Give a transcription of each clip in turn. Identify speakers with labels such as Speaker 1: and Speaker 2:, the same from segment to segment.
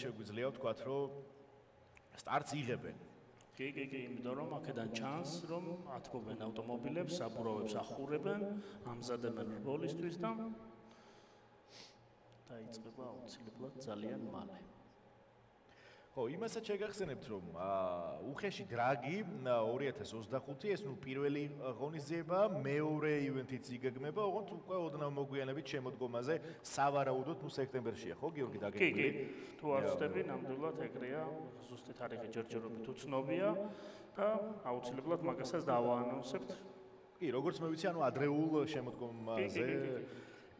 Speaker 1: შეგვიძლია ვთქვათ, რომ სტარტს იღებენ.
Speaker 2: კი, იმიტომ რომ აქედან ჩანს, რომ ათმობენ ავტომობილებს, საბურავებს ახურებენ, ამზადებენ რბოლისთვის და დაიწყება აუცილებლად ძალიან მალე.
Speaker 1: ხო, იმასაც შეგახსენებთ, რომ უხეში დრაგი 2025 ეს პირველი ღონისძიება, მეორე ივენთიც იგეგმება, ოღონდ უკვე ოდნავ მოგვიანებით შემოდგომაზე სავარაუდოდ სექტემბერშია, ხო, გიორგი დაგეგმილი?
Speaker 2: კი, თუ არ ვცდები, ნამდვილად ეგრეა, ზუსტი თარიღი ჯერჯერობით უცნობია და აუცილებლად მაგასაც დავაანონსებთ.
Speaker 1: კი, როგორც მე ვიცი, ადრეულ შემოდგომაზე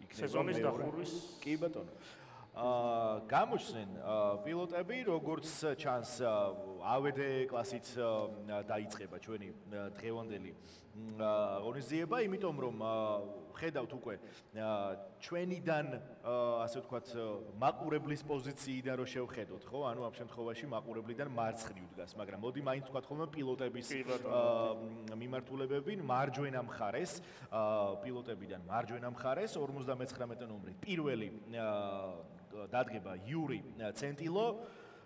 Speaker 2: იქნება სეზონის დახურვის.
Speaker 1: კი, ბატონო. გამოჩნდნენ პილოტები, როგორც ჩანს, AWD კლასით დაიწყება ჩვენი დღევანდელი ღონისძიება, იმიტომ რომ ხედავთ უკვე ჩვენიდან, ასე ვთქვათ, მაყურებლის პოზიციიდან რო შევხედოთ, ხო? ანუ ამ შემთხვევაში მაყურებლიდან მარცხნივ დგას, მაგრამ მოდი მაინც ვთქვათ ხოლმე პილოტების მიმართულებები მარჯვენა მხარეს, პილოტებიდან მარჯვენა მხარეს 59 ნომრით პირველი დადგება იური ცენტილო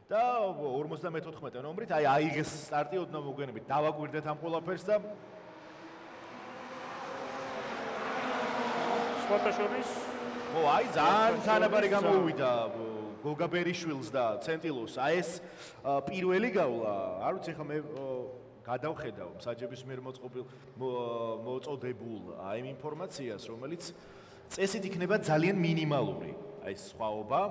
Speaker 1: და 54 ნომრით აიღეს სტარტი ოდნავ მოგვიანებით დავაკვირდეთ ამ ყველაფერს და
Speaker 2: სხვათა შორის
Speaker 1: ხო ძალიან თანაბარი გამოუვიდა გოგა ბერიშვილს და ცენტილოს ეს პირველი გავლა არ ვიცი ხა მე გადავხედავ საჯების მიერ მოწოდებულ იმ ინფორმაციას რომელიც წესით იქნება ძალიან მინიმალური ეს სხვაობა.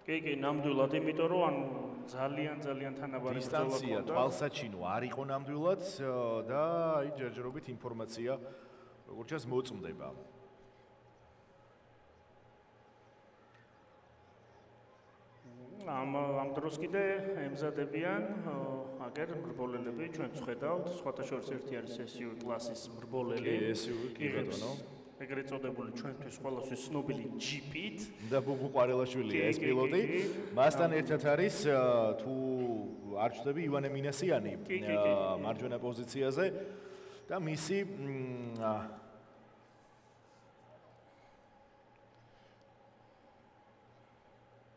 Speaker 2: კი, ნამდვილად, იმიტომ რომ ანუ ძალიან თანაბარი
Speaker 1: დისტანცია, თვალსაჩინო არ იყო ნამდვილად და აი ჯერჯერობით ინფორმაცია როგორც ჩანს მოწმდება.
Speaker 2: ამ დროს კიდე ემზადებიან აგერ მრბოლელები, ჩვენც ხედავთ, სხვათა შორის ერთი არის SUV კლასის მრბოლელი.
Speaker 1: კი, ბატონო.
Speaker 2: ეგრეთ წოდებული ჩვენთვის ყველასთვის ცნობილი ჯიპით
Speaker 1: და ბუბუ ყვარელაშვილია ეს პილოტი. მასთან ერთად არის თუ არ ვწდები ივანე მინასიანი მარჯვენა პოზიციაზე და მისი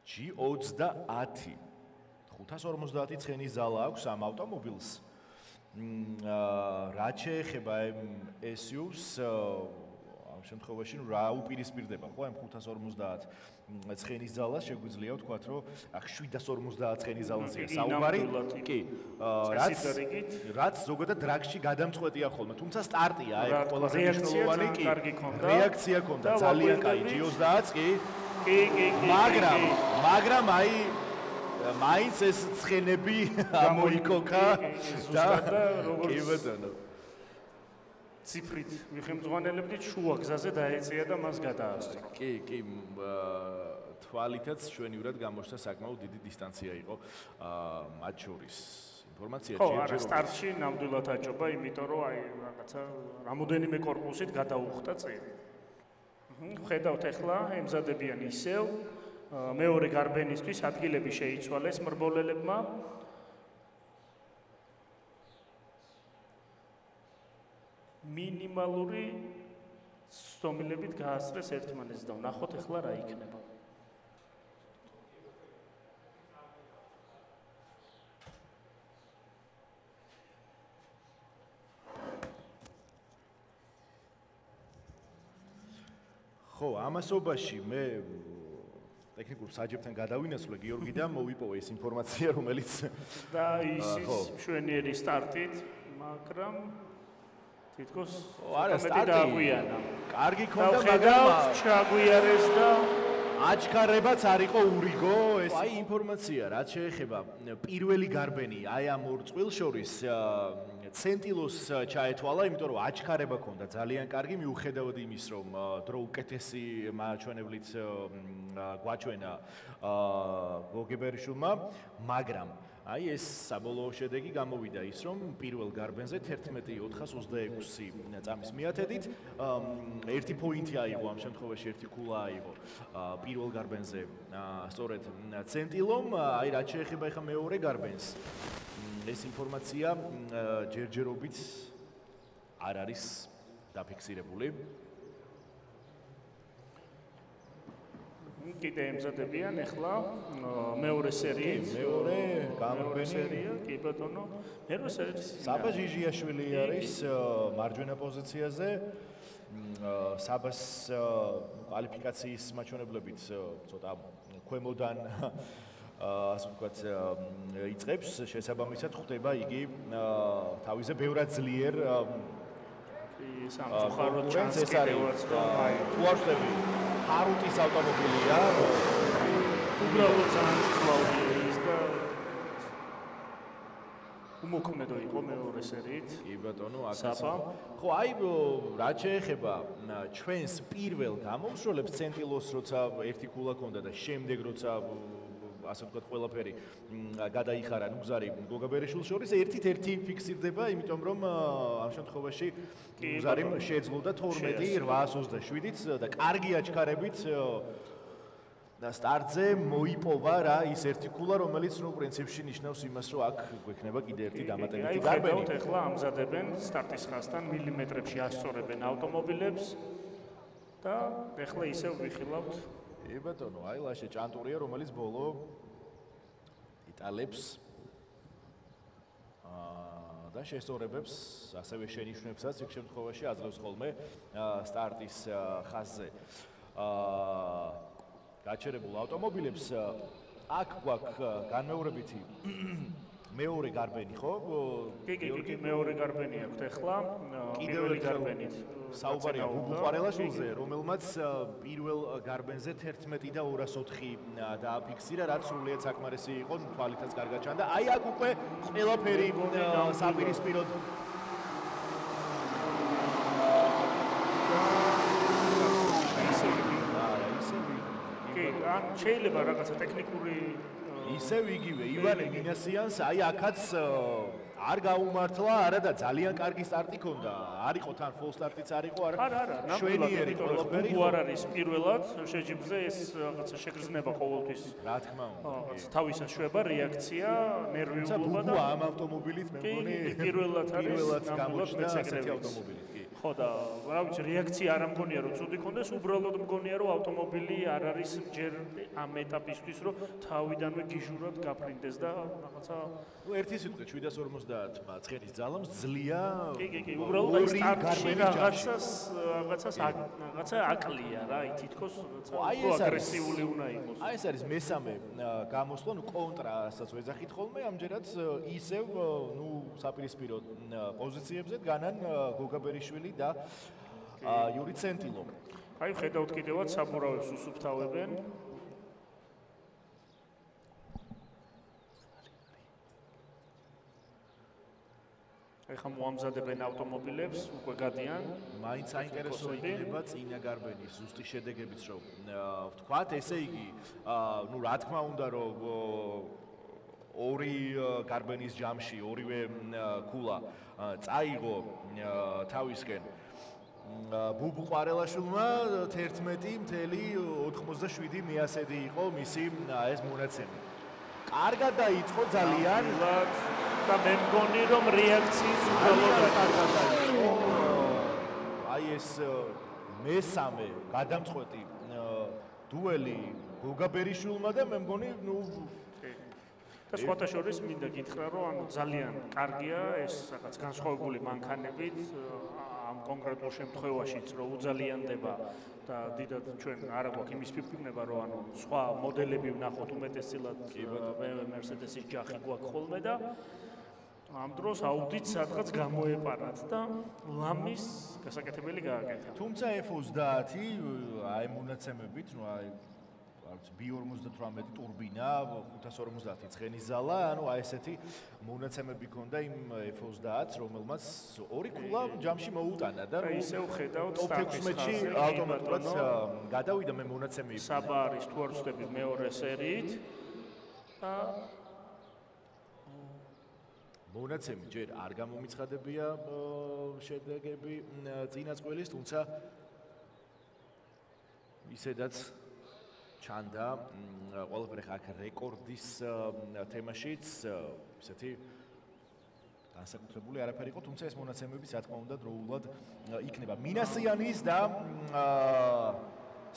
Speaker 1: G30 550 ცხენის ზალა აქვს ამ ავტომობილს. რაც შეეხება SUV-ს ამ შემთხვევაში რა უპირისპირდება ხო ამ 550 ცხენის ზალას შეგვიძლია ვთქვათ რომ აქ 750 ცხენის ზალაზეა საუბარი კი რაც ზოგადად დრაგში გადამწყვეტია ხოლმე თუმცა სტარტია ეგ ყველაზე მნიშვნელოვანი კი რეაქცია ქონდა ძალიან კაი G30 კი მაგრამ აი მაინც ეს ცხენები ამოიქოქა და კი ბატონო
Speaker 2: ციფრით ვიხემძღვანელებდით შუა გზაზე დაეწია და მას გადაასწრო.
Speaker 1: კი, თვალითაც ჩვენივრად გამოჩნდა საკმაოდ დიდი დისტანცია იყო მათ შორის. ინფორმაცია
Speaker 2: ჯერჯერობით. ხო, არა, სტარტში ნამდვილად აჭობა, იმიტომ რომ აი რაღაცა რამოდენიმე კორპუსით გადაუხდა წინ. ხედავთ ახლა ემზადებიან ისევ მეორე გარბენისთვის ადგილები შეიცვალეს მრბოლელებმა. მინიმალური სტომილებით გაასწრეს ერთმანეთს და ვნახოთ ახლა რა იქნება.
Speaker 1: ხო, ამასობაში მე ტექნიკურ საჯებთან გადავინაცვლე გიორგი და მოვიპოვე ეს ინფორმაცია, რომელიც
Speaker 2: და ის მშვენიერი სტარტით, მაგრამ თითქოს
Speaker 1: არა სტარტი
Speaker 2: დააგვიანა.
Speaker 1: კარგი ქონდა, მაგრამ
Speaker 2: ჩაგვიარეს და
Speaker 1: აჩქარებაც არ იყო ურიგო ეს. აი ინფორმაცია, რაც შეეხება პირველი გარბენი, აი ამ ორ წყვილ შორის ცენტილოს ჩაეთვალა, იმიტომ რომ აჩქარება ქონდა ძალიან კარგი, მიუხედავად იმის, რომ დრო უკეთესი მაჩვენებლით გვაჩვენა გოგებერიშვილმა, მაგრამ აი ეს საბოლოო შედეგი გამოვიდა ის, რომ პირველ გარბენზე 11.426 წამის მიათედით ერთი პოინტი აიღო ამ შემთხვევაში ერთი ქულა აიღო პირველ გარბენზე სწორედ ცენტილომ, აი რაც შეეხება ახლა მეორე გარბენს ეს ინფორმაცია ჯერჯერობით არ არის დაფიქსირებული.
Speaker 2: კიდე ემზადებიან ახლა მეორე სერიით.
Speaker 1: მეორე გამოფენი
Speaker 2: სერია, კი ბატონო. მეორე სერიის
Speaker 1: საბა ჟიჟიაშვილი არის მარჯვენა პოზიციაზე. საბას კვალიფიკაციის მაჩვენებლებით ცოტა ქვემოდან ასე ვთქვათ იწყებს, შესაბამისად ხვდება იგი თავზე ბევრად ძლიერ
Speaker 2: სამწუხაროდ ჩანს კიდევაც რომ
Speaker 1: თუ არ ვხვდები ჰარუტის ავტომობილია
Speaker 2: უბრალოდ ძალიან კლაუდია ის და უმოქმედო იყო მეორე სერიით.
Speaker 1: კი ბატონო,
Speaker 2: აქაც.
Speaker 1: ხო, აი რაც შეეხება ჩვენს პირველ გამომსვლელებს ცენტილოს როცა ერთი ქულა ქონდა და შემდეგ როცა ასე ვთქვათ ყველაფერი გადაიხარა ნუგზარი გოგა ბერიშვილს შორის ერთით-ერთი ფიქსირდება, იმიტომ რომ ამ შემთხვევაში ნუგზარიმ შეძლო და 12:827-ით და კარგი აჩქარებით და სტარტზე მოიპოვა რა ის ერთი ქულა, რომელიც ნუ პრინციპში ნიშნავს იმას, რომ აქ გვექნება კიდე ერთი დამატებითი გარბენი.
Speaker 2: აი, ეხლა ამზადებენ სტარტის ხაზთან მილიმეტრებში ასწორებენ ავტომობილებს და ეხლა ისევ ვიხილავთ.
Speaker 1: კი ბატონო, აი ლაშე ჭანტურია, რომელიც ბოლო იტალებს და შესწორებებს, ასევე შენიშვნებსაც იქ შემთხვევაში აძლევს ხოლმე სტარტის ხაზზე. გაჩერებულ ავტომობილებს აქ გვაქვს განმეორებითი მეორე გარბენი, ხო?
Speaker 2: კი, მეორე გარბენი აქვს ახლა.
Speaker 1: პირველი გარბენით საუბარია ბუბუყარელაშვილზე, რომელმაც პირველ გარბენზე 11 და 204 დააფიქსირა, რაც სრულიად საკმარისი იყო, თვალითაც კარგად ჩანდა. აი აქ უკვე ყველაფერი საპირისპიროდ
Speaker 2: ან შეიძლება რაღაცა ტექნიკური
Speaker 1: ისევ იგივე ივანე მინასიანს აი აქაც არ გაუმართლა არა და ძალიან კარგი სტარტი ქონდა. არ იყო თან ფოლ სტარტიც არ იყო არა. შვენიერი ყველაფერი
Speaker 2: ხო არ არის პირველად შეჯიბზე ეს რაღაცა შეგრძნება ყოველთვის.
Speaker 1: რა თქმა უნდა.
Speaker 2: თავისას შვება რეაქცია, ნერვიულობა და
Speaker 1: ამ ავტომობილით მე მგონი
Speaker 2: პირველად არის
Speaker 1: გამოჩნდა ასეთი ავტომობილი.
Speaker 2: ხო და რა ვიცი რეაქცია არ მგონია რომ ცუდი ქონდეს, უბრალოდ მგონია რომ ავტომობილი არ არის ჯერ ამ ეტაპისთვის რომ თავიდანვე გიჟურად გაფრინდეს და რაღაცა
Speaker 1: ერთი სიტყვით 750 ცხენის ძალამს ძლია
Speaker 2: კი უბრალოდ აი სტარტში რაღაცა აკლია რა აი თითქოს აგრესიული უნდა იყოს.
Speaker 1: აი ეს არის მესამე გამოსვლა, ნუ კონტრასაც ვეძახით ხოლმე, ამჯერად ისევ ნუ საპირისპირო პოზიციებზე დგანან გოგა ბერიშვილი და იური ცენტილო.
Speaker 2: აი ხედავთ კიდევაც საბურავებს უსუფთავებენ. ეხლა მოამზადებენ ავტომობილებს, უკვე გადიან.
Speaker 1: მაინც საინტერესო იქნება წინა გარბენის ზუსტი შედეგებიც, რომ ვთქვათ, ესე იგი, ნუ რა თქმა უნდა, რომ ორი გარბენის ჯამში ორივე ქულა წაიღო თავისკენ ბუბუყარელაშვილმა 11.87 მეასედი იყო მისი ეს მონაცემი. კარგად დაიწყო ძალიან
Speaker 2: და მე მგონი რომ რეაქციის უბრალოდ კარგად დაიწყო.
Speaker 1: აი ეს მესამე გადამწყვეტი დუელი გოგა ბერიშვილმა და მე მგონი ნუ
Speaker 2: და სხვათა შორის მინდა გითხრა რომ ანუ ძალიან კარგია ეს რაღაც განსხვავებული მანქანებით ამ კონკრეტულ შემთხვევაშიც რომ უძალიანდება და დიდად ჩვენ არ გვაქვს იმის ფიქრება რომ ანუ სხვა მოდელები ვნახოთ უმეტესწილად Mercedes-ის ჯახი გვაქვს ხოლმე და ამ დროს აუდიც სადღაც გამოეპარათ და ლამის გასაკეთებელი გააკეთა.
Speaker 1: თუმცა F30 აი მონაცემებით, ნუ აი B58 ტურბინა, 550 ცხენის ზალა, ანუ აი ესეთი მონაცემები ქონდა იმ F30-ს, რომელმაც ორი ქულა ჯამში მოუტანა და
Speaker 2: ისევ ხედავთ
Speaker 1: სტარტის ხაზზე ავტომატურად გადავიდა მე მონაცემები.
Speaker 2: საბა არის თუ არ ვცდები მეორე სერიით და
Speaker 1: მონაცემი ჯერ არ გამომიცხადებია შედეგები წინაწყვილის, თუმცა ისედაც ჩანდა ყველაფერი ხა რეკორდის თემაშიც ისეთი განსაკუთრებული არაფერი იყო, თუმცა ეს მონაცემები რა თქმა უნდა დროულად იქნება. მინასიანის და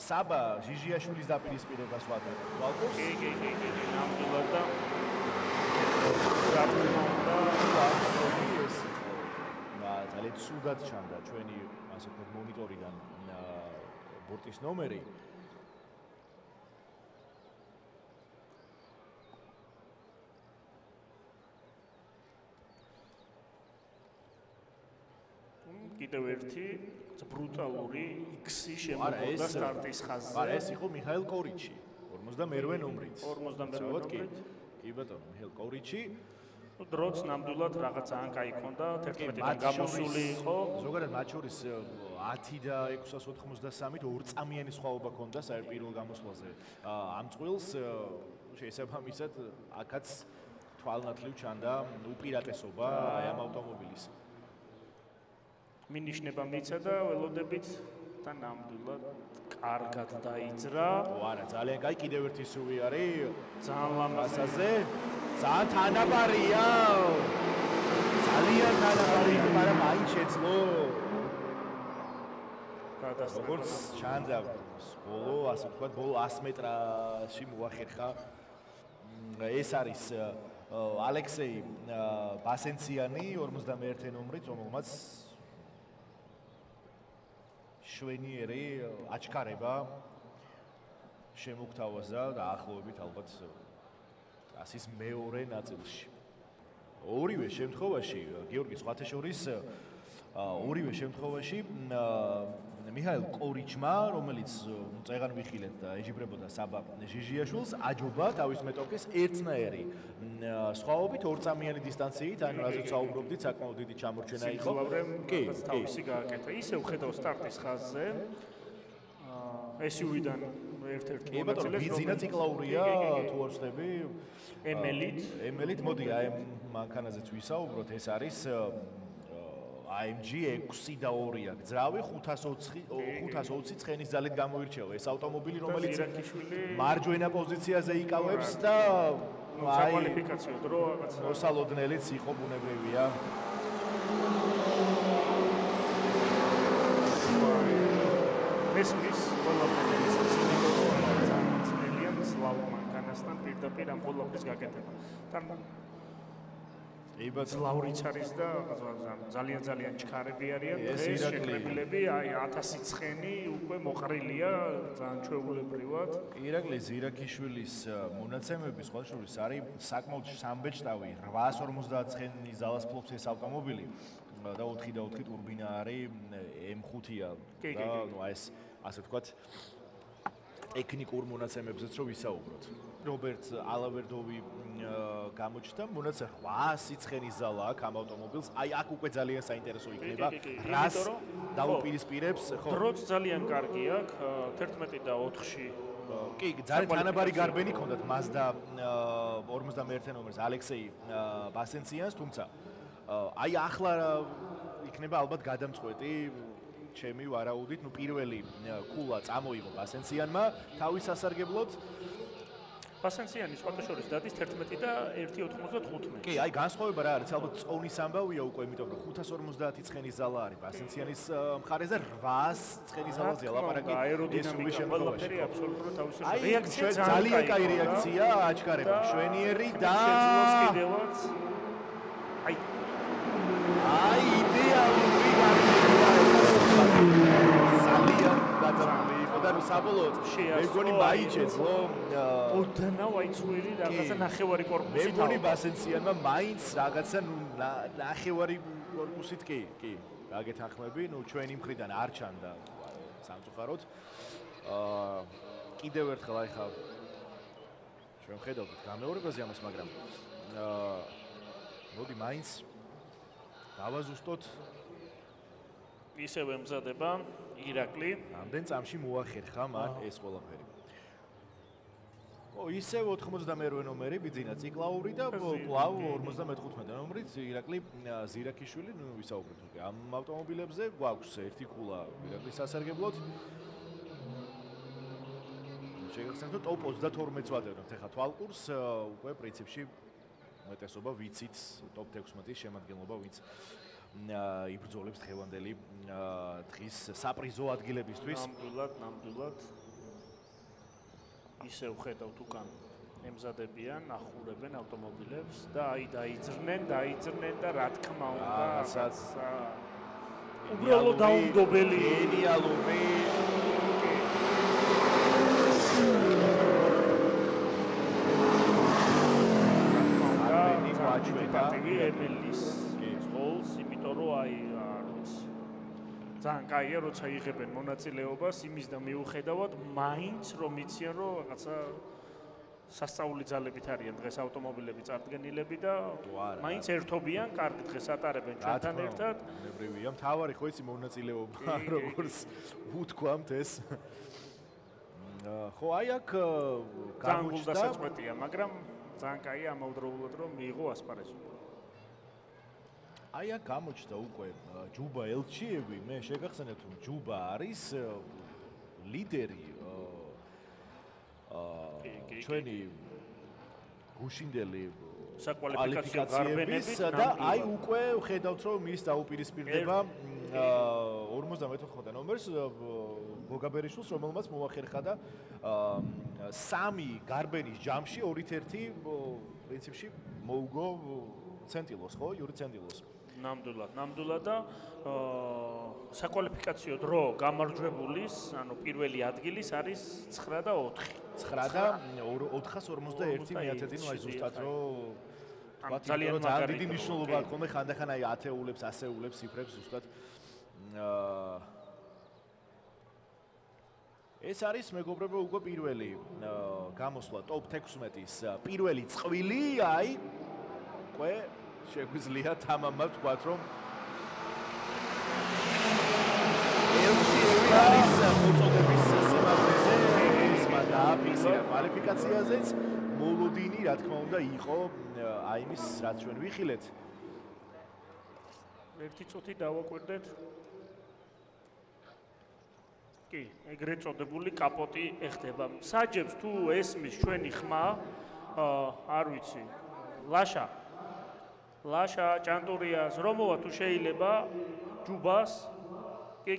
Speaker 1: საბა ჟიჟიაშვილის დაპირისპირებას ვადებ თვალყურს.
Speaker 2: კი, ნამდვილად და გაფრთხილდა
Speaker 1: ძალიან ცუდად ჩანდა ჩვენი ასე ვთქვათ მონიტორიდან ბორტის ნომერი.
Speaker 2: კიდევ ერთი ბრუტალური X-ი შემოგვდა სტარტის ხაზზე.
Speaker 1: არა, ეს იყო მიხაილ კორიჩი, 42-ვე ნომრით.
Speaker 2: 42-ვე ნომრით.
Speaker 1: კი ბატონო, მიხაილ კორიჩი.
Speaker 2: დროც ნამდვილად რაღაც ძალიან კაი ქონდა, 11-დან გამოსული იყო.
Speaker 1: ზოგადად მათ შორის 10 და 693-ით ორწამიანი სხვაობა ქონდა საერთო გამოსვლაზე. ამ წყვილს შესაბამისად აქაც თვალნათლივ ჩანდა უპირატესობა აი ამ ავტომობილის.
Speaker 2: მინიშნება მიცა და ველოდებით და ნამდვილად კარგად დაიძრა.
Speaker 1: არა, ძალიან კაი, კიდევ ერთი სუვი არის.
Speaker 2: ძალიან ლამაზაზე.
Speaker 1: ძალიან თანაბარია. ძალიან თანაბარია, მაგრამ მაინც შეძლო. როგორც ჩანდა ბოლო, ასე ვთქვათ, ბოლო 100 მეტრში მოახერხა. ეს არის ალექსეი ბასენციანი 51 ნომრით, რომელმაც შვენიერი აჩქარება შემოგთავაზა დაახლოებით ალბათ ასის მეორე ნაწილში. ორივე შემთხვევაში გიორგი სხვათაშორის ორივე შემთხვევაში მიხაილ კორიჩმა, რომელიც წეგან ვიხილეთ და ეჯიბრებოდა საბა ჟიჟიაშვილს, აჯობა თავის მეტოქეს ერთნაირი სხვაობით ორწამიანი დისტანციით, ანუ რაზეც საუბრობდით, საკმაოდ დიდი ჩამორჩენა იყო.
Speaker 2: კი, თავისი გააკეთა. ისე ვხედავ სტარტის ხაზზე. SUV-დან ერთ-ერთი მონაწილე.
Speaker 1: ბიზინა ციკლაურია, თუ არ ვწდები. ემელით, მოდი აი მანქანაზეც ვისაუბროთ, ეს არის AMG 6-2-ია. გძრავი 520 ცხენის ძალით გამოირჩევა ეს ავტომობილი, რომელიც მარჯვენა პოზიციაზე იკავებს და
Speaker 2: აი კვალიფიკაციო დრო რაღაცა
Speaker 1: მოსალოდნელიც იყო ბუნებრივია.
Speaker 2: მესმის ყველაფერი ძალიან სლავ მანქანასთან პირდაპირ ამ ყველაფრის გაკეთება. ლავრიც არის და ძალიან ჩქარები არიან დღეს შეკრებილები, აი 1000 ცხენი უკვე მოყრილია ძალიან ჩვეულებრივად.
Speaker 1: ირაკლი ზირაქიშვილის მონაცემები სხვა შორის არის საკმაოდ სამბეჭდავი 850 ცხენის ძალას ფლობს ეს ავტომობილი და 4 და 4 ტურბინა არის M5-ია და ნუ ეს ასე ვთქვათ ტექნიკურ მონაცემებზეც რო ვისაუბროთ. რობერტ ალავერდოვი გამოჩნდა, მონაცემ 800 ცხენის ზალა აქვს ამ ავტომობილს. აი აქ უკვე ძალიან საინტერესო იქნება. რას დაუპირისპირებს, ხო?
Speaker 2: დროც ძალიან კარგი აქვს, 11 და 4-ში.
Speaker 1: კი, ძალიან თანაბარი გარბენი ჰქონდათ Mazda 51 ნომერს ალექსეი ბასენციანს, თუმცა აი ახლა იქნება ალბათ გადამწყვეტი ჩემი ვარაუდით, ნუ პირველი კულა წამოიღო ბასენციანმა თავის სასარგებლოდ.
Speaker 2: ბასენციანი სხვათა შორის დადის 11 და 1.95.
Speaker 1: კი, აი განსხვავება რა არის, ალბათ წონის ამბავია უკვე, იმიტომ რომ 550 ცხენის ზალა არის ბასენციანის მხარეზე 800 ცხენის ზალაზეა ლაპარაკი.
Speaker 2: აეროდინამიკა ყველაფერი აბსოლუტურად თავისუფლად.
Speaker 1: რეაქცია ძალიან კაი რეაქცია, აჩქარება მშვენიერი და
Speaker 2: კიდევაც
Speaker 1: აი იდეალური ძალიან გადამული იყო და ნუ საბოლოოდ მეგონი მაიჩეძლო
Speaker 2: ოდნავ აიცვირი რაღაცა ნახევარი კორპუსით.
Speaker 1: მეგონი ბასენციანმა მაინც რაღაცა ნუ ნახევარი კორპუსით კი გაგეთანხმები, ნუ ჩვენი მხრიდან არ ჩანდა სამწუხაროდ. კიდევ ერთხელ აი ხა ჩვენ ხედავთ გამეორებაზე ამას, მაგრამ მოდი მაინც დავაზუსტოთ
Speaker 2: ისევე მზადება ირაკლი.
Speaker 1: ამდენ წამში მოახერხა მან ეს ყველაფერი. ისევ 92 ნომერი ბიძინა ციკლაური და კვლავ 55 ნომრით ირაკლი ზირაქიშვილი, ნუ ვისაუბრეთ ამ ავტომობილებზე, გვაქვს ერთი კულა ირაკლის სასარგებლოდ. შეგახსენებთ ტოპ 32-ს ვადევნებთ ახლა თვალყურს, უკვე პრინციპში უმეტესობა ვიცით ტოპ 16-ის შემადგენლობა ვინც იბრძოლებს დღევანდელი დღის საპრიზო ადგილებისთვის.
Speaker 2: ნამდვილად ისევ ხედავთ უკან ემზადებიან, ახურებენ ავტომობილებს და აი დაიძრნენ და რა თქმა უნდა, უბრალოდ დაუნდობელი
Speaker 1: გენიალური
Speaker 2: პატივი ემილის ძღოლს, იმიტომ რომ აი ძალიან კაია, როცა იღებენ მონაწილეობას იმის და მიუხედავად, მაინც რომ იციან, რომ რაღაცა სასწაული ძალებით არიან დღეს ავტომობილები წარდგენილები და მაინც ერთობიან, კარგი დღეს ატარებენ ჩვენთან ერთად.
Speaker 1: ნებრივია, მთავარი ხო იცი მონაწილეობა, როგორც ვუთქვამთ ეს. ხო, აი აქ
Speaker 2: გამოჩნდა საწყვეტია, მაგრამ ძალიან კაია ამავდროულად რომ მიიღო ასპარეზობა.
Speaker 1: აი აქ გამოჩნდა უკვე ჯუბა ელჩიევი, მე შეგახსენებთ რომ ჯუბა არის ლიდერი ჩვენი გუშინდელი
Speaker 2: საკვალიფიკაციო გარბენების
Speaker 1: და აი უკვე ხედავთ რომ ის დაუპირისპირდება 54 ნომერს გოგაბერიშვილს, რომელმაც მოახერხა და 3 გარბენის ჯამში 2-1 პრინციპში მოუგო ცენტილოს, ხო? იური ცენტილოს.
Speaker 2: ნამდვილად და საკვალიფიკაციო დრო გამარჯვებულის, ანუ პირველი ადგილის არის 9 და 4.
Speaker 1: 9 და 451 მეათედინო აი ზუსტად რომ
Speaker 2: ძალიან
Speaker 1: დიდი მნიშვნელობა აქვს, ხანდახან აი ათეულებს, ასეულებს, ციფრებს ზუსტად. ეს არის მეგობრებო უკვე პირველი გამოსვლა ტოპ 16-ის პირველი წყვილი, აი უკვე შეგვიძლია თამამად ვთქვათ, რომ ელჩიევი არის მოწოდების სიმაღლეზე, ისმა დააფიქსირა კვალიფიკაციაზეც, მოლოდინი, რა თქმა უნდა, იყო აი იმის, რაც ჩვენ ვიხილეთ.
Speaker 2: ერთი წუთი დავაკვირდეთ. კი, ეგრეთ წოდებული კაპოტი ეხდება. საჯებს თუ ესმის ჩვენი ხმა, არ ვიცი, ლაშა ჭანტურიას რომოვა თუ შეიძლება ჯუბას კი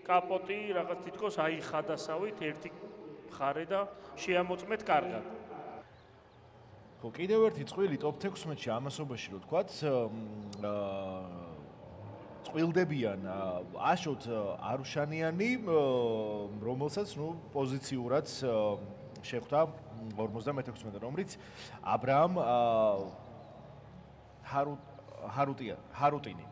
Speaker 2: კაპოტი რაღაც თითქოს აიხადასავით ერთი მხარე და შეამოწმეთ კარგად.
Speaker 1: ხო, კიდევ ერთი წყვილი ტოპ 16-ში ამასობაში რო თქვათ, წვილდებიან აშოთ არუშანიანი, რომელსაც ნუ პოზიციურად შეხვდა 56 ნომრით აბრაამ ჰარუტინი.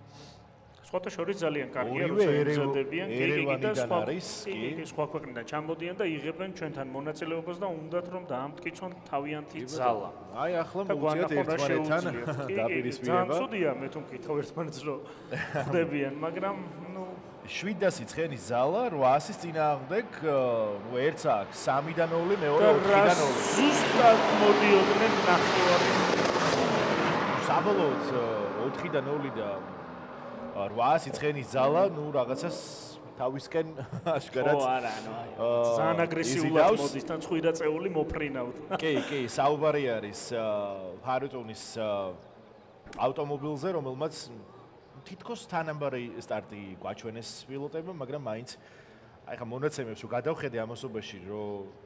Speaker 2: სხვათა შორის ძალიან კარგია, როცა ემზადებიან, კი, სხვა ქვეყნიდან ჩამოდიან და იღებენ ჩვენთან მონაწილეობას და უნდათ რომ დაამტკიცონ თავიანთი ძალა.
Speaker 1: აი ახლა მოუწიათ ერთმანეთთან დაპირისპირება.
Speaker 2: ძალიან ცუდია მე თუ მკითხავ ერთმანეთს რომ ხდებიან, მაგრამ ნუ
Speaker 1: 700 ცხენის ზალა 800-ის წინააღმდეგ, ნუ ერთს აქვს 3 და 0, მეორე 4 და 0.
Speaker 2: ზუსტად მოდიოდნენ ნახევარი.
Speaker 1: საბოლოოდ 4 და 0 და 800 ცხენის ზალა, ნუ რაღაცას თავისკენ აშკარად.
Speaker 2: ო არა, ანუ ძალიან აგრესიულად მოდის თან ხვიდა წეული მოფრინავთ.
Speaker 1: კი, საუბარი არის ჰარუტონის ავტომობილზე, რომელმაც თითქოს თანამბარი სტარტი გვაჩვენეს პილოტებმა, მაგრამ მაინც აი ხა მონაცემებს რო გადავხედე ამასობაში, რომ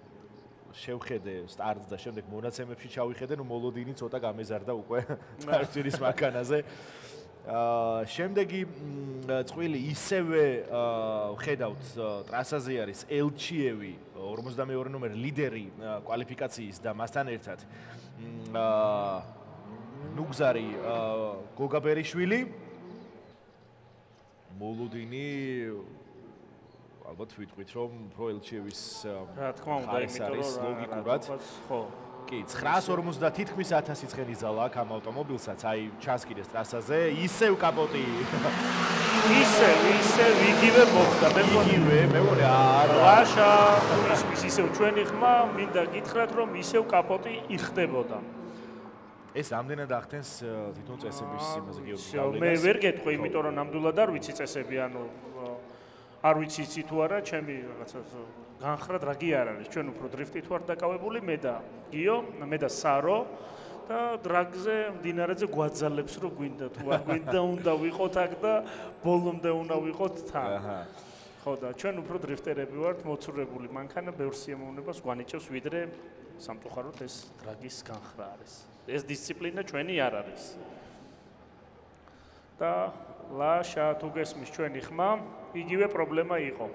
Speaker 1: შევხედე სტარტს და შემდეგ მონაცემებში ჩავიხედე, ნუ მოლოდინი ცოტა გამეზარდა უკვე სტარტის მანქანაზე. შემდეგი წყვილი ისევე ხედავთ ტრასაზე არის ელჩიევი 52 ნომერი ლიდერი კვალიფიკაციის და მასთან ერთად ნუგზარი გოგაბერიშვილი მოლოდინი ალბათ ვიტყვით რომ პრო ელჩიევის
Speaker 2: რა თქმა უნდა
Speaker 1: იმიტომ რომ ლოგიკურად
Speaker 2: ხო
Speaker 1: კი 950 თითქმის 1000 ცხენი ზალა აქვს ამ ავტომობილსაც აი ჩასკიდეს ტრასაზე ისევ კაპოტი
Speaker 2: ისევ იგივე მოხდა მე
Speaker 1: მეგონი არა
Speaker 2: ლაშა ისევ ჩვენი ხმა მინდა გითხრათ რომ ისევ კაპოტი იხდებოდა
Speaker 1: ეს ამდენად ახდენს თვითონ წესების იმაზე
Speaker 2: გეუბნები მე ვერ გეტყვი იმიტომ რომ ნამდვილად არ ვიცი წესები ანუ არ ვიცი იცი თუ არა ჩემი რაღაცა განხრად რაგი არ არის ჩვენ უფრო დრიფტით ვარ დაკავებული მე და გიო მე და სარო და დრაგზე მდინარეზე გვაძალებს რომ გვინდა თუ არ გვინდა უნდა ვიყოთ აქ და ბოლომდე უნდა ვიყოთ თან ხო და ჩვენ უფრო დრიფტერები ვართ, მოცურებული მანქანა ბევრ სიამოვნებას გვანიჭებს, ვიდრე სამწუხაროდ ეს დრაგის განხრა არის. ეს დისციპლინა ჩვენი არ არის. და ლაშა თუ გესმის ჩვენი ხმა, იგივე პრობლემა იყო.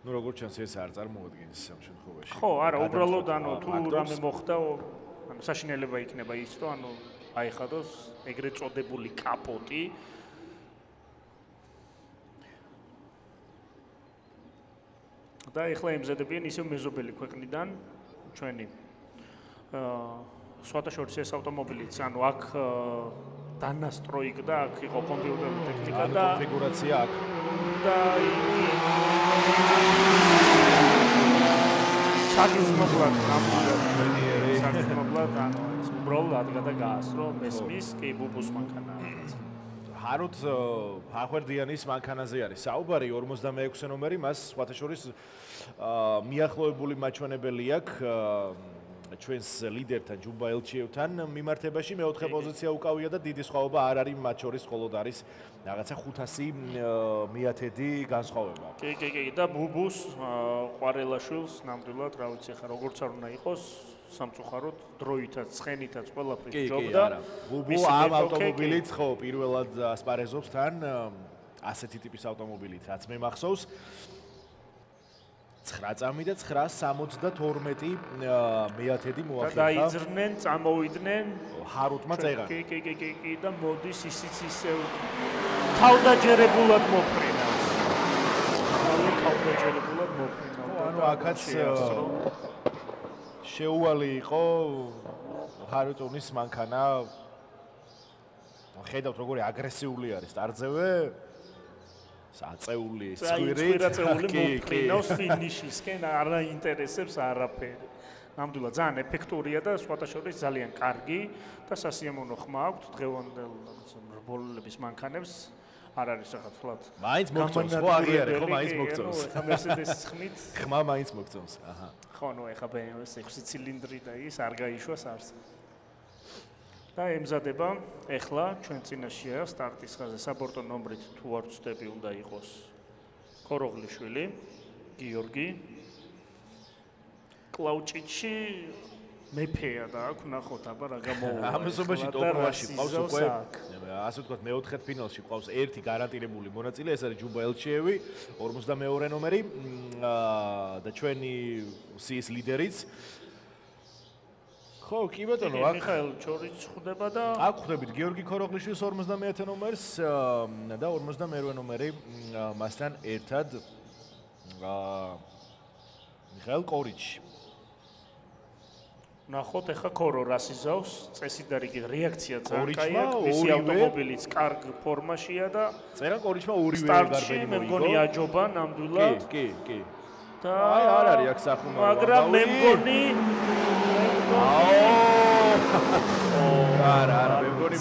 Speaker 1: ნუ როგორც ჩანს ეს არ წარმოადგენს ამ შემთხვევაში.
Speaker 2: ხო, არა, უბრალოდ თუ რამე მოხდა, საშინელება იქნება ის, რომ აიხადოს ეგრეთ წოდებული კაპოტი. და ეხლა ემზადებიან ისევ მეზობელი ქვეყნიდან ჩვენი სხვათაშორის ეს ავტომობილიც, აქ დანასტროიკდა, აქ იყო კომპიუტერული ტექნიკა და
Speaker 1: კონფიგურაცია აქ.
Speaker 2: და საგიზმობლად ეს უბრალოდ და გაასრო მესმის კი ბუბუს მანქანა.
Speaker 1: ჰაროთ ფახვერდიანის მანქანაზე არის საუბარი 46 ნომერი, მას სხვათაშორის მიახლოებული მაჩვენებელი აქვს ჩვენს ლიდერთან ჯუბა ელჩიევთან მიმართებაში მეოთხე პოზიცია უკავია და დიდი სხვაობა არ არის მათ შორის, მხოლოდ არის რაღაცა 500 მიათედი განსხვავება.
Speaker 2: კი და ბუბუს ყვარელაშვილს ნამდვილად რა ვიცი ხა როგორც არ უნდა იყოს სამწუხაროდ დროითაც ცხენითაც ყველაფრის ჯობდა.
Speaker 1: ბუბუ ამ ავტომობილით ხო პირველად ასპარეზობს თან ასეთი ტიპის ავტომობილით, რაც მე მახსოვს 9 წამი და 972 მეათედი მოახერხა.
Speaker 2: და დაიძრნენ, წამოვიდნენ
Speaker 1: ჰარუთმა წეღან.
Speaker 2: კი და მოდის ისიც ისევ თავდაჯერებულად მოფრინავს. თავდაჯერებულად მოფრინავს.
Speaker 1: ანუ აქაც შეუვალი იყო ჰარუტონის მანქანა. ხედავთ როგორი აგრესიული არის სტარტზე. საწეული
Speaker 2: ცხვირაცეული მოფრინავს ფინიშისკენ, არ აინტერესებს არაფერი. ნამდვილად ძალიან ეფექტურია და სხვათაშორის ძალიან კარგი და სასიამოვნო ხმა აქვს დღევანდელ რბოლების მანქანებს. არ არის რაღაც თლად.
Speaker 1: მაინც მოგწონს, ხო აღიარე, ხო მაინც მოგწონს.
Speaker 2: ეხა მერსედესის ხმით.
Speaker 1: ხმა მაინც მოგწონს, აჰა.
Speaker 2: ხო, ნუ ეხა BMW-ს 6 ცილინდრი და ის არ გაიშვას არც. და ემზადება ეხლა ჩვენ წინაშეა სტარტის ხაზზე საბორტო ნომრით თუ არ ვცდები უნდა იყოს კოროღლიშვილი, გიორგი. კლაუჭიჩი მეფეა და აქ ნახოთ აბა რა გამოუვა.
Speaker 1: ამასობაში ტოპობაში ყავს უკვე ასე ვთქვათ მეოთხედ ფინალში ყავს ერთი გარანტირებული მონაწილე, ეს არის ჯუბა ელჩიევი, 42 ნომერი და ჩვენი სიის ლიდერიც. ხო, კი ბატონო, აქ
Speaker 2: მიხაილ ჩორიჩი ხვდება და
Speaker 1: აქ ხვდებით გიორგი ქოროღლიშვილის 51 ნომერს და 52 ნომერი მასთან ერთად მიხაილ კორიჩი.
Speaker 2: ნახოთ ეხა ქორო რას იზავს, წესიდარიგით რეაქცია ძალიან კაია, მისი ავტომობილიც კარგ ფორმაშია და
Speaker 1: წერან კორიჩმა ორივე გარბენი მოიგო.
Speaker 2: სტარტში მე მგონი აჯობა ნამდვილად.
Speaker 1: კი.
Speaker 2: და
Speaker 1: არ არის აქ სახუმარო.
Speaker 2: მაგრამ მე მგონი
Speaker 1: არა, მე მგონი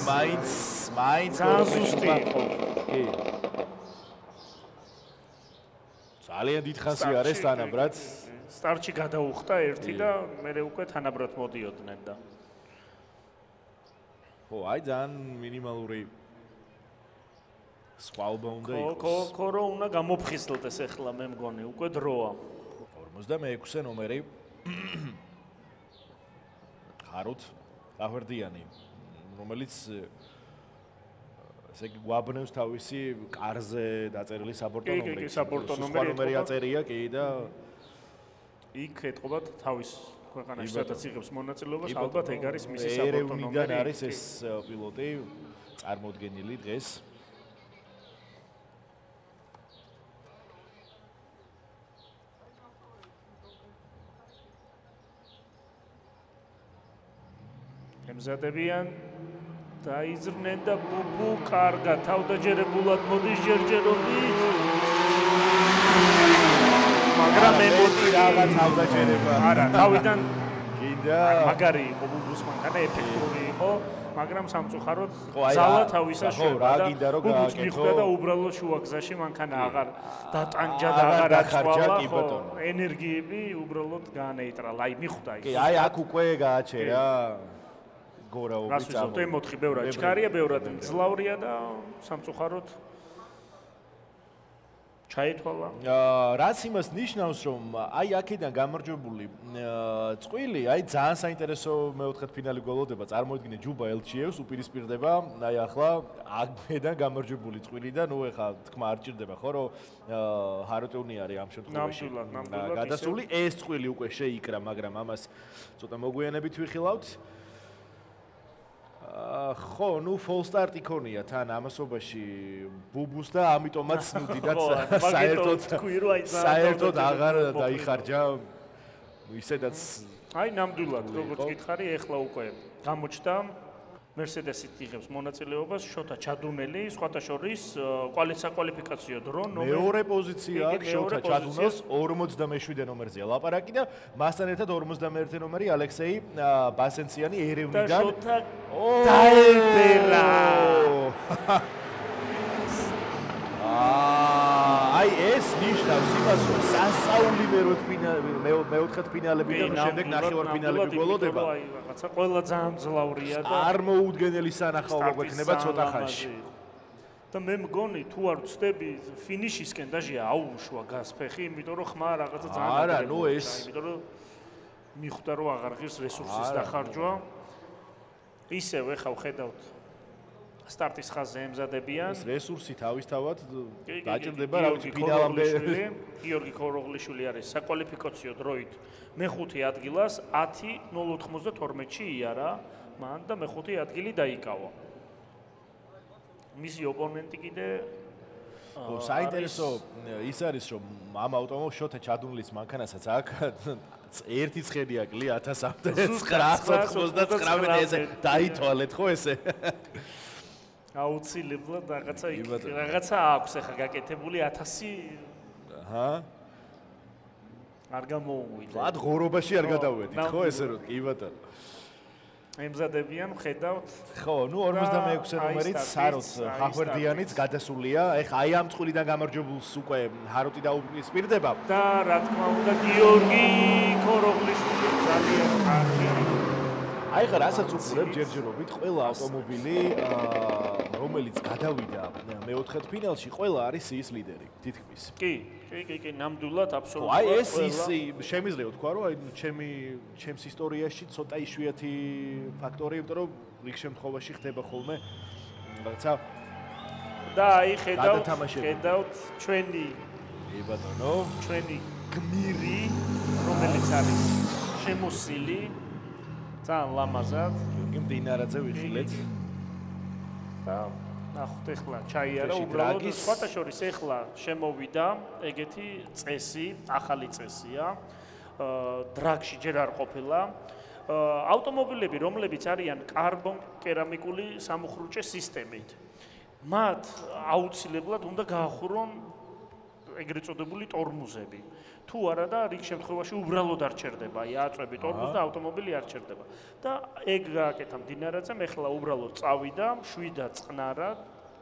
Speaker 1: მაინც
Speaker 2: ზუსტი იყო.
Speaker 1: კი. ძალიან დიდხანსი არის თანაბრად.
Speaker 2: სტარტში გადაუხდა ერთი და მე უკვე თანაბრად მოდიოდნენ და
Speaker 1: ხო, აი ძალიან მინიმალური სხვაობა უნდა იყოს.
Speaker 2: ქორო უნდა გამოფხიზლდეს ახლა მე მგონი, უკვე დროა.
Speaker 1: 46 ნომერი ჰაროთ ფახვერდიანი, რომელიც ესე იგი გვაბნევს თავისი კარზე დაწერილი საბორტო ნომერი.
Speaker 2: კი, საბორტო ნომერი
Speaker 1: აწერია, კი და
Speaker 2: იქ ეთყობათ თავის ქვეყანაში სადაც იღებს მონაწილეობას, ალბათ ეგ არის მისი საბორტო ნომერი.
Speaker 1: ერევნიდან არის ეს პილოტი წარმოდგენილი დღეს. ემზადებიან დაიძრნენ და ბუბუ კარგად თავდაჯერებულად მოდის ჯერჯერობით. მაგრამ ემოტი რაღაც თავდაჯერება. არა, თავიდან კიდე მაგარი იყო ბუბუს მანქანა, ეფექტური იყო, მაგრამ სამწუხაროდ ძალა თავისა შევა და ბუბუს მიხვდა და უბრალოდ შუა გზაში მანქანა აღარ დატანჯა და აღარ აწვალა, ენერგიები უბრალოდ გაანეიტრალა. აი მიხვდა ის. კი, აი აქ უკვე გააჩერა გორაობი
Speaker 2: წამო. ემოთხი ბევრად ჩქარია, ბევრად მძლავრია და სამწუხაროდ ჩაითვალა.
Speaker 1: რაც იმას ნიშნავს, რომ აი აქედან გამარჯვებული წყვილი, აი ძალიან საინტერესო მეოთხედფინალი გველოდება, წარმოიდგინე ჯუბა ელჩიევს უპირისპირდება, აი ახლა აქედან გამარჯვებული წყვილი და ნუ ეხა თქმა არ ჭირდება, ხო, რომ ჰაროტეუნი არის ამ შემთხვევაში.
Speaker 2: ნამდვილად
Speaker 1: გადასული ეს წყვილი უკვე შეიკრა, მაგრამ ამას ცოტა მოგვიანებით ვიხილავთ. ხო, ნუ full start იქონია თან ამასობაში ბუბუს და ამიტომაც ნუ დიდად საერთოდ აღარ დაიხარჯა ისედაც
Speaker 2: აი ნამდვილად როგორც გითხარი ეხლა უკვე გამოჩნდა Mercedes-ით იღებს მონაწილეობას შოთა ჩადუნელი სხვათა შორის კვალიფიკაციო დრო
Speaker 1: მეორე პოზიცია აქვს შოთა ჩადუნელს 47 ნომერზეა ლაპარაკი და მასთან ერთად 51 ნომერი ალექსეი ბასენციანი ერევნიდან
Speaker 2: შოთა დაერბერა
Speaker 1: აი ეს ნიშნავს იმას რომ სასწაული მეოთხედფინალებიდან შემდეგ ნახევარფინალები გველოდება
Speaker 2: აი რაღაცა ყველა ძალიან ძლავრია და
Speaker 1: წარმოუდგენელი სანახაობა გვექნება ცოტა ხანში
Speaker 2: და მე მგონი თუ არ ვწდები ფინიშისკენ დაჟე აუშვა გასფეხი იმიტომ რომ ხმა რაღაცა ძალიან
Speaker 1: არა ნუ ეს
Speaker 2: იმიტომ რომ მიხვდა რომ აღარ ღირს რესურსის დახარჯვა ისევ ეხა ვხედავთ სტარტის ხაზზე ემზადებიან.
Speaker 1: ეს რესურსი თავისთავად დაჭირდება რა ვიცი ფინალამდე.
Speaker 2: გიორგი ქოროღლიშვილი არის საკვალიფიკაციო დროით მეხუთე ადგილას 10:092-ში იარა, მან და მეხუთე ადგილი დაიკავა. მისი ოპონენტი კიდე
Speaker 1: საინტერესო ის არის რომ ამ ავტომობილს შოთა ჩადუნლის მანქანასაც აქვს ერთი ცხენი აკლი 1999 ესე დაითვალეთ ხო ესე
Speaker 2: აუცილებლად რაღაცა აქვს ახლა გაკეთებული 1000
Speaker 1: აჰა
Speaker 2: არ გამოუვიდა.
Speaker 1: ვად ღორობაში არ გადავედით ხო ესე რომ კი ბატონო.
Speaker 2: ემზადებიან ხედავთ.
Speaker 1: ხო, ნუ 46 ნომერით საროც ხახვერდიანიც გადასულია. ეხა აი ამ წვილიდან გამარჯვებულს უკვე ჰაროტი დაუპირისპირდება.
Speaker 2: და რა თქმა უნდა გიორგი ქოროღლიშვილი ძალიან კარგი.
Speaker 1: აი ხა რასაც უყურებ ჯერჯერობით ყველა ავტომობილი რომელიც გადავიდა მეოთხედფინალში ყველა არის ის ლიდერი თითქმის.
Speaker 2: კი, ნამდვილად აბსოლუტურად.
Speaker 1: აი ეს ის შემიძლია თქვა რომ აი ჩემს ისტორიაში ცოტა იშვიათი ფაქტორი, იმიტომ რომ რიგ შემთხვევაში ხდება ხოლმე რაღაცა
Speaker 2: და აი ხედავთ ჩვენი
Speaker 1: კი ბატონო,
Speaker 2: ჩვენი გმირი რომელიც არის შემოსილი ძალიან ლამაზად
Speaker 1: გიორგი მდინარაძე ვიხილეთ.
Speaker 2: და ნახოთ ეხლა ჩაიარა უბრალოდ სხვათა შორის ეხლა შემოვიდა ეგეთი წესი, ახალი წესია. დრაგში ჯერ არ ყოფილა. ავტომობილები, რომლებიც არიან კარბონ კერამიკული სამუხრუჭე სისტემით. მათ აუცილებლად უნდა გაახურონ ეგრეთ წოდებული ტორმუზები. თუ არა და რიგ შემთხვევაში უბრალოდ არ ჩერდება, აი აწვევი ტორმუზს და ავტომობილი არ ჩერდება. და ეგ გააკეთა მდინარაძემ, ეხლა უბრალოდ წავიდა, შვიდა წყნარად,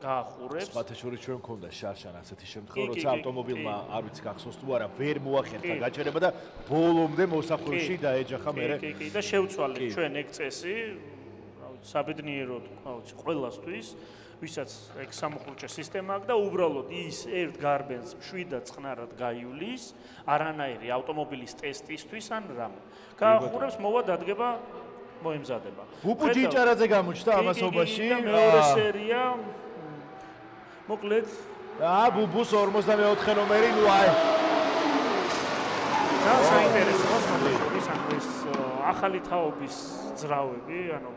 Speaker 2: გაახურებს.
Speaker 1: სხვათა შორის ჩვენ მქონდა შარშან ასეთი შემთხვევა, როცა ავტომობილმა არ ვიცი გახსოვს თუ არა, ვერ მოახერხა გაჩერება და ბოლომდე მოსახლეში დაეჯახა მერე.
Speaker 2: კი, და შევცვალეთ ჩვენ ეგ წესი, რა ვიცი, საბედნიეროდ, რა ვიცი, ყველასთვის. ვისაც ეგ სამუხრუჭე სისტემა აქვს და უბრალოდ ის ერთ გარბენს შვიდა წყნარად გაივლის, არანაირი ავტომობილის ტესტისთვის ან რამე. გაახურებს, მოვა დადგება, მოემზადება.
Speaker 1: ბუბუ ჯიჭარაძე გამოჩნდა ამასობაში.
Speaker 2: მეორე სერია. მოკლედ,
Speaker 1: ბუბუს 44 ნომერი, ნუ აი.
Speaker 2: საინტერესო ის ეს ახალი თაობის ძრავები, ანუ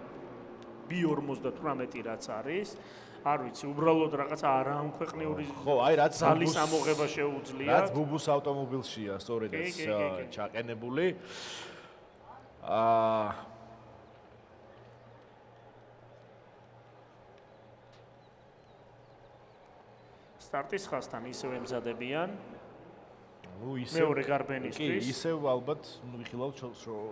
Speaker 2: B58 რაც არის. არ ვიცი, უბრალოდ რაღაცა არაამქვეყნიური
Speaker 1: ხო, აი რაც
Speaker 2: ზალის ამოღება შეუძლია.
Speaker 1: რაც ბუბუს ავტომობილშია, სწორედაც ჩაყენებული. სტარტის ხაზთან ისევ ემზადებიან. ნუ ისევ მეორე გარბენისთვის. კი, ისევ ალბათ ვიხილავთ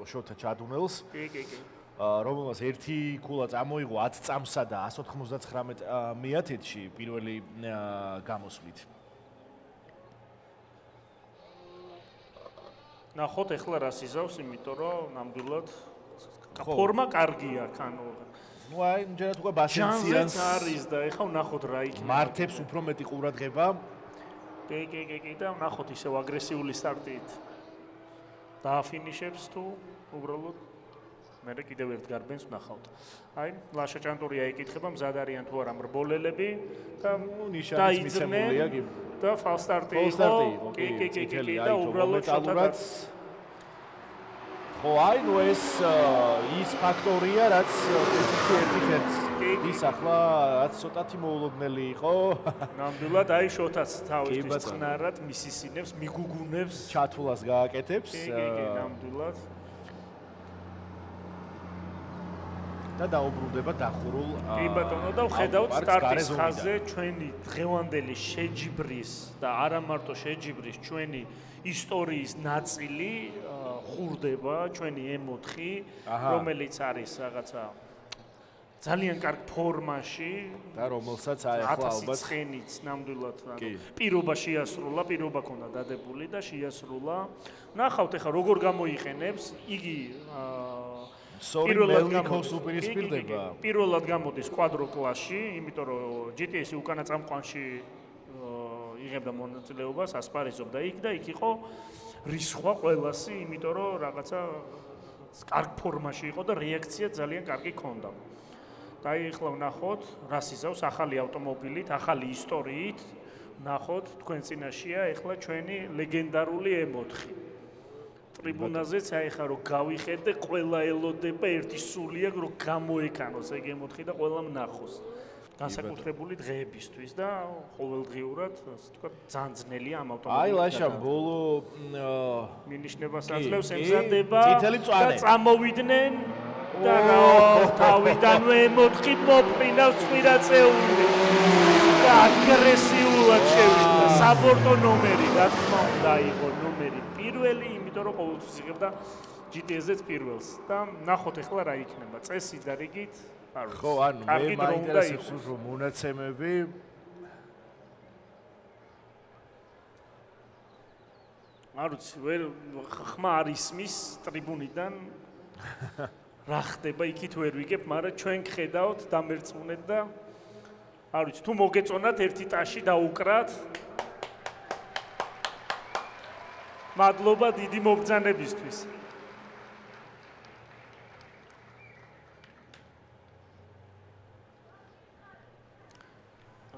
Speaker 1: შოთა ჩადუნელს.
Speaker 2: კი.
Speaker 1: რომელმაც ერთი ქულა წამოიღო 10 წამსა და 199 მეათეთში პირველი გამოსვლით.
Speaker 2: ნახოთ ეხლა რა სიზავს, იმიტომ რომ ნამდვილად ფორმა კარგია, ანუ
Speaker 1: ნუ აი ჯერათ უკვე ბასენციანს
Speaker 2: არის და ეხლა ვნახოთ რა იქნება.
Speaker 1: მართებს უფრო მეტი ყურადღება.
Speaker 2: კი და ნახოთ ისევ აგრესიული სტარტით დააფინიშებს თუ უბრალოდ მერე კიდევ ერთ გარბენს ვნახავთ. აი, ლაშა ჭანტურია ეკითხება, მზად არიან თუ არა მრბოლელები და
Speaker 1: ნიშანის მიცემულია კი
Speaker 2: და ფალსტარტი იყო. კი და უბრალოდ შოთადაც
Speaker 1: ხო, აი ნუ ეს ის ფაქტორია, რაც ერთ-ერთ ის ახლა რაც ცოტათი მოულოდნელი იყო.
Speaker 2: ნამდვილად აი შოთაც თავისთვის წყნარად მისისინებს, მიგუგუნებს,
Speaker 1: ჩათვლას გააკეთებს.
Speaker 2: კი, ნამდვილად.
Speaker 1: და დაუბრუნდება დახურულ
Speaker 2: კი ბატონო და ვხედავთ სტარტის ხაზზე ჩვენი დღევანდელი შეჯიბრის და არა მარტო შეჯიბრის ჩვენი ისტორიის ნაწილი ხურდება ჩვენი M4 რომელიც არის რაღაცა ძალიან კარგ ფორმაში
Speaker 1: და რომელსაც აი ახლა ალბათ
Speaker 2: ცხენიც ნამდვილად პირობა შეასრულა, პირობა ქონდა დადებული და შეასრულა. ნახავთ ახლა როგორ გამოიყენებს იგი პირველად გამოდის კვადრო კლასში, იმიტომ რომ GTS უკანა წამყვანში იღებდა მონაწილეობას, ასპარეზობდა იქ და იქ იყო რისხვა ყველასი, იმიტომ რომ რაღაცა კარგ ფორმაში იყო და რეაქცია ძალიან კარგი ჰქონდა. და ახლა ვნახოთ, რას იზავს ახალი ავტომობილით, ახალი ისტორიით, ვნახოთ თქვენ წინაშია ახლა ჩვენი ლეგენდარული M4. ტრიბუნაზეც აი ხა რომ გავიხედ და ყველა ელოდება ერთი სული აქვს რომ გამოეკანოს ეგ M4 და ყველამ ნახოს. განსაკუთრებული დღეებისთვის და ყოველდღიურად, ასე ვთქვათ, ძალიან ძნელია ამ ავტომობილს.
Speaker 1: აი ლაშა ბოლო
Speaker 2: მინიშნებას აძლევს ემზადება და წამოვიდნენ და თავიდანვე M4 მოფრინავს ხვირაწეული და აგრესიულად შევიდა. საბორტო ნომერი, რა თქმა უნდა, იყო ნომერი პირველი, იმიტომ რომ ყოველთვის იღებდა GTS-ს პირველს და ნახოთ ახლა რა იქნება. წესი და რიგით, არ ვიცი.
Speaker 1: ხო, ანუ მე მაინტერესებს რომ მონაცემები
Speaker 2: არ ვიცი, ვერ ხმა არ ისმის ტრიბუნიდან რა ხდება, იქით ვერ ვიგებ, მაგრამ ჩვენ გხედავთ, დამერწმუნეთ და არ ვიცი, თუ მოგეწონათ ერთი ტაში დაუკრათ. მადლობა დიდი მობრძანებისთვის.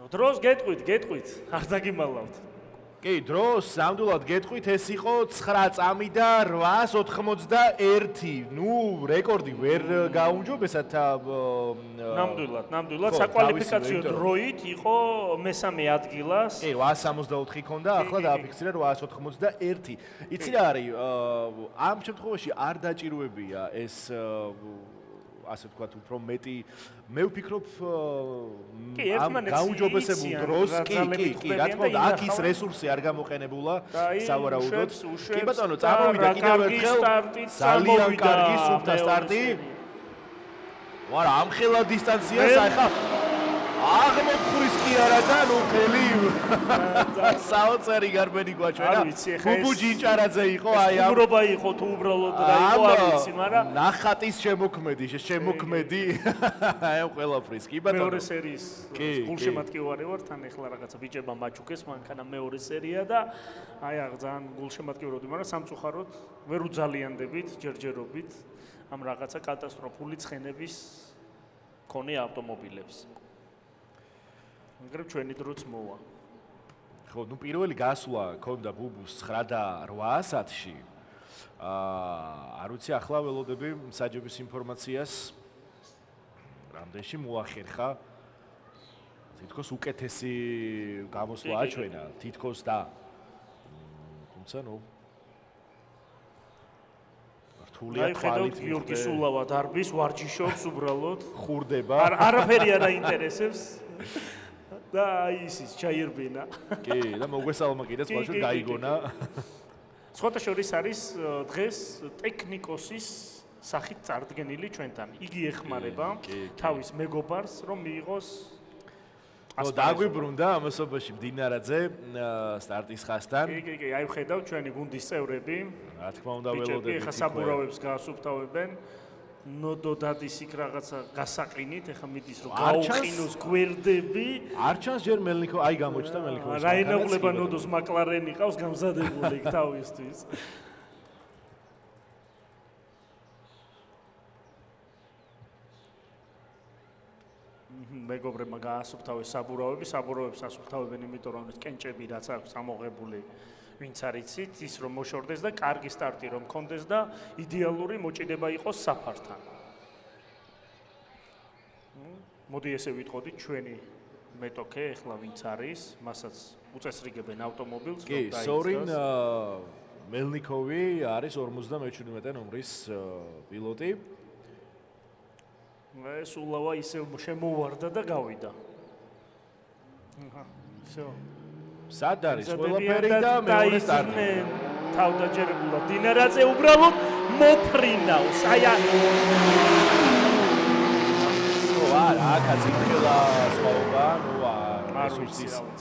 Speaker 2: დროს გეტყვით, არ დაგიმალავთ.
Speaker 1: კი, დროს ნამდვილად გეტყვით, ეს იყო 9 წამი და 891. ნუ რეკორდი ვერ გაუმჯობესათ
Speaker 2: ნამდვილად საკვალიფიკაციო დროით იყო მესამე ადგილას.
Speaker 1: კი, 864 ქონდა, ახლა დააფიქსირა 891. იცი რა არის, ამ შემთხვევაში არ დაჭიროებია ეს ასე ვთქვათ, უფრო მეტი მე ვფიქრობ ამ გაუმჯობესებულ დროს კი, რა თქმა უნდა, აქ ის რესურსი არ გამოყენებულა სავარაუდოდ. კი ბატონო, წამოვიდა კიდევ ერთხელ ძალიან კარგი სუფთა სტარტი. ვარა, ამხელა დისტანციას ახლა აღმოფხურის კი არა და ნუ ხელი საოცარი გარბენი გვაჩვენა. ბუბუ ჯინჭარაძე იყო აი ამ
Speaker 2: უბრობა იყო თუ უბრალოდ რა იყო არ ვიცი, მაგრამ
Speaker 1: ნახატის შემოქმედი აი ამ ყველაფრის კი ბატონო.
Speaker 2: მეორე სერიის გულშემატკივარი ვარ, თან ახლა რაღაცა ბიჭებმა მაჩუქეს, მანქანა მეორე სერია და აი ძალიან გულშემატკივაროდი, მაგრამ სამწუხაროდ ვერ უძალიანდებით ჯერჯერობით ამ რაღაცა კატასტროფული ცხენების მქონე ავტომობილებს. მაგრამ ჩვენი დროც მოვა.
Speaker 1: ხო, ნუ პირველი გასვლა ქონდა ბუბუს 9 და 8 საათში. არ ვიცი, ახლა ველოდები საჯების ინფორმაციას რამდენში მოახერხა. თითქოს უკეთესი გამოსვლა აჩვენა, თითქოს და თუმცა ნუ რთულია თვალით
Speaker 2: გიორგი სულავა დარბის ვარჯიშობს უბრალოდ
Speaker 1: ხურდება.
Speaker 2: არაფერი არ აინტერესებს. და ისიც ჩაიერბინა.
Speaker 1: კი, და მოგვესალმა კიდეც ბავშვი გაიგონა.
Speaker 2: სხვათა შორის არის დღეს ტექნიკოსის სახით წარდგენილი ჩვენთან. იგი ეხმარება თავის მეგობარს, რომ მიიღოს
Speaker 1: ასპარეზობა. დაგვიბრუნდა ამასობაში მდინარაძე სტარტის ხაზთან.
Speaker 2: კი, აი ვხედავ ჩვენი გუნდის წევრები.
Speaker 1: რა თქმა უნდა ველოდები.
Speaker 2: ხა საბურავებს გაასუფთავებენ ნოდო დადის იქ რაღაცა გასაყინით, ეხა მიდის რომ გაუყინოს გვერდები.
Speaker 1: არ ჩანს ჯერ მელნიკოვი, აი გამოჩნდა მელნიკოვის.
Speaker 2: რა ენაღლება ნოდოს მაკლარენი ყავს გამზადებული იქ თავისთვის. მეგობრებმა გაასუფთავეს საბურავებს ასუფთავებენ, იმიტომ რომ ეს კენჭები რაც აქვს ამოღებული, ვინც არიცით, ის რომ მოშორდეს და კარგი სტარტი რომ მქონდეს და იდეალური მოჭიდება იყოს საფართან. მოდი ესე ვიტყოდით, ჩვენი მეტოქე ეხლა ვინც არის, მასაც უწესრიგებენ ავტომობილს,
Speaker 1: რომ დაიწყოს. კი, სორინ მელნიკოვი არის 57 ნომრის პილოტი.
Speaker 2: ეს ულავა ისე შემოვარდა და გავიდა. всё.
Speaker 1: სად არის ყველაფერი და მეორე სტარტი.
Speaker 2: თავდაჯერებულად დინარაძე უბრალოდ მოფრინავს. აი
Speaker 1: არა, აქაც იქლა სხვაობა,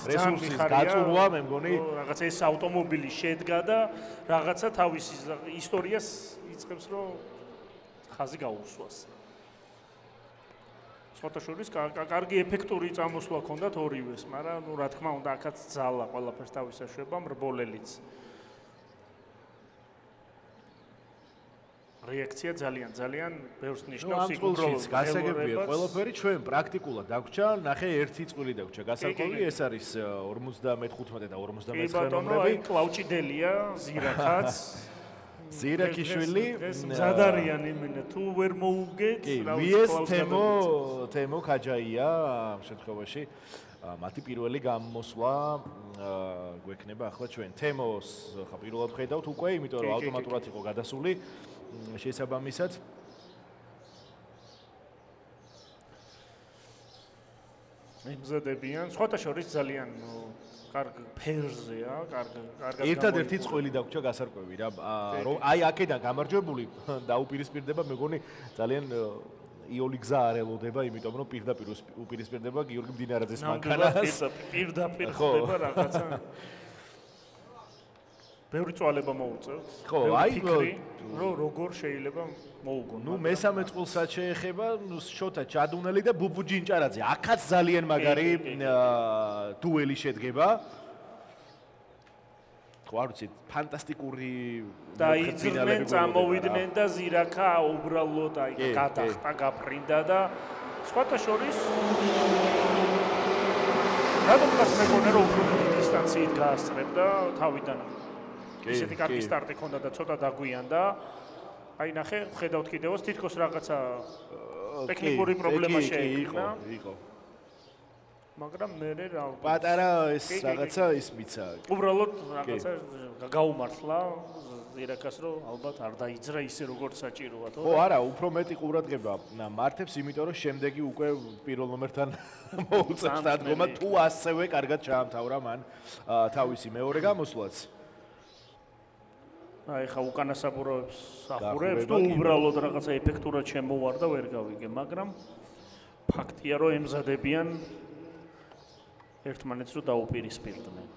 Speaker 1: რესურსის გაწურვა, მე მგონი,
Speaker 2: რაღაცა ეს ავტომობილი შედგა და რაღაცა თავისი ისტორიას იწყებს, რომ ხაზი გაუსვას. სხვათაშორის კარგი ეფექტური წამოსვლა ჰქონდათ ორივეს, მაგრამ რა თქმა უნდა, აქაც ძალა ყველაფერს თავის ეშვება, მრბოლელიც. რეაქცია ძალიან ბევრს ნიშნავს, იქ უბრალოდ
Speaker 1: გასაგებია ყველაფერი ჩვენ პრაქტიკულად დაგვჭა, ნახე ერთი წყვილი დაგვჭა. გასაგები ეს არის 55 და 59 ნომრები.
Speaker 2: აი კლავჭიდელია, ზირახაც.
Speaker 1: ზირაკიშვილი
Speaker 2: მზადარიან იმენა თუ ვერ მოუგეთ
Speaker 1: ვიეს თემო ქაჯაია ამ შემთხვევაში მათი პირველი გამოსვლა გვექნება ახლა ჩვენ თემოს ხა პირველად ხედავთ უკვე იმიტომ რომ ავტომატურად იყო გადასული შესაბამისად
Speaker 2: მზადებიან სხვათა შორის ძალიან კარგ ფერზეა, კარგად
Speaker 1: ერთადერთი წყვილი დაგვჭა გასარკვევი რა, რომ აი აქედან გამარჯვებული დაუპირისპირდება, მეგონი ძალიან იოლი გზა არ ელოდება, იმიტომ რომ პირდაპირ უპირისპირდება გიორგი მდინარაძეს მანქანას.
Speaker 2: პირდაპირ ხდება რაღაცა. ბევრი წვალება მოუწევთ.
Speaker 1: ხო, აი
Speaker 2: როგორ შეიძლება მოუგონ.
Speaker 1: ნუ მესამე წყვილსაც შეეხება შოთა ჩადუნელი და ბუბუ ჯინჭარაძე. აქაც ძალიან მაგარი დუელი შედგება. ხო, არ ვიცი, ფანტასტიკური
Speaker 2: და იძრნენ, წამოვიდნენ და ზირაქა უბრალოდ აი გადახტა, გაფრინდა და სხვათა შორის რადგანაც მეგონა რომ უფრო დიდი დისტანციით გაასწრებდა თავიდან ისეთი კარგი სტარტი ჰქონდა და ცოტა დაგვიანდა. აი ნახე, ხედავთ კიდევაც თითქოს რაღაცა ტექნიკური პრობლემა შეექმნა.
Speaker 1: იყო.
Speaker 2: მაგრამ მე რა
Speaker 1: პატარა ეს რაღაცა ის მიცა.
Speaker 2: უბრალოდ რაღაცა გაუმართლა ზირაკას რომ ალბათ არ დაიძრა ისე როგორც საჭიროა, თორე
Speaker 1: ხო, არა, უფრო მეტი ყურადღება მართებს, იმიტომ რომ შემდეგი უკვე პირველ ნომერთან მოუწევს დადგომა თუ ასევე კარგად ჩაამთავრა მან თავისი მეორე გამოსვლაც.
Speaker 2: აი ხა უკანა საბურავებს ახურებს და უბრალოდ რაღაცა ეფექტურად შემოვარდა ვერ გავიგე, მაგრამ ფაქტია რომ ემზადებიან ერთმანეთს რომ დაუპირისპირდნენ.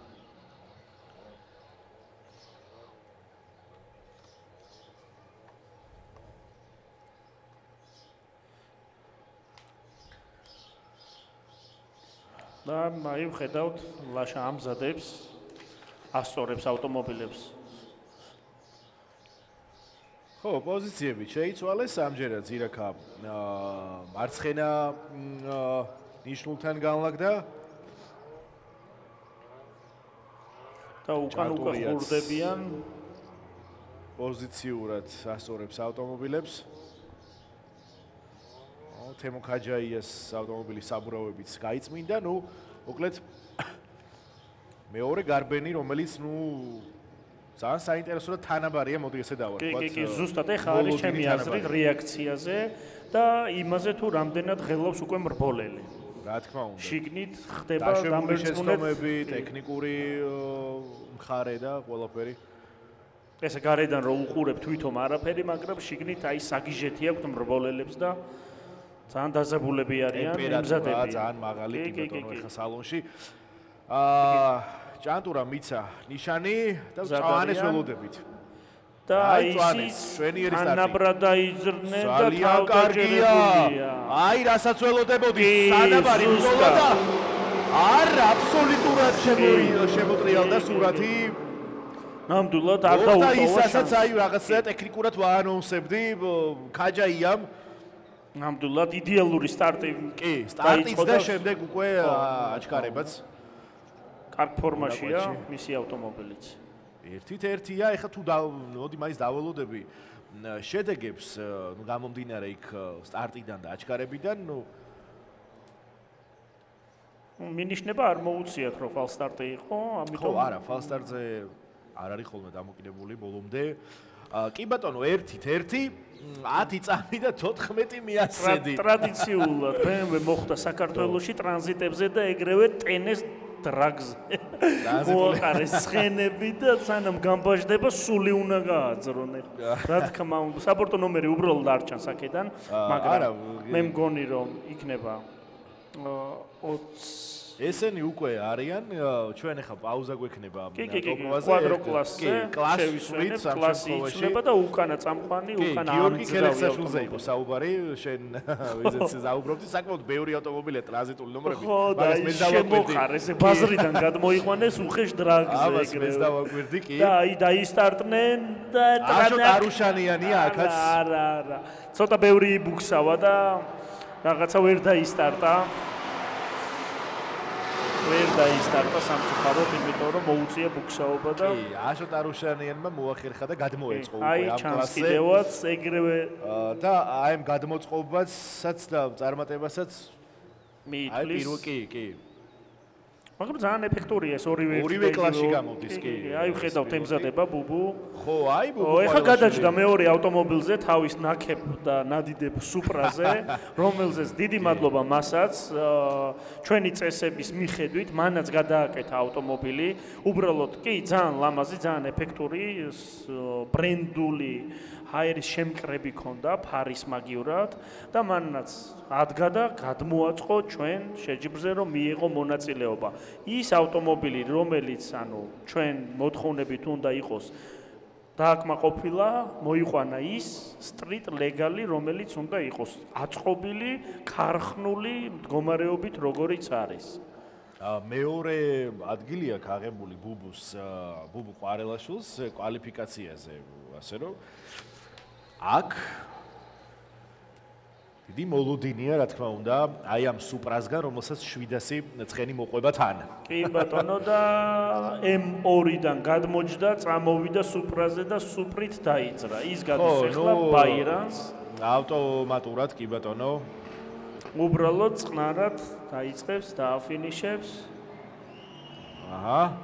Speaker 2: და აი ვხედავთ ლაშა ამზადებს, ასწორებს ავტომობილებს.
Speaker 1: ხო, პოზიციები შეიცვალეს ამჯერად ზირაქა მარცხენა ნიშნულთან განლაგდა
Speaker 2: და უკან ხურდებიან
Speaker 1: პოზიციურად ასწორებს ავტომობილებს. თემო ქაჯაიას ავტომობილის საბურავებიც გაიწმინდა, ნუ მოკლედ მეორე გარბენი, რომელიც ნუ ძალიან საინტერესო და თანაბარია, მოდი ესე დავარქვათ.
Speaker 2: კი, ზუსტად ეხა არის ჩემი აზრით რეაქციაზე და იმაზე თუ რამდენად ღელავს უკვე მრბოლელი.
Speaker 1: რა თქმა უნდა.
Speaker 2: შიგნით ხდება
Speaker 1: დამერწმუნები, ტექნიკური მხარე და ყველაფერი.
Speaker 2: ესე გარედან რო უყურებ თვითონ არაფერი, მაგრამ შიგნით აი საგიჟეთი აქვს მრბოლელებს და ძალიან დაძაბულები არიან, იმზადებიან.
Speaker 1: ძალიან მაღალი ტემპერატურა ეხა სალონში. ჭანტურა მიცა ნიშანი და წავანეს ველოდებით.
Speaker 2: და ისიც ანაბრა დაიზრნენ და თავდაჭერებულია.
Speaker 1: აი რასაც ველოდებოდი სანაბარი ბრძოლა და არ აბსოლუტურად შემოტრიალდა სურათი.
Speaker 2: ნამდვილად არ დაუტოვა შანსი.
Speaker 1: ისაც აი რაღაცა ტექნიკურად ვაანონსებდი ქაჯაიამ.
Speaker 2: ნამდვილად იდეალური სტარტი.
Speaker 1: კი, სტარტიც და შემდეგ უკვე აჩქარებაც.
Speaker 2: კარგ ფორმაშია მისი ავტომობილიც.
Speaker 1: ერთით-ერთია, ეხლა თუ მოდი მაინც დაველოდები შედეგებს, ნუ გამომდინარე იქ სტარტიდან და აჩქარებიდან, ნუ
Speaker 2: მინიშნება არ მოუციათ რომ ფალსტარტი იყო, ამიტომ
Speaker 1: ხო, არა, ფალსტარტზე არ არის ხოლმე დამოკიდებული ბოლომდე. კი ბატონო, ერთით-ერთი 10 წამი და 14 მიასცედი.
Speaker 2: ტრადიციულად BMW მოხვდა საქართველოში ტრანზიტებზე და ეგრევე ტენეს დრაგზე. მოაყარეს ცხენები და სანამ გამბაჟდება სული უნდა გააძრონ. რა თქმა უნდა, საპორტო ნომერი უბრალოდ არ ჩანს აქედან, მაგრამ მე მგონი რომ იქნება 20
Speaker 1: ესენი უკვე არიან, ჩვენ ახლა პაუზა გვექნება
Speaker 2: ტოპ-კვაზე, კვადროკლასზე, შევისვენებ კლასი იწვება და უკანა წამყვანი, უკანა
Speaker 1: გიორგი ქელექსაშვილზე იყო საუბარი, შენ ვიზეც საუბრობდი, საკმაოდ ბევრი ავტომობილია ტრანზიტული ნომრები,
Speaker 2: მაგრამ მე დავაკვირდი, ესე ბაზრიდან გადმოიყვანეს უხეშ დრაგზე ეგრევე.
Speaker 1: ამას მე დავაკვირდი, კი.
Speaker 2: და აი დაისტარტნენ და
Speaker 1: არუშანიანია აქაც.
Speaker 2: არა. ცოტა ბევრი იბუქსავა და რაღაცა ვერ დაისტარტა. ვერ დაისტარტა სამწუხაროდ, იმიტომ რომ მოუწია ბუქსაობა და
Speaker 1: კი, აშოტ არუშანიანმა მოახერხა და გადმოეწყო უკვე
Speaker 2: აი
Speaker 1: ამ
Speaker 2: ჩანს
Speaker 1: კლასზე.
Speaker 2: კიდევაც ეგრევე
Speaker 1: და აი ამ გადმოწყობასაც და წარმატებასაც
Speaker 2: მიითვლის.
Speaker 1: აი კი.
Speaker 2: მაგრამ ძალიან ეფექტურია ეს
Speaker 1: ორივე კლასში გამოდის, კი.
Speaker 2: აი ხედავთ ემზადება ბუბუ.
Speaker 1: ხო, აი ბუბუ.
Speaker 2: ეხლა გადაჭდა მეორე ავტომობილზე თავის ნაკებ და ნადიდებ სუპრაზე, რომელზეც დიდი მადლობა მასაც ჩვენი წესების მიხედვით მანაც გადააკეთა ავტომობილი. უბრალოდ კი, ძალიან ლამაზი, ძალიან ეფექტური, ბრენდული ჰაერის შემკრები ქონდა ფარის მაგივრად და მანაც ადგა და გადმოაწყო ჩვენ შეჯიბრზე რომ მიიღო მონაწილეობა. ის ავტომობილი, რომელიც ჩვენ მოთხოვნებით უნდა იყოს დააკმაყოფილა, მოიყვანა ის სტრიტ ლეგალი, რომელიც უნდა იყოს აწყობილი, ქარხნული მდგომარეობით, როგორიც არის.
Speaker 1: მეორე ადგილი აქვს აღებული ბუბუ ყვარელაშვილს კვალიფიკაციაზე, ასე რომ აქ დიდი მოლოდინია, რა თქმა უნდა, აი ამ სუპრასგან, რომელსაც 700 ცხენი მოყვება თან.
Speaker 2: კი ბატონო და M2-დან გადმოჯდა, წამოვიდა სუპრაზე და სუპრით დაიძრა. ის გადის ახლა ბაირანს.
Speaker 1: ავტომატურად კი ბატონო.
Speaker 2: უბრალოდ წყნარად დაიწყებს და აფინიშებს.
Speaker 1: აჰა.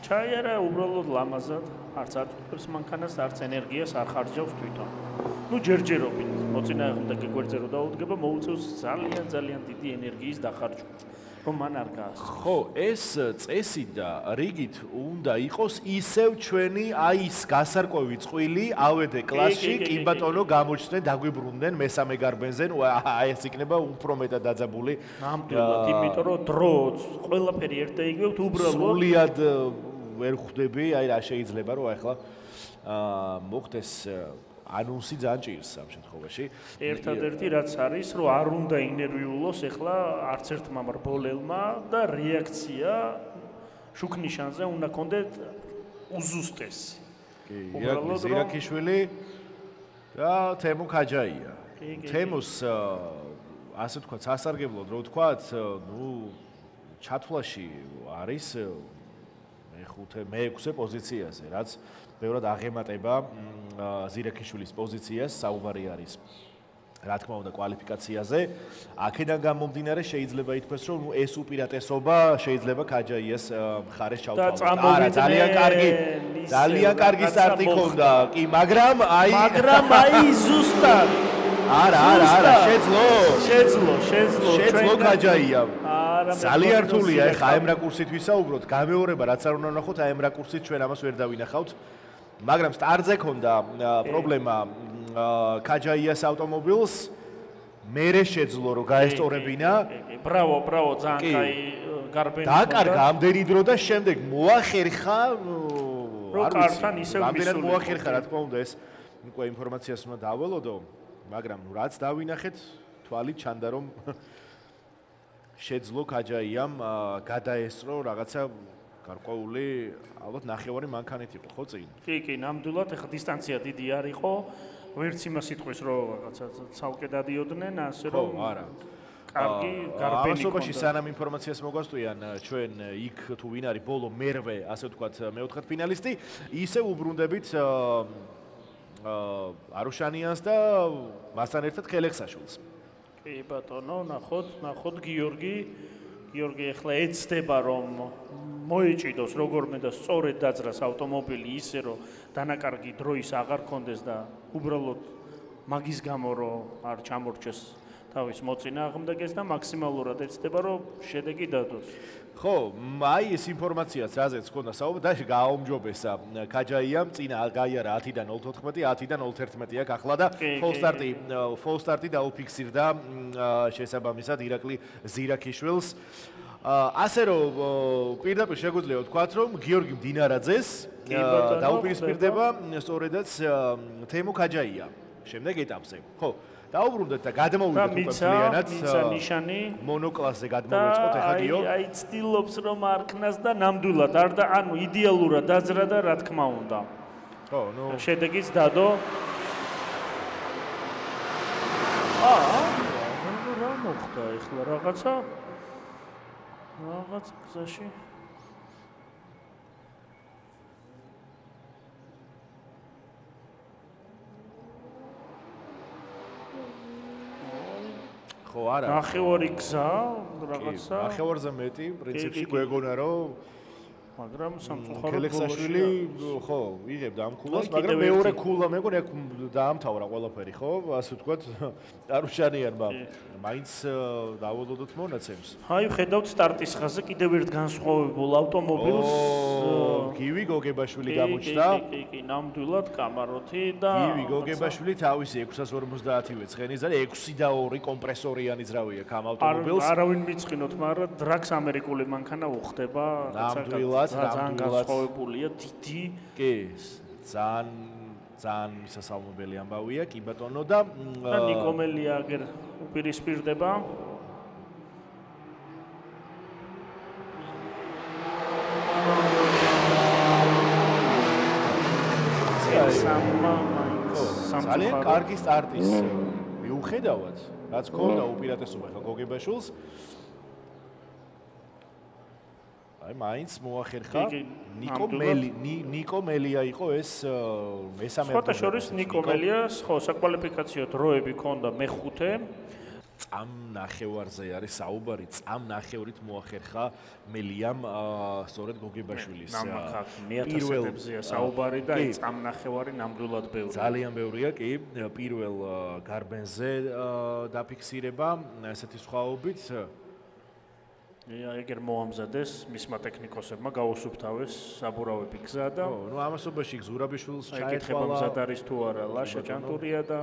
Speaker 2: ჩაიარა უბრალოდ ლამაზად, არც აწუხებს მანქანას, არც ენერგიას არ ხარჯავს თვითონ. ნუ ჯერჯერობით მოწინააღმდეგე გეგვერდზე რო დაუდგება, მოუწევს ძალიან დიდი ენერგიის დახარჯვა, რომ მან არ გაასწროს.
Speaker 1: ხო, ეს წესი და რიგით უნდა იყოს ისევ ჩვენი აი ის გასარკვევი წყვილი ავედე კლასში, კი ბატონო, გამოჩნდნენ, დაგვიბრუნდნენ მესამე გარბენზე, ნუ აი ეს იქნება უფრო მეტად დაძაბული.
Speaker 2: ნამდვილად, იმიტომ რომ დროც ყველაფერი ერთ და იგივე უბრალოდ
Speaker 1: სულიად ვერ ხვდები, აი რა შეიძლება რომ ახლა მოხდეს ანონსი ძალიან ჭირს ამ შემთხვევაში.
Speaker 2: ერთადერთი რაც არის, რომ არ უნდა ინერვიულოს ახლა არც ერთმა მრბოლელმა და რეაქცია შუქნიშანზე უნდა კონდეთ უზუსტესი.
Speaker 1: კი, ზირაქიშვილი და თემო ქაჯაია. თემოს ასე თქვა, სასარგებლოდ რო ვთქვათ, ნუ ჩათვლაში არის მე-6 პოზიციაზე, რაც ბევრად აღემატება ზირაქიშვილის პოზიციას, საუბარი არის რა თქმა უნდა კვალიფიკაციაზე. აქედან გამომდინარე შეიძლება ითქვას, რომ ეს უპირატესობა შეიძლება ქაჯაიას მხარეს ჩავთვალოთ. არა, ძალიან კარგი სტარტი ჰქონდა, კი, მაგრამ აი
Speaker 2: ზუსტად.
Speaker 1: არა, შეძლო ქაჯაიამ. ძალიან რთულია ეხა ამ რაკურსით ვისაუბროთ, გამეორება რაც არ უნდა ვნახოთ, აი ამ რაკურსით ჩვენ ამას ვერ დავინახავთ. მაგრამ სტარტზე ქონდა პრობლემა ქაჯაიას ავტომობილს, მერე შეძლო რომ გაესწორებინა.
Speaker 2: ბრავო, ძალიან კაი გარბენი.
Speaker 1: დააკარგა ამდენი დრო და შემდეგ მოახერხა
Speaker 2: რომ კართან ისევ
Speaker 1: რამდენად
Speaker 2: მისული.
Speaker 1: მოახერხა რა თქმა უნდა ეს უკვე ინფორმაციას უნდა დაველოდო, მაგრამ რაც დავინახეთ, თვალით ჩანდა რომ შეძლო ქაჯაიამ გადაესწრო რაღაცა გარკვეული ალბათ ნახევარი მანქანით იყო ხო წინ?
Speaker 2: კი, ნამდვილად, ეხლა დისტანცია დიდი არ იყო, ვერც იმას იტყვის რომ რაღაცა ცალკე დადიოდნენ, ასე რომ
Speaker 1: არა.
Speaker 2: კარგი გარბენი
Speaker 1: ამასობაში სანამ ინფორმაციას მოგვასწვიან ჩვენ იქ თუ ვინ არის ბოლო მერვე, ასე ვთქვათ, მეოთხედ ფინალისტი, ისე უბრუნდებით არუშანიანს და მასთან ერთად ქელექსაშვილს.
Speaker 2: კი ბატონო, ნახოთ გიორგი ეხლა ეცდება რომ მოეჭიდოს როგორმე და სწორედ დაძრას ავტომობილი ისე რომ დანაკარგი დროის აღარ კონდეს და უბრალოდ მაგის გამო რომ არ ჩამორჩეს თავის მოწინააღმდეგეს და მაქსიმალურად ეცდება რომ შედეგი დადოს.
Speaker 1: ხო, აი ეს ინფორმაციაც რაზეც ჰქონდა საუბარი და გააუმჯობესა ქაჯაიამ წინა გაიარა 10-დან 0-14, 10-დან 0-11 აქ ახლა და full start-ი დაუფიქსირდა შესაბამისად ირაკლი ზირაქიშვილს. ასე რომ პირდაპირ შეგვიძლია ვთქვათ რომ გიორგი მდინარაძეს დაუპირისპირდება სწორედაც თემო ქაჯაია შემდეგ ეტაპზე. ხო, დაუბრუნდეთ და გადმოვიდეთ უკვე მთლიანად
Speaker 2: ნიშანი
Speaker 1: მონოკლასზე გადმოვეწყოთ ეხლა გიო.
Speaker 2: აი ცდილობს რომ არქნას და ნამდვილად არ და ანუ იდეალურად დაძრა და რა თქმა უნდა.
Speaker 1: ხო, ნუ
Speaker 2: შედეგიც დადო. რა მოხდა ეხლა რაღაცა გზაში
Speaker 1: ხო არა
Speaker 2: ნახევარი გზა რაღაცა
Speaker 1: ნახევარზე მეტი პრინციპში გვეგონა რომ
Speaker 2: მაგრამ სამწუხაროდ
Speaker 1: ქელექსაშვილი ხო იღებდა ამ ქულას მაგრამ მეორე ქულა მეგონა აქ დაამთავრა ყველაფერი ხო ასე ვთქვათ არუშანიანმა მაინც დაველოდოთ მონაცემს
Speaker 2: აი ხედავთ სტარტის ხაზზე კიდევ ერთ განსხვავებულ ავტომობილს
Speaker 1: გივი გოგებაშვილი გამოჩნდა
Speaker 2: კი ნამდვილად კამაროთი და
Speaker 1: გივი გოგებაშვილი თავისი 650-ვე ცხენის და 6-2 კომპრესორიანი ძრავია ამ ავტომობილს
Speaker 2: არავინ მიწყინოთ მაგრამ დრაქს ამერიკული მანქანა უხდება
Speaker 1: ძალიან
Speaker 2: განსხვავებულია დიდი
Speaker 1: კი ძალიან მისასალმებელი ამბავია კი ბატონო და
Speaker 2: ნიკომელია აგერ უპირისპირდება
Speaker 1: ძალიან კარგი სტარტის მიუხედავად რაც ქონდა უპირატესობა ხა გოგებაშვილს აი მაინც მოახერხა ნიკომელია იყო ეს მესამე
Speaker 2: სხვათა შორის ნიკომელიას ხო საკვალიფიკაციო დროები ქონდა მეხუთე
Speaker 1: წამ ნახევარზე არის საუბარი წამ ნახევრით მოახერხა მელიამ სწორედ გოგებაშვილის
Speaker 2: პირველზეა საუბარი და წამ ნახევარი ნამდვილად ბევრია
Speaker 1: ძალიან ბევრია კი პირველ გარბენზე დაფიქსირება ესეთი სხვაობით
Speaker 2: ეგერ მოამზადეს მისმა ტექნიკოსებმა გაუსუფთავეს საბურავები გზა და
Speaker 1: ხო ნუ ამასობაში ზურაბიშვილს
Speaker 2: ჩაეთვალა მზად არის თუ არა ლაშა ჭანტურია და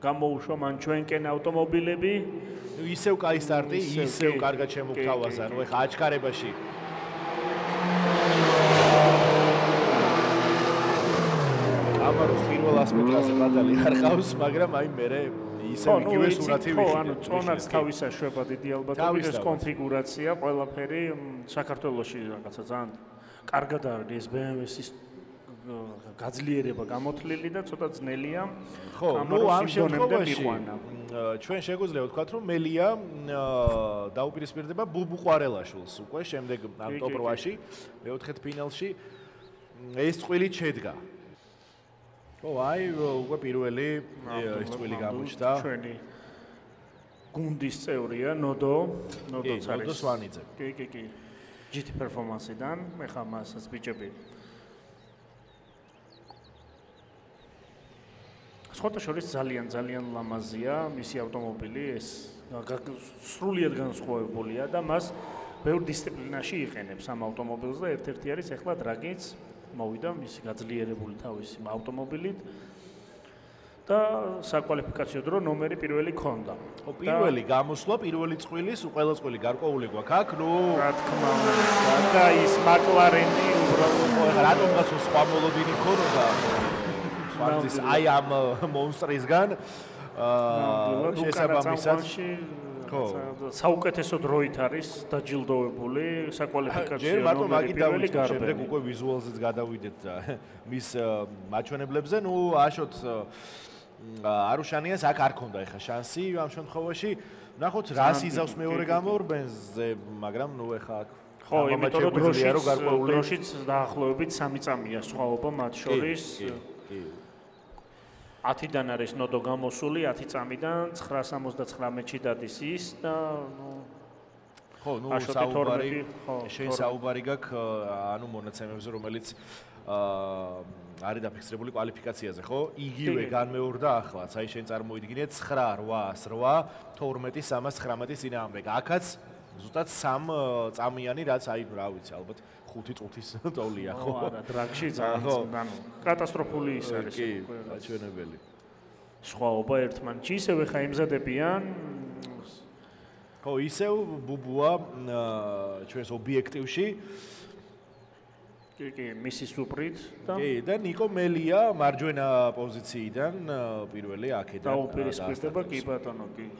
Speaker 2: გამოუშვა მან ჩვენკენ ავტომობილები
Speaker 1: ისევ კაი სტარტი ისევ კარგად შემოგთავაზა ნუ ეხა აჩქარებაში ამაროს პირველ 100 მეტრაზე ბადალი არ ყავს მაგრამ აი მერე ისევ იგივე სურათი ვიხილე.
Speaker 2: ანუ წონაც თავისა შვებად დიდი ალბათობით ეს კონფიგურაცია ყველაფერი საქართველოში რაღაცა ძალიან კარგად არის ეს BMW-ის გაძლიერება გამოთლილი და ცოტა ძნელია.
Speaker 1: ხო, ნუ ამ შემთხვევაში ჩვენ შეგვიძლია ვთქვათ რომ მელია დაუპირისპირდება ბუბუ ყვარელაშვილს უკვე შემდეგ ამ ტოპ 8-ში მეოთხედ ფინალში ეს წვილი შედგა. ო აი უკვე პირველი ეს წვილი გამოჩნდა
Speaker 2: ჩვენი გუნდის წევრია ნოდო
Speaker 1: სვანიძე
Speaker 2: კი GT performance-დან ეხლა მასაც ბიჭები სხვათა შორის ძალიან ლამაზია მისი ავტომობილი ეს სრულიად განსხვავებულია და მას ბევრ დისციპლინაში იყენებს ამ ავტომობილს და ერთ-ერთი არის ეხლა დრაგიც მოვიდა მისი გაძლიერებული თავისი ავტომობილით და საკვალიფიკაციო დრო ნომერი პირველი ქონდა.
Speaker 1: ხო, პირველი გამოსვლა, პირველი წყვილის, ყველა წყვილი გარკვეული გვაქვს აქ, ნუ
Speaker 2: რა თქმა უნდა, და ის მაკლარენი უბრალოდ
Speaker 1: რატომღაც სხვა მოლოდინი ქონოდა. სვანძის აი ამ მონსტრისგან შესაბამისად
Speaker 2: ხო, საუკეთესო დროით არის დაჯილდოვებული საკვალიფიკაციო ნომერი პირველი გარბენი.
Speaker 1: შემდეგ უკვე ვიზუალზეც გადავიდეთ მის მაჩვენებლებზე, ნუ აშოთ არუშანიას აქ არ ქონდა ეხა შანსი ამ შემთხვევაში. ნახოთ რას იზავს მეორე გამორბენზე, მაგრამ ნუ ეხა აქ
Speaker 2: ხო, იმიტომ რომ დროშიც დაახლოებით 3 წამია სხვაობა მათ შორის. 10-დან არის ნოდო გამოსული, 10 წამიდან 979-ში დადის ის და ნუ
Speaker 1: ხო, ნუ საუბარი, შენ საუბარი გაქვს ანუ მონაცემებზე, რომელიც არის დაფიქსირებული კვალიფიკაციაზე, ხო? იგივე განმეორდა ახლაც. აი შენ წარმოიდგინე 9-8-8 12-319 წინააღმდეგ. აქაც ზუსტად 3 წამიანი, რაც აი რა ვიცი, ალბათ 5 წუთის ტოლია, ხო?
Speaker 2: არა, დრაგში ძალიან ანუ კატასტროფული ის არის.
Speaker 1: კი, აჩვენებელი.
Speaker 2: სხვაობა ერთმანეთში ისევ ხა იმზადებიან.
Speaker 1: ხო, ისევ ბუბუა ჩვენს ობიექტივში.
Speaker 2: კი, მისი სუპრით და
Speaker 1: კი, და ნიკო მელია მარჯვენა პოზიციიდან პირველი აქედან
Speaker 2: დაუპირისპირდება, კი ბატონო, კი.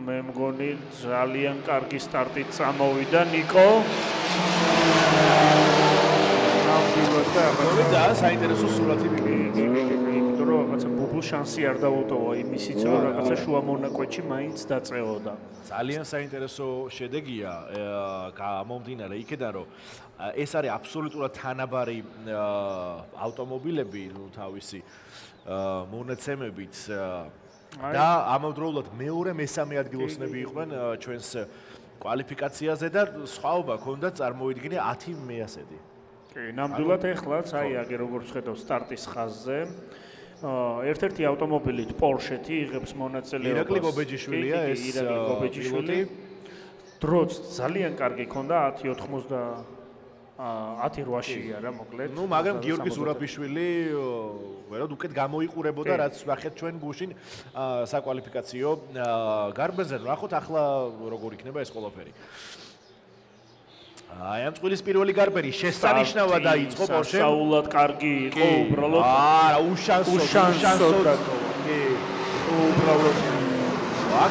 Speaker 2: მე მგონი ძალიან კარგი სტარტით წამოვიდა ნიკო.
Speaker 1: ძალიან საინტერესო სურათი მივიღეთ.
Speaker 2: იმიტომ რომ რაღაცა ბუბულ შანსი არ დაუტოვა იმისიც რომ რაღაცა შუა მონაკვეთში მაინც დაწეოდა.
Speaker 1: ძალიან საინტერესო შედეგია გამომდინარე იქიდან რომ ეს არის აბსოლუტურად თანაბარი ავტომობილები, ნუ თავისი მონაცემებით და ამავდროულად მეორე მესამე ადგილოსნები იყვნენ ჩვენს კვალიფიკაციაზე და სხვაობა ქონდა წარმოიდგინე 10 მეასედი.
Speaker 2: კი, ნამდვილად ეხლაც აი აგერ როგორც ხედავ სტარტის ხაზზე ერთ-ერთი ავტომობილით Porsche-თი იღებს მონაწილეობას.
Speaker 1: ირაკლი გობეჯიშვილია ეს
Speaker 2: პილოტი. დროც ძალიან კარგი ქონდა 10:8-ია რა მოკლედ.
Speaker 1: ნუ მაგრამ გიორგი ზურაბიშვილი ვერად უკეთ გამოიყურებოდა რაც ნახეთ ჩვენ გუშინ საკვალიფიკაციო გარბენზე. ნახოთ ახლა როგორ იქნება ეს ყველაფერი. აი ამ წყვილის პირველი გარბენი შესანიშნავად დაიწყო Porsche.
Speaker 2: საულად კარგი იყო უბრალოდ.
Speaker 1: არა, უშანსო. კი. უბრალოდ აქ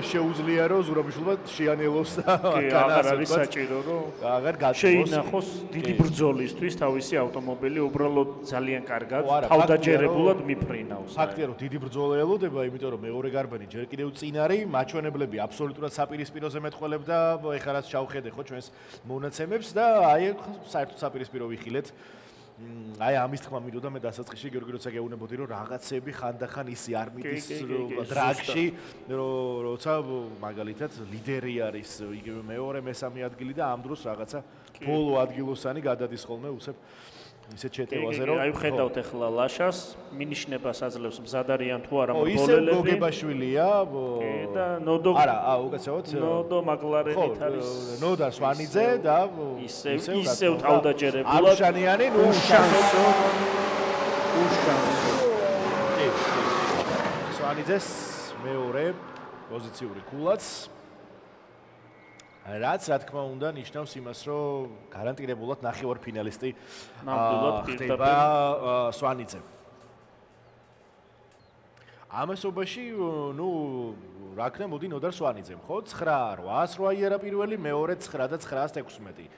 Speaker 1: შეუძლია რომ ზურაბიშვილმა შეანელოს და
Speaker 2: აღარ არის საჭირო რომ
Speaker 1: აღარ გაწოს.
Speaker 2: შეინახოს დიდი ბრძოლისთვის თავისი ავტომობილი უბრალოდ ძალიან კარგად თავდაჯერებულად მიფრინავს.
Speaker 1: ფაქტია რომ დიდი ბრძოლა ელოდება, იმიტომ რომ მეორე გარბენი ჯერ კიდევ წინ არის, მაჩვენებლები აბსოლუტურად საპირისპიროზე მეტყველებდა, ეხლა რაც ჩავხედე ხო ჩვენს მონაცემებს და აი საერთოდ საპირისპირო ვიხილეთ. აი ამის თქმა მინდოდა მე დასაწყისში გიორგი როცა გეუბნებოდი რომ რაღაცები ხანდახან ისი არ მიდის დრაგში როცა მაგალითად ლიდერი არის იგივე მეორე მესამე ადგილი და ამ დროს რაღაცა ბოლო ადგილოსანი გადადის ხოლმე უცებ ისე ჩეტევაზე რომ
Speaker 2: აი ვხედავთ ახლა ლაშას მინიშნებას აძლევს მზად არიან თუ არა
Speaker 1: მრბოლელები. ისე გოგებაშვილია
Speaker 2: და ნოდო
Speaker 1: არა უკაცრავად
Speaker 2: ნოდო მაკლარენით არის
Speaker 1: ნოდა სვანიძე და
Speaker 2: ისევ თავდაჯერებულად
Speaker 1: არუშანიანი ნუ უშანსო სვანიძეს მეორე პოზიციური კულაც რაც რა თქმა უნდა ნიშნავს იმას რომ გარანტირებულად ნახევარფინალისტი ხდება სვანიძე. ამასობაში ნუ რა ქნა მოდი ნოდარ სვანიძემ ხო 9-8-8 არა პირველი მეორე 9 და 916.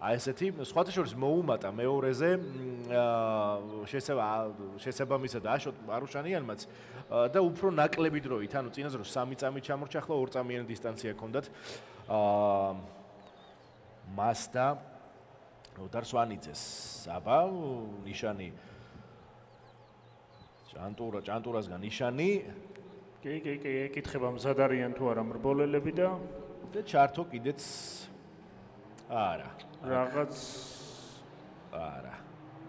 Speaker 1: აი ესეთი სხვათა შორის მოუმატა მეორეზე შესაბამისად აშოტ არუშანიანმაც და უფრო ნაკლები დროით ანუ წინაზე რომ 3 წამით ჩამორჩა ახლა 2 წამიანი დისტანცია ჰქონდათ მას და ნოდარ სვანიძეს. აბა ნიშანი ჭანტურასგან ნიშანი
Speaker 2: კი ეკითხება მზად არიან თუ არა მრბოლელები და
Speaker 1: ჩართო კიდეც არა
Speaker 2: რაღაც
Speaker 1: არა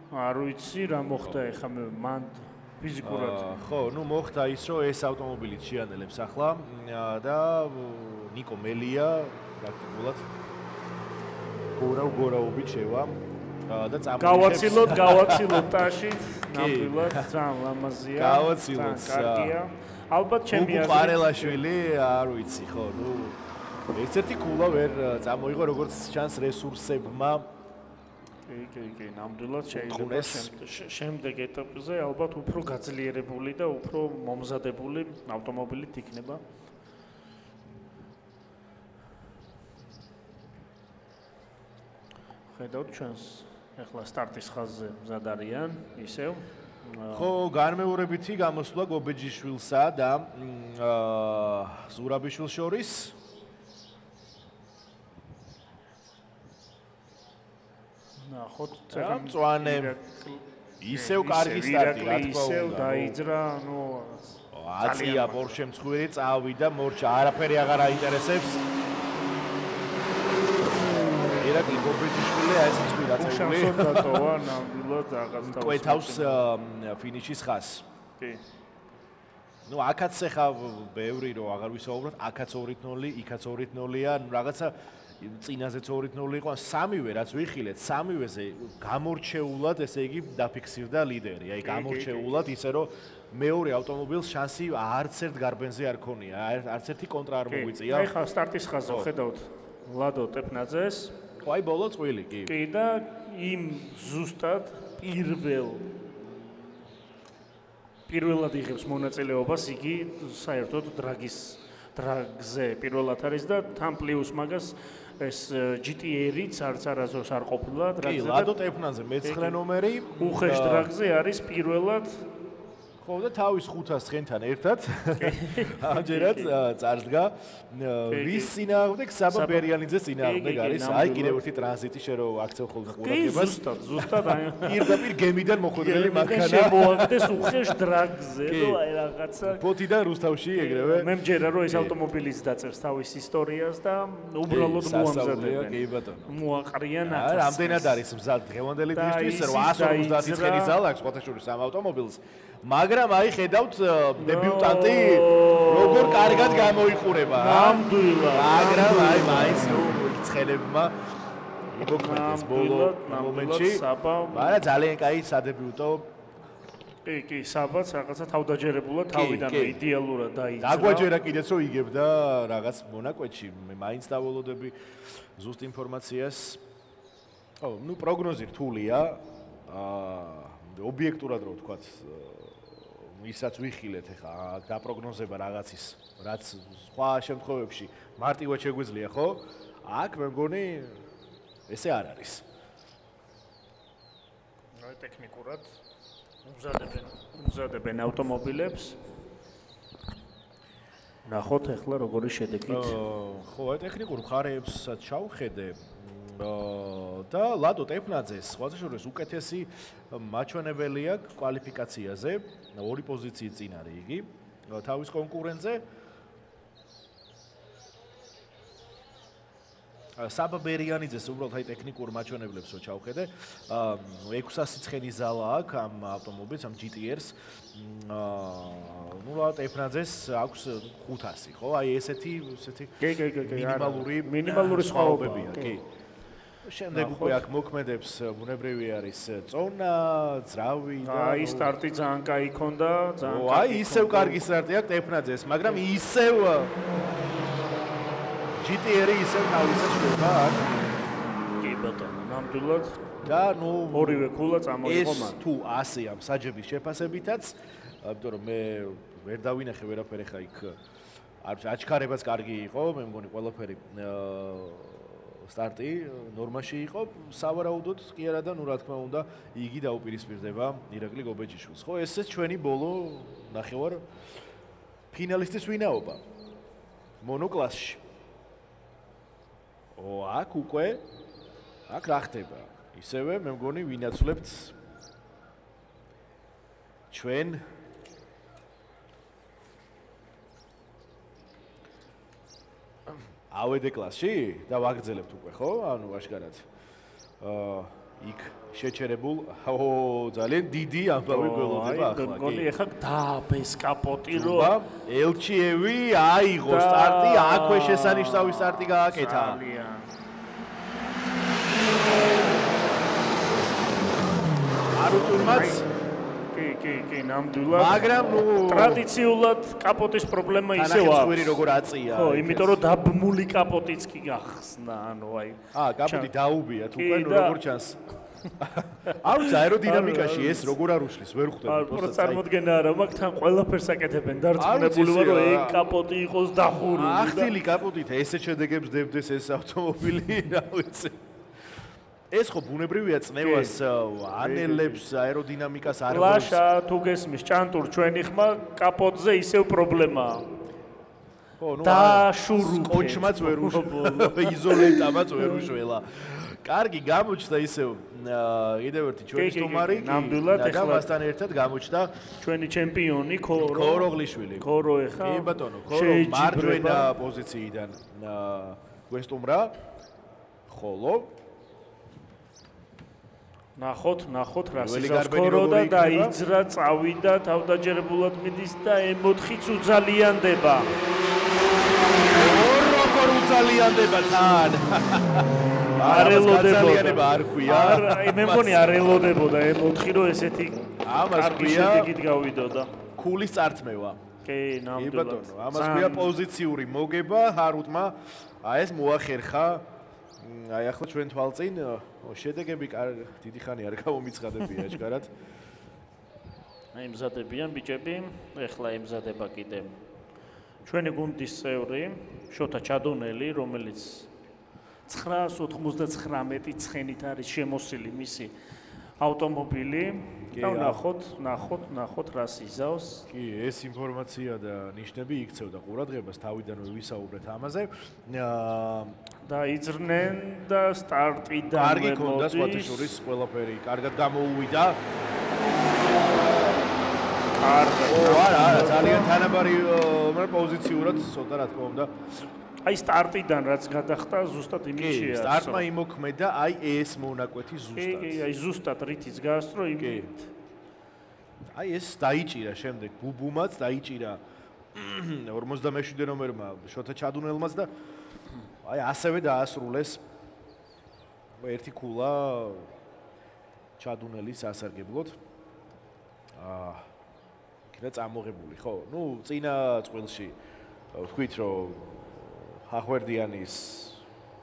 Speaker 2: არ ვიცი რა მოხდა ეხა მე მან ფიზიკურად.
Speaker 1: ხო, ну მოხდა ის, რომ ეს ავტომობილიც შეანელებს ახლა და ნიკო მელია პრაქტიკულად გორაობით შევა და
Speaker 2: გავაცილოთ ტაში, ნამდვილად ძალიან ლამაზია.
Speaker 1: გავაცილოთ.
Speaker 2: კარგია. ალბათ ჩემი აზრით
Speaker 1: პარელაშვილი, არ ვიცი, ხო, ну ერთ-ერთი კულა ვერ წამოიღო როგორც ჩანს რესურსებმა.
Speaker 2: კი, ნამდვილად შეიძლება შემდეგ ეტაპზე ალბათ უფრო გაძლიერებული და უფრო მომზადებული ავტომობილით იქნება. ხედავთ ჩვენს ახლა სტარტის ხაზზე მზად არიან, ისევ.
Speaker 1: ხო, განმეორებითი გამოსვლა გობეჯიშვილსა და ზურაბიშვილს შორის.
Speaker 2: ნახოთ,
Speaker 1: მწვანე ისევ კარგი სტარტი, რა თქმა უნდა.
Speaker 2: ისევ დაიძრა, ну
Speaker 1: აცია პორშე მცხვირი წავიდა, მორჩა არაფერი აღარ აინტერესებს. ირაკლი გობეჯიშვილი ეს მცხვირი აწეული.
Speaker 2: შანსონ დატოვა ნამდვილად რაღაც თავს.
Speaker 1: კვეთავს ფინიშის ხაზს.
Speaker 2: კი.
Speaker 1: ну აქაც ხა ბევრი რომ აღარ ვისაუბროთ, აქაც 2-0, იქაც 2-0-ია, ну რაღაცა წინაზეც 2-0 იყო, სამივე რაც ვიხილეთ, სამივეზე გამორჩეულად, ესე იგი, დაფიქსირდა ლიდერი. აი გამორჩეულად ისე რომ მეორე ავტომობილს შანსი არც ერთ გარბენზე არ ქონია, არც ერთი კონტრა არ მოგვიწია.
Speaker 2: აი ხა სტარტის ხაზზე ხედავთ ლადო ტეპნაძეს.
Speaker 1: ხო, აი ბოლო წვილი, კი.
Speaker 2: კი და იმ ზუსტად პირველად იღებს მონაწილეობას იგი საერთოდ დრაგზე პირველად არის და თან პლუს მაგას ეს GT-რიც არც არასდროს არ ყოფილა დრაგზე.
Speaker 1: კი, ლადო ტეპნაძე მე-9 ნომერი.
Speaker 2: უხეშ დრაგზე არის პირველად.
Speaker 1: ხო და თავის 500 ცხენთან ერთად ამჯერად წარსდგა ვის წინააღმდეგ საბა ბერიანიძეს წინააღმდეგ არის აი კიდევ ერთი ტრანზიტი შე რომ აქცევ ხოლმე ყურადღებას
Speaker 2: ზუსტად აი
Speaker 1: პირდაპირ გემიდან მოხვედრილი მანქანა
Speaker 2: შემოაგდეს უხეშ დრაგზე და აი რაღაცა
Speaker 1: პოტიდან რუსთავში ეგრევე
Speaker 2: მე მჯერა რომ ეს ავტომობილის დაწერს თავის ისტორიას და უბრალოდ მოამზადებენ
Speaker 1: კი ბატონო
Speaker 2: მოაყრიან
Speaker 1: რამდენად არის მზად დღევანდელი დღისთვის რომ 150 ცხენი ზალა აქვს ყოველშორის ამ ავტომობილს მაგრამ აი ხედავთ დებიუტანტი როგორ კარგად გამოიყურება
Speaker 2: ნამდვილად
Speaker 1: მაგრამ აი მაინც ცხელებმა იმოქმედეს ბოლო მომენტში მაგრამ ძალიან კაი სადებიუტო
Speaker 2: კი საბაც რაღაცა თავდაჯერებულად თავიდან იდეალურად დაიძრა
Speaker 1: დაგვაჯერა კიდეც რომ იგებდა რაღაც მონაკვეთში მე მაინც დავალოდები ზუსტ ინფორმაციას ო ნუ პროგნოზი რთულია ობიექტურად რო ვთქვათ ისაც ვიხილეთ ახლა დაპროგნოზება რაღაცის რაც სხვა შემთხვევებში მარტივად შეგვიძლია ხო აქ მე მგონი ესე არ არის
Speaker 2: აი ტექნიკურად უმზადებენ ავტომობილებს ნახოთ ახლა როგორი შედეგით
Speaker 1: ხო აი ტექნიკურ მხარეებსაც ჩავხედე და ლადო ტეპნაძეს სხვადასხვა უკეთესი მაჩვენებელია კვალიფიკაციაზე, ორი პოზიციით წინ არის იგი თავის კონკურენტზე. საბა ბერიანიძეს უბრალოდ აი ტექნიკურ მაჩვენებლებს რო ჩავხედე, 600 ცხენი ზალა აქვს ამ ავტომობილს, ამ GT-ს. ნუ ლადო ტეპნაძეს აქვს 500, ხო? აი ესეთი მინიმალური სხვაობებია, კი. შემდეგ უკვე აქ მოქმედებს ბუნებრივი არის წონა, ძრავი და
Speaker 2: აი სტარტი ძალიან კაი ქონდა, ძალიან კაი.
Speaker 1: აი ისევ კარგი სტარტი აქვს ტეპნაძეს, მაგრამ ისევ GT-ი ისევ თავისად შევა აქ.
Speaker 2: კი ბატონო, ნამდვილად.
Speaker 1: და ნუ
Speaker 2: ორივე ქულა წამოიღო მან.
Speaker 1: ეს თუ ასე ამ საჯების შეფასებითაც, იმიტომ რომ მე ვერ დავინახე ვერაფერი ხა იქ აჩქარებაც კარგი იყო, მე მგონი ყველაფერი სტარტი ნორმაში იყო, სავარაუდოდ კი არა და ნუ რა თქმა უნდა, იგი დაუპირისპირდება ირაკლი გობეჯიშვილს. ხო, ესეც ჩვენი ბოლო ნახევარ ფინალისტის ვინაობა. მონოკლასში. აქ უკვე აქ რა ხდება? ისევე მე მგონი ვინაცვლებთ ჩვენ ავედე კლასში და ვაგრძელებთ უკვე ხო? ანუ აშკარად. იქ შეჩერებულ ძალიან დიდი ამბავი გველოდება ახლა.
Speaker 2: გონი ეხა დააბეს კაპოტი რო
Speaker 1: ელჩიევი აიღო სტარტი, აქვე შესანიშნავი სტარტი გააკეთა. არუტურმაც
Speaker 2: კი, ნამდვილად.
Speaker 1: მაგრამ
Speaker 2: ტრადიციულად კაპოტის პრობლემა ისევ აქვს.
Speaker 1: ხუერი როგორ აწია.
Speaker 2: ხო, იმიტომ რომ დაბმული კაპოტიც კი გახსნა, ანუ აი.
Speaker 1: კაპოტი დაუბიათ უკვე როგორ ჩანს. არც აეროდინამიკაში ეს როგორ არ უშლის, ვერ ხვდები.
Speaker 2: პროცესს წარმოდგენა არა, მაგ თან ყველაფერს აკეთებენ, დარწმუნებული ვარ, რომ ეგ კაპოტი იყოს დახურული.
Speaker 1: ახთილი კაპოტით ესე შედეგებს დებდეს ეს ავტომობილი, რა ვიცი. ეს ხო ბუნებრივია წნევას ანელებს აეროდინამიკას არ გვაქვს.
Speaker 2: ლაშა თუ გესმის ჭანტურ ჩვენი ხმა კაპოტზე ისევ პრობლემაა.
Speaker 1: ხო, ნუ
Speaker 2: დაშურულ
Speaker 1: კოჩმაც ვერ უშველა, იზოლენტამაც ვერ უშველა. კარგი გამოჩნდა ისევ კიდევ ერთი ჩვენი სტუმარი და მასთან ერთად გამოჩნდა
Speaker 2: ჩვენი ჩემპიონი
Speaker 1: ქოროღლიშვილი.
Speaker 2: ქორო ეხა
Speaker 1: კი ბატონო, ქორო მარჯვენა პოზიციიდან გვესტუმრა. ხოლო ნახოთ რა სიზავს ქორო და დაიძრა, წავიდა, თავდაჯერებულად მიდის და M4-იც უძალიანდება. როგორ უძალიანდება თან?
Speaker 2: არელოდებოდა.
Speaker 1: არ ქვია.
Speaker 2: მე მგონი არელოდებოდა M4 რომ ესეთი
Speaker 1: ამას ქვია
Speaker 2: შედეგით გავიდოდა.
Speaker 1: ქულის წართმევა.
Speaker 2: კი, ნამდვილად.
Speaker 1: კი ბატონო, ამას ქვია პოზიციური მოგება ჰარუტმა. ეს მოახერხა აი ახლა ჩვენ თვალწინ შედეგები დიდი ხანი არ გამომიცხადებია ეჭგარად.
Speaker 2: აი მზადებიან ბიჭები, ეხლა ემზადება კიდე ჩვენი გუნდის წევრი შოთა ჩადონელი, რომელიც 999 ცხენით არის შემოსილი მისი ავტომობილი. და ნახოთ რა სიზავს.
Speaker 1: კი, ეს ინფორმაცია და ნიშნები იქცევდა ყურადღებას, თავიდანვე ვისაუბრეთ ამაზე.
Speaker 2: და იძრნენ და სტარტიდან
Speaker 1: კარგი ქონდა სხვათაშორის ყველაფერი, კარგად გამოუვიდა. არა, ძალიან თანაბარი პოზიციურად ცოტა რა თქმა უნდა.
Speaker 2: აი სტარტიდან რაც გადახტა ზუსტად იმიშია.
Speaker 1: კი, სტარტმა იმოქმედა აი ეს მონაკვეთი ზუსტად.
Speaker 2: კი, აი ზუსტად რითიც გაასწრო იმით.
Speaker 1: აი ეს დაიჭირა შემდეგ ბუბუმაც დაიჭირა 57 ნომერმა შოთა ჩადუნელმაც და აი ასევე დაასრულეს ერთი ქულა ჩადუნელის ასარგებლოდ. კიდე წამოღებული, ხო? ნუ წინა წყვილში ვთქვით რომ ხახვერდიანის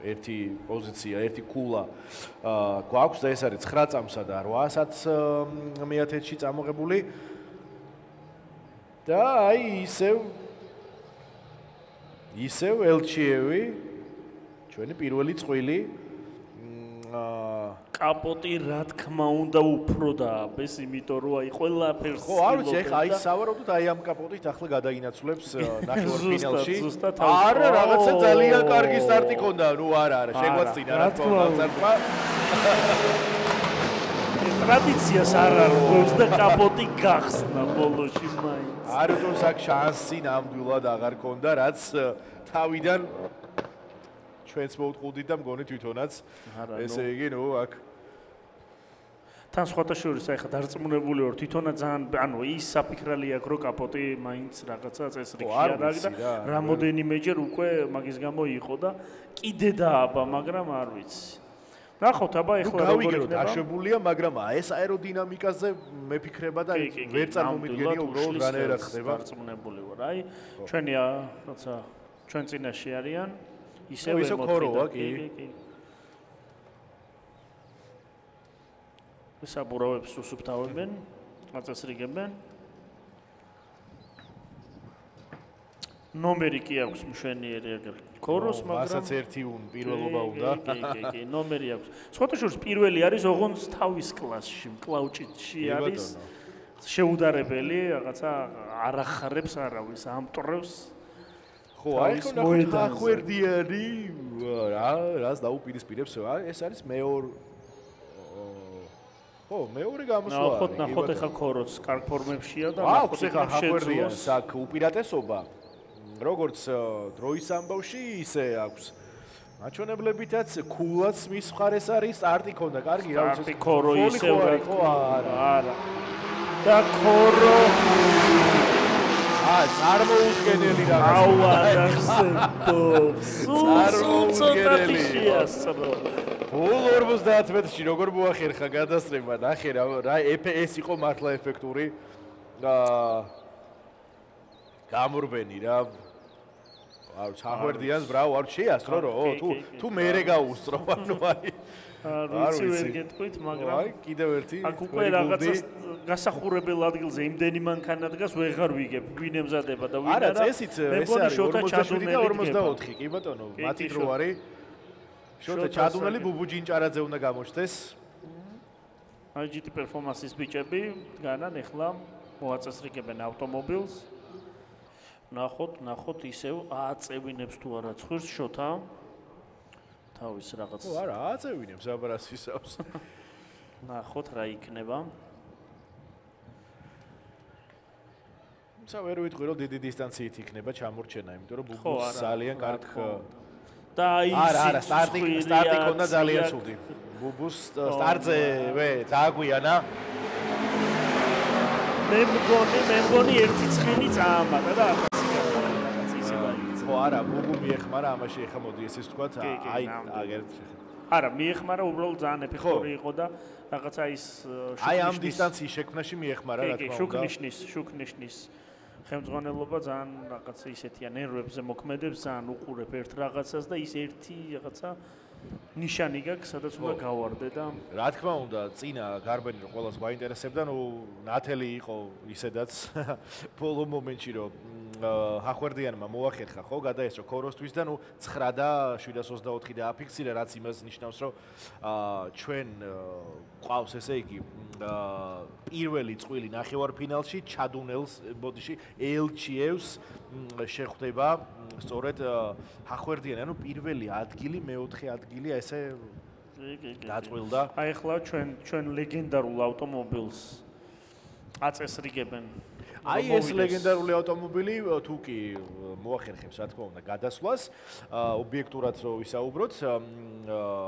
Speaker 1: ერთი პოზიცია, ერთი ქულა გვაქვს და ეს არის 9 წამსა და 800 მეათეთში წამოღებული. და აი ისევ ელჩიევი ჩვენი პირველი წვილი
Speaker 2: კაპოტი რა თქმა უნდა უფრო დააბეს, იმიტომ რომ აი ყველაფერს
Speaker 1: ხო, არ ვიცი, ეხლა აი სავარაუდოდ აი ამ კაპოტით ახლა გადაინაცვლებს ნახევარფინალში. არა, რაღაცა ძალიან კარგი სტარტი ქონდა, ნუ არა, შეგვაწინა რა თქმა უნდა.
Speaker 2: ტრადიციას არ არღვევს და კაპოტი გახსნა ბოლოში მაინც.
Speaker 1: არ თუნდაც აქ შანსი ნამდვილად აღარ ქონდა, რაც თავიდან ჩვენც მოვთხოვდით და მგონი თვითონაც ესე იგი, ნუ აქ
Speaker 2: თან სხვათა შორის აი ხა დარწმუნებული ვარ თვითონაც ძალიან ანუ ის საფიქრალი აქვს რომ კაპოტი მაინც რაღაცა წესრიგში არ არის და რამოდენიმეჯერ უკვე მაგის გამო იყო და კიდე დააბა, მაგრამ არ ვიცი. ნახოთ აბა ეხლა როგორ იქნება.
Speaker 1: დაშვებულია, მაგრამ ეს აეროდინამიკაზე მეფიქრება და ვერ წარმომიდგენია უბრალოდ რანაირად ხდება.
Speaker 2: დარწმუნებული ვარ. აი ჩვენი რაცა ჩვენ წინაშე არიან ისევ
Speaker 1: ქოროა, კი.
Speaker 2: საბურავებს უსუფთავებენ, აწესრიგებენ. ნომერი კი აქვს მშვენიერი აგერ ქოროს, მაგრამ
Speaker 1: მასაც ერთი პირველობა უნდა.
Speaker 2: კი, ნომერი აქვს. სხვათაშორის პირველი არის ოღონდ თავის კლასში, მკლავჭიდში არის. შეუდარებელი, რაღაცა არ ახარებს არავის, ამტრევს.
Speaker 1: ხო, აი ხო ხვერდიანი, რას დაუპირისპირებს, ეს არის ხო, მეორე გამოსვლა.
Speaker 2: ნახოთ ეხა ქოროც კარგ ფორმებშია და
Speaker 1: აქვს ეხა ხვერდიანს აქ უპირატესობა. როგორც დროის ამბავში, ისე აქვს მაჩვენებლებითაც ქულაც მის მხარეს არის, სტარტი ქონდა, კარგი რა
Speaker 2: სტარტი ქორო ისევ არა. და ქორო
Speaker 1: წარმოუდგენელი რაღაც.
Speaker 2: წარმოუდგენელი.
Speaker 1: ბოლო 50 მეტრში როგორ მოახერხა გადასწრება, ნახე რა ეს იყო მართლა ეფექტური გამურბენი რა. არ ჩახვერდიანს ბრავო, არ შეასწრო რო, თუ მერე გაუსწრო, ანუ აი.
Speaker 2: არ ვიცი გეტყვით, მაგრამ
Speaker 1: აი კიდევ ერთი.
Speaker 2: აქ უკვე რაღაცა გასახურებელ ადგილზე იმდენი მანქანა დგას, ვეღარ ვიგებ, ვინ ემზადება და ვინ არა.
Speaker 1: არა, წესით ეს არის 47 და 44, კი ბატონო, მათი დრო არის. შოთა ჩადუნელი ბუბუჯინჭარაძე უნდა გამოჩნდეს.
Speaker 2: აი GT Performance-ის ბიჭები დგანან ახლა მოაწესრიგებენ ავტომობილს. ნახოთ ისევ აწევინებს თუ არა ცხვირს შოთა. თავის რაღაც.
Speaker 1: ო არა, აწევინებს აბარას ისავს.
Speaker 2: ნახოთ რა იქნება.
Speaker 1: ვერ ვიტყვი რომ დიდი დისტანციით იქნება ჩამორჩენა, იმიტომ რომ ბუბუს ძალიან კარგ
Speaker 2: და
Speaker 1: არა, სტარტი ქონდა ძალიან ცუდი. ბუბუს სტარტზევე დააგვიანა.
Speaker 2: მე მგონი ერთი ცხენი წაამატა და რაღაც ისე დაიწყო.
Speaker 1: ხო არა, ბუბუ მიეხმარა ამაში ეხა მოდი ესე ვთქვათ, აი აგერთ.
Speaker 2: არა, მიეხმარა უბრალოდ ძალიან ეფექტური იყო და რაღაცა ის
Speaker 1: აი ამ დისტანციის შექმნაში მიეხმარა რა თქმა უნდა.
Speaker 2: შუქნიშნის ხელმძღვანელობა ძალიან რაღაცა ისეთია ნერვებზე მოქმედებს, ძალიან უყურებ ერთ რაღაცას და ის ერთი რაღაცა ნიშანი გაქვს, სადაც უნდა გავარდე და
Speaker 1: რა თქმა უნდა, წინა გარბენი რომ ყველას გვაინტერესებდა, ნუ ნათელი იყო ისედაც ბოლო მომენტში რომ ჰახვერდიანმა მოახერხა ხო, გადაესწრო ქოროსთვის და ნუ 9 და 724 დააფიქსირა, რაც იმას ნიშნავს, რომ ჩვენ ყავს ესე იგი პირველი წყვილი ნახევარფინალში ჩადუნელს ბოდიში ელჩიევს შეხვდება სწორედ ჰახვერდიანი, ანუ პირველი ადგილი, მეოთხე ადგილი ესე დაწყვილდა.
Speaker 2: აი ახლა ჩვენ ლეგენდარულ ავტომობილს აწესრიგებენ.
Speaker 1: აი ეს ლეგენდარული ავტომობილი თუ კი მოახერხებს რა თქმა უნდა გადასვლას, ობიექტურად რო ვისაუბროთ,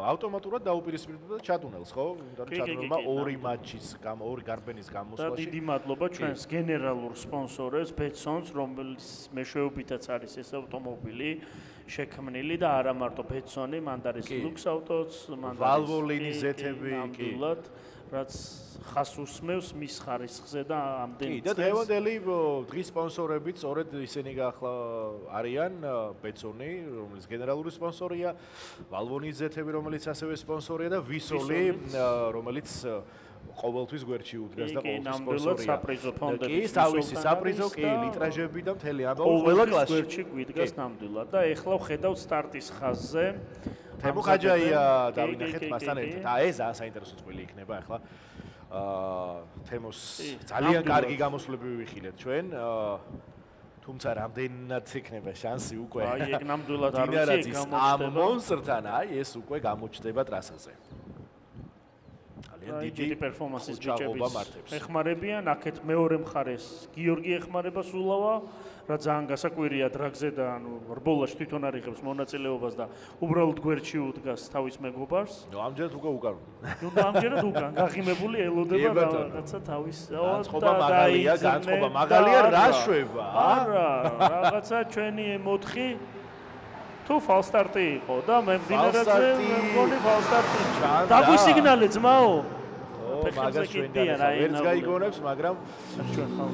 Speaker 1: ავტომატურად დაუპირისპირდება ჩადუნელს, ხო? იმიტომ რომ ჩადუნელმა ორი მატჩის ორი გარბენის გამოსვლაში.
Speaker 2: და დიდი მადლობა ჩვენს გენერალურ სპონსორებს, ბეტსონს, რომელიც მეშვეობითაც არის ეს ავტომობილი შექმნილი და არა მარტო ბეტსონი, მანდ არის ლუქს ავტოც, მანდ არის
Speaker 1: ვალვოლინი ზეთები, კი.
Speaker 2: რაც ხას უსმევს მის ხარისხზე და ამდენ
Speaker 1: კი და დღევანდელი დღის სპონსორებიც სწორედ ისინი ახლა არიან ბეტსონი, რომელიც გენერალური სპონსორია, ვალვონის ზეთები, რომელიც ასევე სპონსორია და ვისოლი, რომელიც ყოველთვის გვერდში უდგას და ყოველთვის სპონსორია. კი, თავისი საპრიზო, კი, ლიტრაჟები და მთელი ამბავი ყველა კლასში
Speaker 2: გვერდში გვიდგას ნამდვილად და ეხლა ვხედავთ სტარტის ხაზზე.
Speaker 1: თემო ხაჯაია დავინახეთ მასთან ერთად. ეს საინტერესო წვილი იქნება ახლა. თემოს ძალიან კარგი გამოსვლები ვიხილეთ ჩვენ. თუმცა რამდენად იქნება შანსი უკვე.
Speaker 2: აი ეგ ნამდვილად არ ვიცი
Speaker 1: ამ მონსტრთან, აი ეს უკვე გამოჩნდება ტრასაზე. ძალიან დიდი
Speaker 2: პერფორმანსის ბიჭებს ეხმარებიან, აქეთ მეორე მხარეს გიორგი ეხმარება სულავა. რა ძალიან გასაკვირია დრაგზე და ანუ რბოლაში თვითონ არ იღებს მონაწილეობას და უბრალოდ გვერდში უდგას თავის მეგობარს.
Speaker 1: ნუ ამჯერად უკვე უკან.
Speaker 2: ნუ ამჯერად უკან გაღიმებული ელოდება რაღაცა თავის.
Speaker 1: განწყობა მაგალია, განწყობა მაგალია რა შვება?
Speaker 2: არა, რაღაცა ჩვენი M4 თუ ფალსტარტი იყო და მე მდინარეზე მგონი ფალსტარტი. დაგვისიგნალე ძმაო.
Speaker 1: მაგას ჩვენ ვერც გაიგონებს, მაგრამ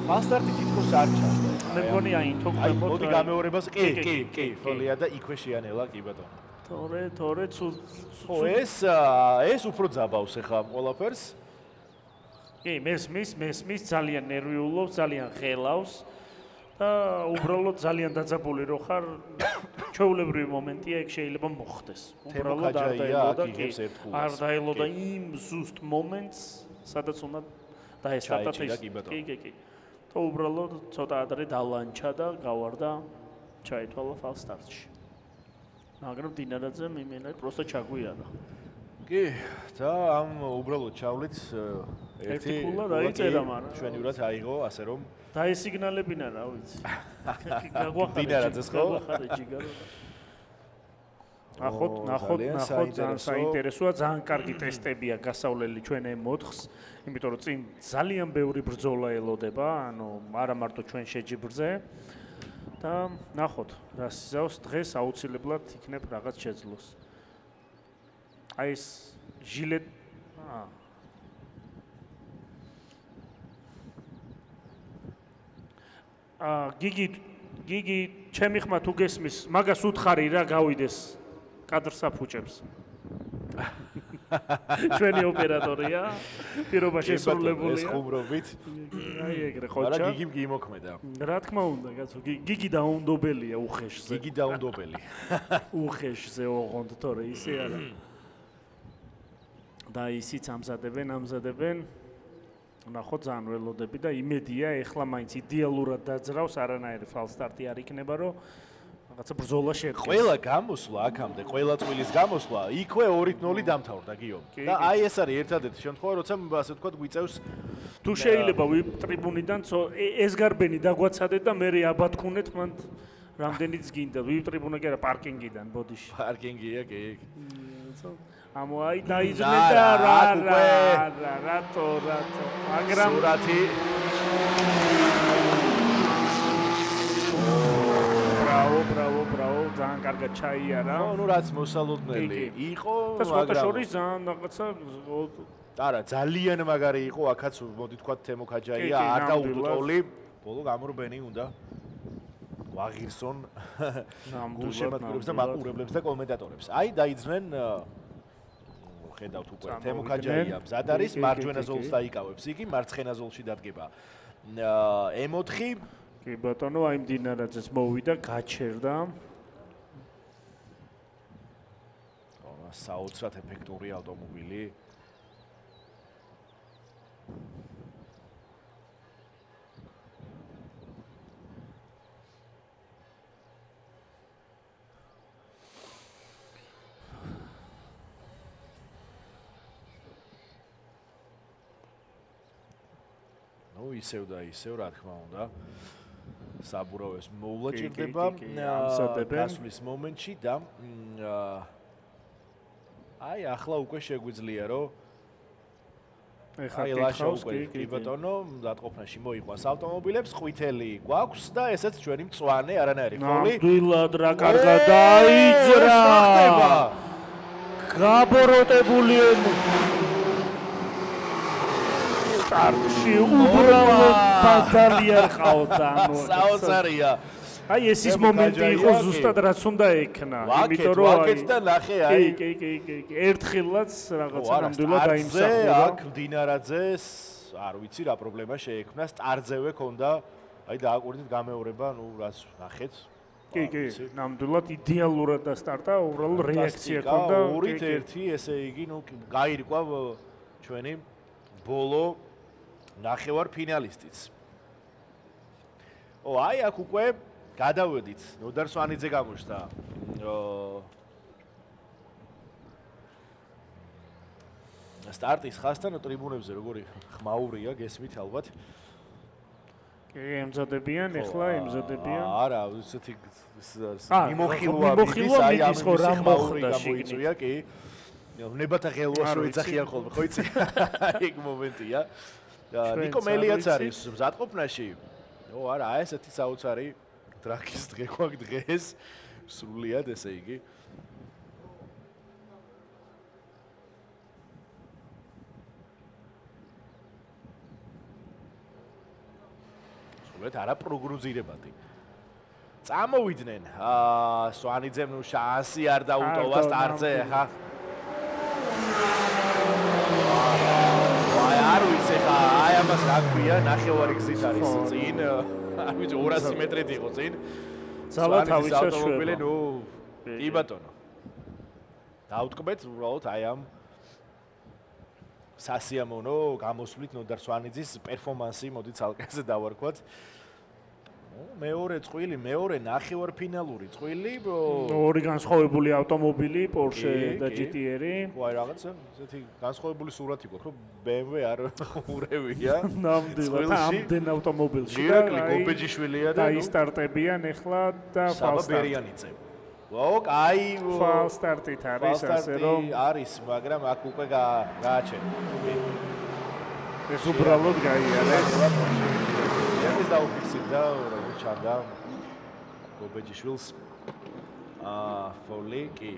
Speaker 1: ფალსტარტი თითქოს არ ჩანდა.
Speaker 2: მე მგონი აი თოქმე
Speaker 1: მოდი გამეორებას კი ფოლია და იქვე შეანელა კი ბატონო.
Speaker 2: თორე
Speaker 1: ხო ეს უფრო ძაბავს ახლა ყველაფერს.
Speaker 2: კი მესმის ძალიან ნერვიულობს, ძალიან ხელავს და უბრალოდ ძალიან დაძაბული რო ხარ, ჩვეულებრივი მომენტია, ეგ შეიძლება მოხდეს. უბრალოდ არ დაელოდა იმ ზუსტ მომენტს, სადაც უნდა დაესტარტა ეს. კი. და უბრალოდ ცოტა ადრე დალანჩა და გავარდა, ჩაითვალა ფალსტარტში. მაგრამ დინარაძემ იმენა პროსტა ჩაგვიარა.
Speaker 1: კი, და ამ უბრალოდ ჩავლით
Speaker 2: ერთი ქულა დაიწერა, მაგრამ
Speaker 1: ჩვენივრად აიღო, ასე რომ
Speaker 2: დაესიგნალებინა, რა ვიცი.
Speaker 1: დინარაძეს ხო?
Speaker 2: ნახოთ, ძალიან საინტერესოა, ძალიან კარგი ტესტებია გასავლელი ჩვენ M4-ს, იმიტომ რომ წინ ძალიან ბევრი ბრძოლა ელოდება, ანუ არა მარტო ჩვენ შეჯიბრზე. და ნახოთ, რა სიზავს დღეს აუცილებლად იქნებ რაღაც შეძლოს. აი ეს ჟილეტ გიგი ჩემი ხმა თუ გესმის, მაგას უთხარი რა გავიდეს კადრს აფუჭებს. ჩვენი ოპერატორია, პირობა შესრულებულია.
Speaker 1: ეს ხუმრობით.
Speaker 2: აი ეგრე ხოჭა.
Speaker 1: არა გიგიმ გიმოქმედა.
Speaker 2: რა თქმა უნდა, კაცო, გიგი დაუნდობელია უხეშზე.
Speaker 1: გიგი დაუნდობელი.
Speaker 2: უხეშზე ოღონდ თორე ისე არა. და ისიც ამზადებენ. ნახოთ ძალიან ველოდები და იმედია ეხლა მაინც იდეალურად დაძრავს, არანაირი ფალსტარტი არ იქნება, რომ რაღაცა ბრძოლა შედგეს.
Speaker 1: ყველა გამოსვლა აქამდე, ყველა წვილის გამოსვლა, იქვე 2-0 დამთავრდა გიო. და აი ეს არის ერთადერთი შემთხვევა, როცა ასე ვთქვათ, გვიწევს
Speaker 2: თუ შეიძლება ვიპ ტრიბუნიდან ეს გარბენი დაგვაცადეთ და მე აბათქუნეთ მან რამდენიც გინდა. ვიპ ტრიბუნა კი არა, პარკინგიდან ბოდიში.
Speaker 1: პარკინგია კი.
Speaker 2: ამო აი დაიძრე და რატო მაგრამ
Speaker 1: სურათი
Speaker 2: ბრავო ძალიან კარგად ჩაიარა
Speaker 1: ნუ რაც მოსალოდნელი იყო
Speaker 2: და სხვათა შორის ძალიან რაღაცა
Speaker 1: არა ძალიან მაგარი იყო აქაც მოდი თქვა თემო ქაჯაია არ დაუტოლი ბოლო გამორბენი უნდა ვაღირსონ გულშემატკივრებს და მაყურებლებს და კომენტატორებს აი დაიძრნენ ხედავთ უკვე თემო ქაჯაია მზად არის მარჯვენა ზოლს დაიკავებს იგი მარცხენა ზოლში დადგება M4
Speaker 2: კი ბატონო აი მდინარაძეს მოვიდა გაჩერდა
Speaker 1: საოცრად ეფექტური ავტომობილი ისევ და ისევ რა თქმა უნდა საბურავეს მოვლა ჭირდება გასვლის მომენტში და აი ახლა უკვე შეგვიძლია რომ აი ლაშა უკვე კი ბატონო დატყოფნაში მოიყვანს ავტომობილებს ყვითელი გვაქვს და ესეც ჩვენი მწვანე არანაირი ფოლი
Speaker 2: ნამდვილად რა კარგად დაიძრა გაბოროტებული სტარტში უბრალოდ ბათალია ყავთ ანუ
Speaker 1: საოცარია
Speaker 2: აი ეს ის მომენტი იყო ზუსტად რაც უნდა ექნა
Speaker 1: იმიტომ რომ ვაკეთე და ნახე აი
Speaker 2: კი ერთხელაც რაღაცა ნამდვილად დაიმსახურა
Speaker 1: აქ დინარაძეს არ ვიცი რა პრობლემა შეექმნა სტარტზევე ქონდა აი დააკვირდით გამეორება ნუ რაც ნახეთ
Speaker 2: კი ნამდვილად იდეალურად დასტარტა უბრალოდ რეაქცია ქონდა
Speaker 1: 2-1 ესე იგი ნუ გაირკვა ჩვენი ბოლო ნახევარ ფინალისტიც. აი აქ უკვე გადავედით. ნოდარ სვანიძე გამოჩნდა. სტარტის ხასთან ტრიბუნებზე როგორი ხმაურია გესმით ალბათ.
Speaker 2: კი, ემზადებიან, ეხლა ემზადებიან.
Speaker 1: არა, ისეთი მიმოხილვა
Speaker 2: აი ამის ხო რა მოხდა
Speaker 1: გამოიწვია, კი. ნებათა ხელვას რო ეძახიან ხოლმე, ხო იცი? ეგ მომენტია. ნიკო მელიაც არის მზადყოფნაში. არა, ესეთი საოცარი ტრაქის დღე გვაქვს დღეს. სრულიად ესე იგი. სულეთ არა პროგნოზირებადი. წამოვიდნენ. სვანიძემ ნუ შანსი არ დაუტოვა სტარტზე, ხა. არ ვიცი ხა, აი ამას რა ქვია, ნახევარი გზით არის წინ. არ ვიცი 200 მეტრით იყო წინ.
Speaker 2: ძალა თავისა
Speaker 1: ავტომობილი, ნუ კი ბატონო. დაუტკბეთ უბრალოდ აი ამ სასიამოვნო გამოსვლით ნოდარ სვანიძის პერფორმანსი, მოდი ცალკეზე დავარქვათ. მეორე წვილი, მეორე ნახევარფინალური წვილი.
Speaker 2: ორი განსხვავებული ავტომობილი, Porsche და GT-ერი.
Speaker 1: აი რაღაცა, ესეთი განსხვავებული სურათი გვაქვს, რომ BMW არ ურევია.
Speaker 2: ნამდვილად ამდენ ავტომობილში
Speaker 1: და გოგბეჯიშვილია და
Speaker 2: ისტარტებიან ახლა და
Speaker 1: საბა ბერიანიძე. კაი
Speaker 2: false-start-ით არის ასე რომ
Speaker 1: არის, მაგრამ აქ უკვე გააჩერა.
Speaker 2: ეს უბრალოდ გაიარეს.
Speaker 1: ეს დაუფიქსირდა, როგორც ჩანდა გობეჯიშვილს. ფოლი კი.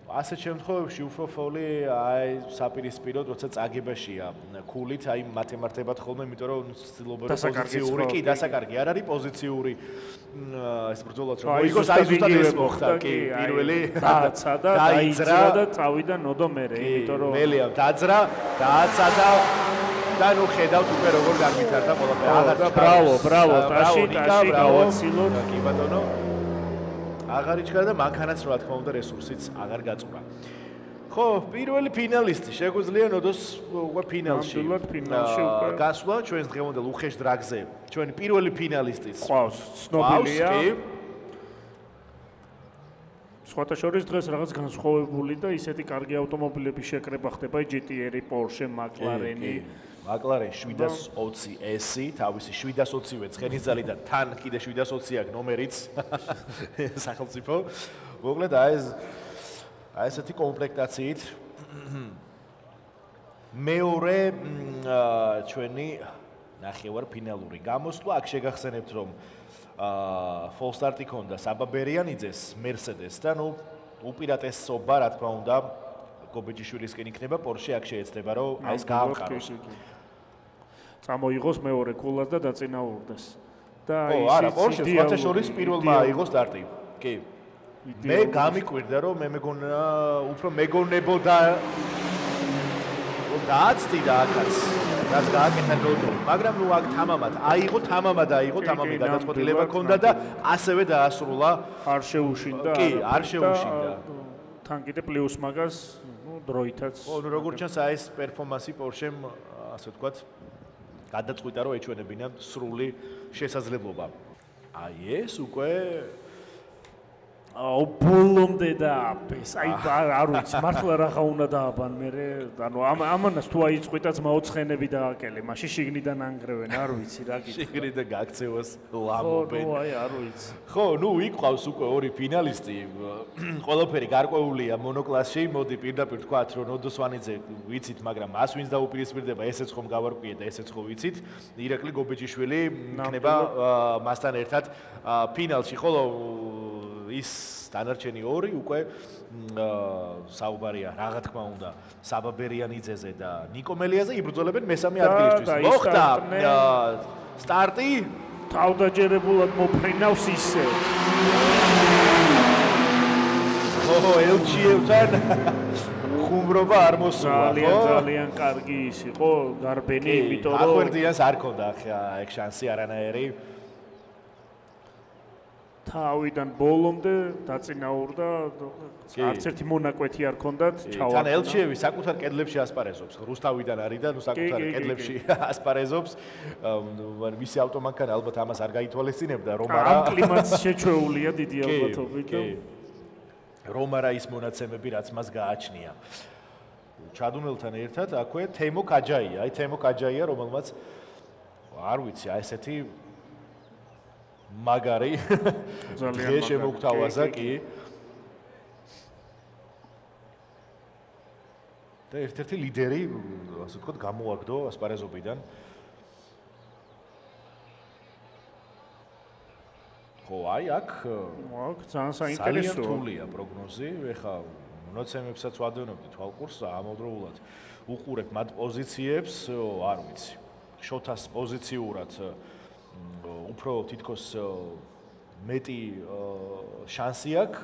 Speaker 1: ასეთ შემთხვევებში უფრო ფოლი აი საპირისპიროდ როცა წაგებაშია ქულით აი მათემატიკად ხოლმე იმიტომ რომ ცდილობენ პოზიციური კი დასაკარგი არ არის პოზიციური ეს ბრძოლაც რომ მოიგოს აი ზუსტად ეს მოხდა კი პირველი
Speaker 2: დააცა და დაიძრა და წავიდა ნოდო მერე იმიტომ რომ
Speaker 1: მელია დაძრა დააცა და ნუ ხედავთ უკვე როგორ განვითარდა ყველაფერი
Speaker 2: აღარ ბრავო ტაში გავაცილოთ
Speaker 1: კი ბატონო აღარ იჩქარა და მანქანაც რა თქმა უნდა რესურსიც აღარ გაწურა. ხო, პირველი ფინალისტი შეგვიძლია ნოდოს უკვე ფინალში. გასვლა ჩვენს დღევანდელ უხეშ დრაგზე. ჩვენი პირველი ფინალისტიც.
Speaker 2: ყავს, ცნობილია. სხვათა შორის დღეს რაღაც განსხვავებული და ისეთი კარგი ავტომობილების შეკრება ხდება GT-ი, Porsche, McLaren-ი.
Speaker 1: McLaren 720 S-ი, თავისი 720-ვე ცხენისძალი და თან კიდე 720 აქვს ნომერიც სახელმწიფო. მოკლედ აი ესეთი კომპლექტაციით მეორე ჩვენი ნახევარ ფინალური გამოსვლა. აქ შეგახსენებთ რომ false-start-ი ქონდა საბაბერიანიძეს Mercedes და ნუ უპირატესობა რა თქმა უნდა გობეჯიშვილისკენ იქნება Porsche აქ შეეცდება რომ აი ეს გაამყაროს.
Speaker 2: წამოიღოს მეორე კულას და დაწინაურდეს. და
Speaker 1: არა, Porsche სხვათა შორის პირველმა აიღო სტარტი. კი. მე გამიკვირდა რომ მე მეგონა უფრო მეგონებოდა დააცდი და აქაც რაც გააკეთა გოლი, მაგრამ ნუ აქ თამამად აიღო თამამი გადაწყვეტილება ჰქონდა და ასევე დაასრულა.
Speaker 2: არ შეუშინდა.
Speaker 1: კი, არ შეუშინდა.
Speaker 2: თან კიდე პლუს მაგას, ნუ დროითაც.
Speaker 1: ხო, ნუ როგორც ჩანს აი ეს პერფორმანსი Porsche-მ ასე ვთქვათ გადაწყვიტა რომ ეჩვენებინა სრული შესაძლებლობა. აი ეს უკვე
Speaker 2: ბოლომდე დააბეს. აი არ ვიცი, მართლა რაღა უნდა დააბან მე. ანუ ამანას თუ აიწყვიტა ძმაოცხენები დააკელე, მაშინ შიგნიდან ანგრევენ, არ ვიცი რა გიქნა.
Speaker 1: შიგნიდან გაქცევას ლამობენ.
Speaker 2: ხო, აი არ ვიცი.
Speaker 1: ხო, ნუ იყვავს უკვე ორი ფინალისტი. ყველაფერი გარკვეულია მონოკლასში. მოდი პირდაპირ თქვათ რომ ნოდო სვანიძე ვიცით, მაგრამ მას ვინც დაუპირისპირდება, ესეც ხომ გავარკვიეთ და ესეც ხო ვიცით. ირაკლი გობეჯიშვილი იქნება მასთან ერთად ფინალში. ხოლო ის დანარჩენი ორი უკვე საუბარია რა თქმა უნდა საბაბერიანიძეზე და ნიკო მელიაზე იბრძოლებენ მესამე ადგილისთვის. მოხდა სტარტი
Speaker 2: თავდაჯერებულად მოფრინავს ისე.
Speaker 1: ო ელჩიევთან ხუმრობა არ მოსულა.
Speaker 2: ძალიან კარგი ის იყო გარბენი, იმიტომ რომ
Speaker 1: ახვერდიანს არ ქონდა ეგ შანსი არანაირი.
Speaker 2: თავიდან ბოლომდე დაწინაურდა, არც ერთი მონაკვეთი არ ქონდათ, ჩავარდა.
Speaker 1: თან ელჩიევი საკუთარ კედლებში ასპარეზობს, რუსთავიდან არის და ნუ საკუთარ კედლებში ასპარეზობს. მისი ავტომანქანა ალბათ ამას არ გაითვალისწინებდა, რომ არა.
Speaker 2: ამ კლიმატს შეჩვეულია დიდი ალბათობით.
Speaker 1: რომარა ის მონაცემები, რაც მას გააჩნია. ჩადუნელთან ერთად აქვე თემო კაჯაია, აი თემო კაჯაია, რომელმაც არ ვიცი, აი ესეთი მაგარი ძალიან შემოგთავაზა კი და ერთ-ერთი ლიდერი ასე ვთქვათ გამოაგდო ასპარეზობიდან ხო აი აქ
Speaker 2: ძალიან საინტერესოა
Speaker 1: რთულია პროგნოზი ეხა მონაცემებსაც ვადევნებდი თვალყურს ამავდროულად უყურებ მათ პოზიციებს არ ვიცი შოთას პოზიციურად უფრო თითქოს მეტი შანსი აქვს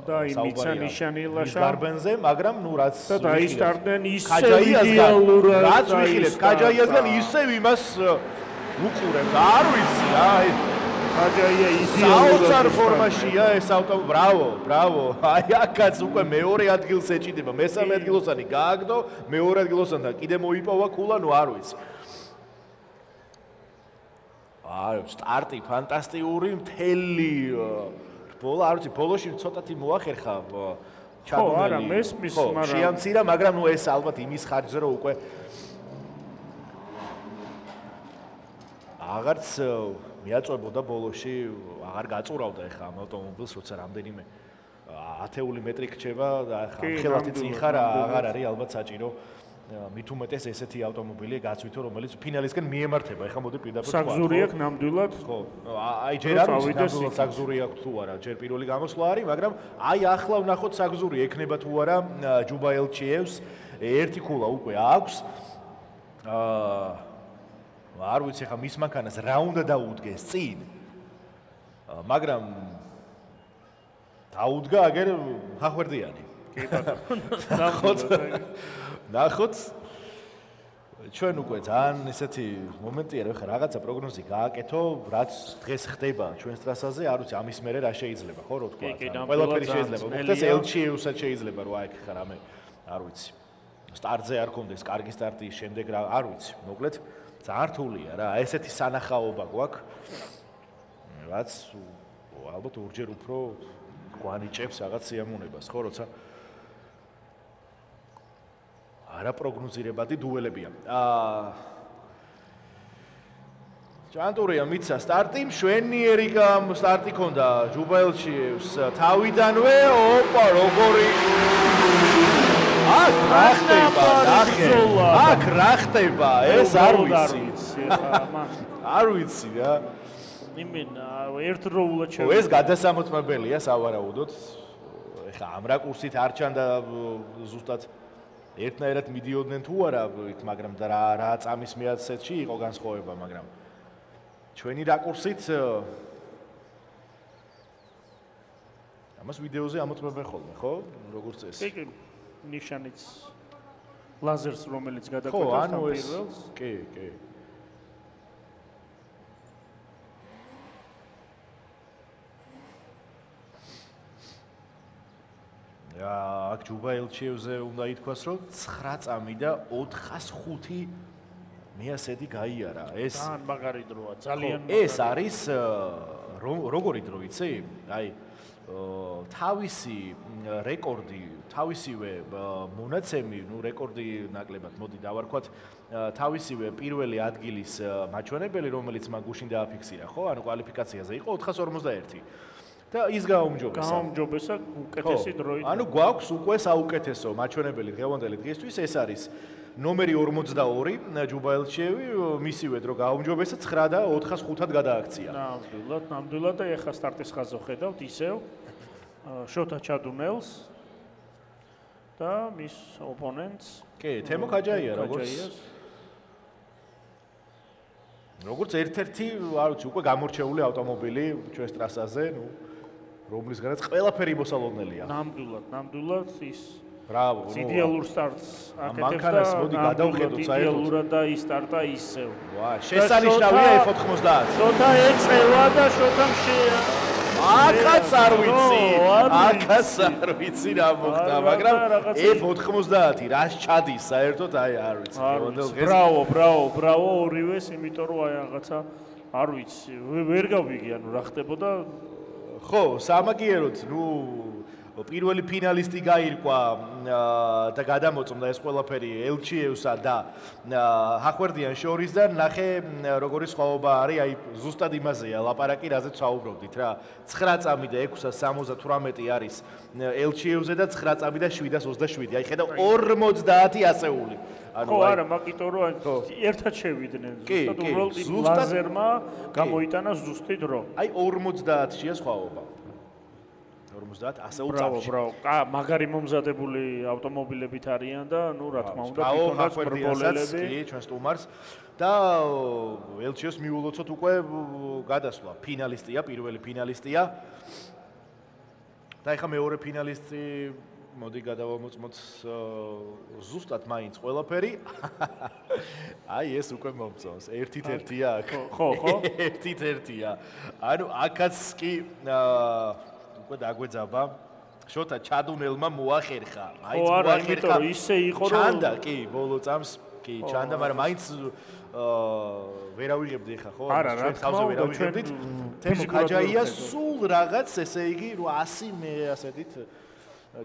Speaker 2: და იმიცა ნიშანილაშა
Speaker 1: გარბენზე, მაგრამ ნუ რაც
Speaker 2: და დაისტარდნენ ისე იდეალურად
Speaker 1: რაც ვიხილებ კაჯაიასგან ისევ იმას უყურებ და არ ვიცი აი
Speaker 2: კაჯაია იდეალურად
Speaker 1: საოცარ ფორმაშია ეს ავტო ბრავო აი აქაც უკვე მეორე ადგილს ეჭიდება მესამე ადგილოსანი გააგდო მეორე ადგილოსანთან კიდე მოიპოვა ქულა ნუ არ ვიცი აი სტარტი ფანტასტიკური მთელი ბოლა არ ვიცი ბოლოში ცოტათი მოახერხა
Speaker 2: ჩადუნელი ხო არა მესმის მაგრამ
Speaker 1: შეამცირა მაგრამ ნუ ეს ალბათ იმის ხარჯზე რომ უკვე აღარც მიაწვებოდა ბოლოში, აღარ გაწურავდა ეხა ამ ავტომობილს, როცა რამდენიმე 10 მეტრი რჩება და ეხა ხელათი წინ ხარ, აღარ არის ალბათ საჭირო მით უმეტეს ესეთი ავტომობილი გაცვითო, რომელიც ფინალისკენ მიემართება. ეხა მოდი პირდაპირ ვთქვა.
Speaker 2: საგზური აქვს ნამდვილად.
Speaker 1: ხო, აი ჯერ არ ვიცი ნამდვილად საგზური აქვს თუ არა, ჯერ პირველი გამოსვლა არის, მაგრამ აი ახლა ვნახოთ საგზური ექნება თუ არა ჯუბა ელჩიევს, ერთი ქულა უკვე აქვს. არ ვიცი ხა მის მანქანას რა უნდა დაუდგეს წინ. მაგრამ დაუდგა აგერ ხახვერდიანი.
Speaker 2: კი ბატონო.
Speaker 1: ნახოთ. ჩვენ უკვე ძალიან ესეთი მომენტია, რომ ხა რაღაცა პროგნოზი გააკეთო, რაც დღეს ხდება ჩვენს ტრასაზე, არ ვიცი ამის მერე რა შეიძლება, ხო, რო თქვა. ყველაფერი შეიძლება. მოხდეს ელჩიევსაც შეიძლება რომ აიქხა რამე, არ ვიცი. სტარტზე არ კონდეს, კარგი სტარტი, შემდეგ რა, არ ვიცი. მოკლედ ძალიან რთულია რა, ესეთი სანახაობა გვაქვს. რაც ალბათ ორჯერ უფრო გვანიჭებს რაღაც სიამოვნებას, ხო, როცა არაპროგნოზირებადი დუელებია. ჯანტურია მიცა სტარტი, მშვენიერი სტარტი ქონდა ჯუბაელჩიევს თავიდანვე, ოპა, როგორი აქ რა ხდება, ნახე. აქ რა ხდება, ეს არ ვიცი. არ ვიცი რა.
Speaker 2: იმენა ერთდროულად
Speaker 1: ხო, ეს გადასამოწმებელია სავარაუდოდ. ეხა ამ რაკურსით არ ჩანდა ზუსტად ერთნაირად მიდიოდნენ თუ არა იქ, მაგრამ რა წამის მეათსეთში იყო განსხვავება, მაგრამ ჩვენი რაკურსით ამას ვიდეოზე ამოწმებენ ხოლმე, ხო? როგორც წესი.
Speaker 2: კი, ნიშანიც ლაზერს რომელიც გადაკვეთავს ამ პირველს.
Speaker 1: კი, კი. აქ ჯუბა ელჩიევზე უნდა ითქვას, რომ 9 წამი და 405 მეასედი გაიარა. ეს
Speaker 2: ძალიან მაგარი დროა, ძალიან
Speaker 1: მაგარი. ეს არის როგორი დრო იცი? აი თავისი რეკორდი, თავისივე მონაცემი, რეკორდი ნაკლებად, მოდი დავარქვათ, თავისივე პირველი ადგილის მაჩვენებელი, რომელიც მაგ გუშინ დააფიქსირა, ხო? ანუ კვალიფიკაციაზე იყო 451. და ის გააუმჯობესა.
Speaker 2: გააუმჯობესა უკეთესი დროით.
Speaker 1: ანუ გვაქვს უკვე საუკეთესო მაჩვენებელი დღევანდელი დღისთვის, ეს არის ნომერი 42 ჯუბა ელჩიევი, მისივე დრო გააუმჯობესა 9 და 405-ად გადააქცია.
Speaker 2: ნამდვილად და ეხა სტარტის ხაზზე ხედავთ ისევ შოთა ჩადუნელს და მის ოპონენტს.
Speaker 1: კი, თემო ქაჯაია როგორც ერთ-ერთი, არ ვიცი, უკვე გამორჩეული ავტომობილი ჩვენს ტრასაზე, რომლისგანაც ყველაფერი მოსალოდნელია.
Speaker 2: ნამდვილად ის
Speaker 1: ბრავო,
Speaker 2: იდეალურ სტარტს აკეთებს და
Speaker 1: მანქანას მოდი გადავხედოთ საერთოდ.
Speaker 2: იდეალურად და ის სტარტა ისევ.
Speaker 1: ვა, შესანიშნავია F90.
Speaker 2: შოთა ეწევა და შოთამ
Speaker 1: აქაც არ ვიცი რა მოხდა, მაგრამ F90 რას ჩადის საერთოდ, აი არ ვიცი.
Speaker 2: ბრავო ორივეს, იმიტომ რომ აი რაღაცა არ ვიცი, ვერ გავიგე ანუ რა ხდებოდა.
Speaker 1: ხო, სამაგიეროდ, პირველი ფინალისტი გაირკვა და გადამოწმდა ეს ყველაფერი ელჩიევსა და ხახვერდიან შორის და ნახე როგორი სხვაობა არის, აი ზუსტად იმაზეა ლაპარაკი, რაზეც ვსაუბრობდით რა. 9 წამი და 678 არის ელჩიევზე და 9 წამი და 727. აი ხედავ 50 ასეული.
Speaker 2: ხო, არა, მაგიტო რომ ერთად შევიდნენ, ზუსტად უბრალოდ ლაზერმა გამოიტანა ზუსტი დრო.
Speaker 1: აი 50-ია სხვაობა. 50 ასეულ წამში.
Speaker 2: ბრავო. მაგარი მომზადებული ავტომობილებით არიან და რა თქმა უნდა თვითონაც პროპოლელები.
Speaker 1: კი, ჩვენ სტუმარს და ელჩიოს მიულოცოთ უკვე გადასვლა. ფინალისტია, პირველი ფინალისტია. და ეხა მეორე ფინალისტი მოდი გადავამოწმოთ ზუსტად მაინც ყველაფერი. აი ეს უკვე მომწონს. ერთით ერთია აქ.
Speaker 2: ხო.
Speaker 1: ერთით ერთია. ანუ აქაც კი უკვე დაგვეძაბა. შოთა ჩადუნელმა მოახერხა.
Speaker 2: მაინც მოახერხა. ისე იყო რომ
Speaker 1: ჩანდა კი ბოლო წამს კი ჩანდა, მაგრამ მაინც ვერ ავიღებდი ხა ხო?
Speaker 2: არა, რა თქმა უნდა, ჩვენ
Speaker 1: თემო ქაჯაია სულ რაღაც, ესე იგი 100 მე ასეთით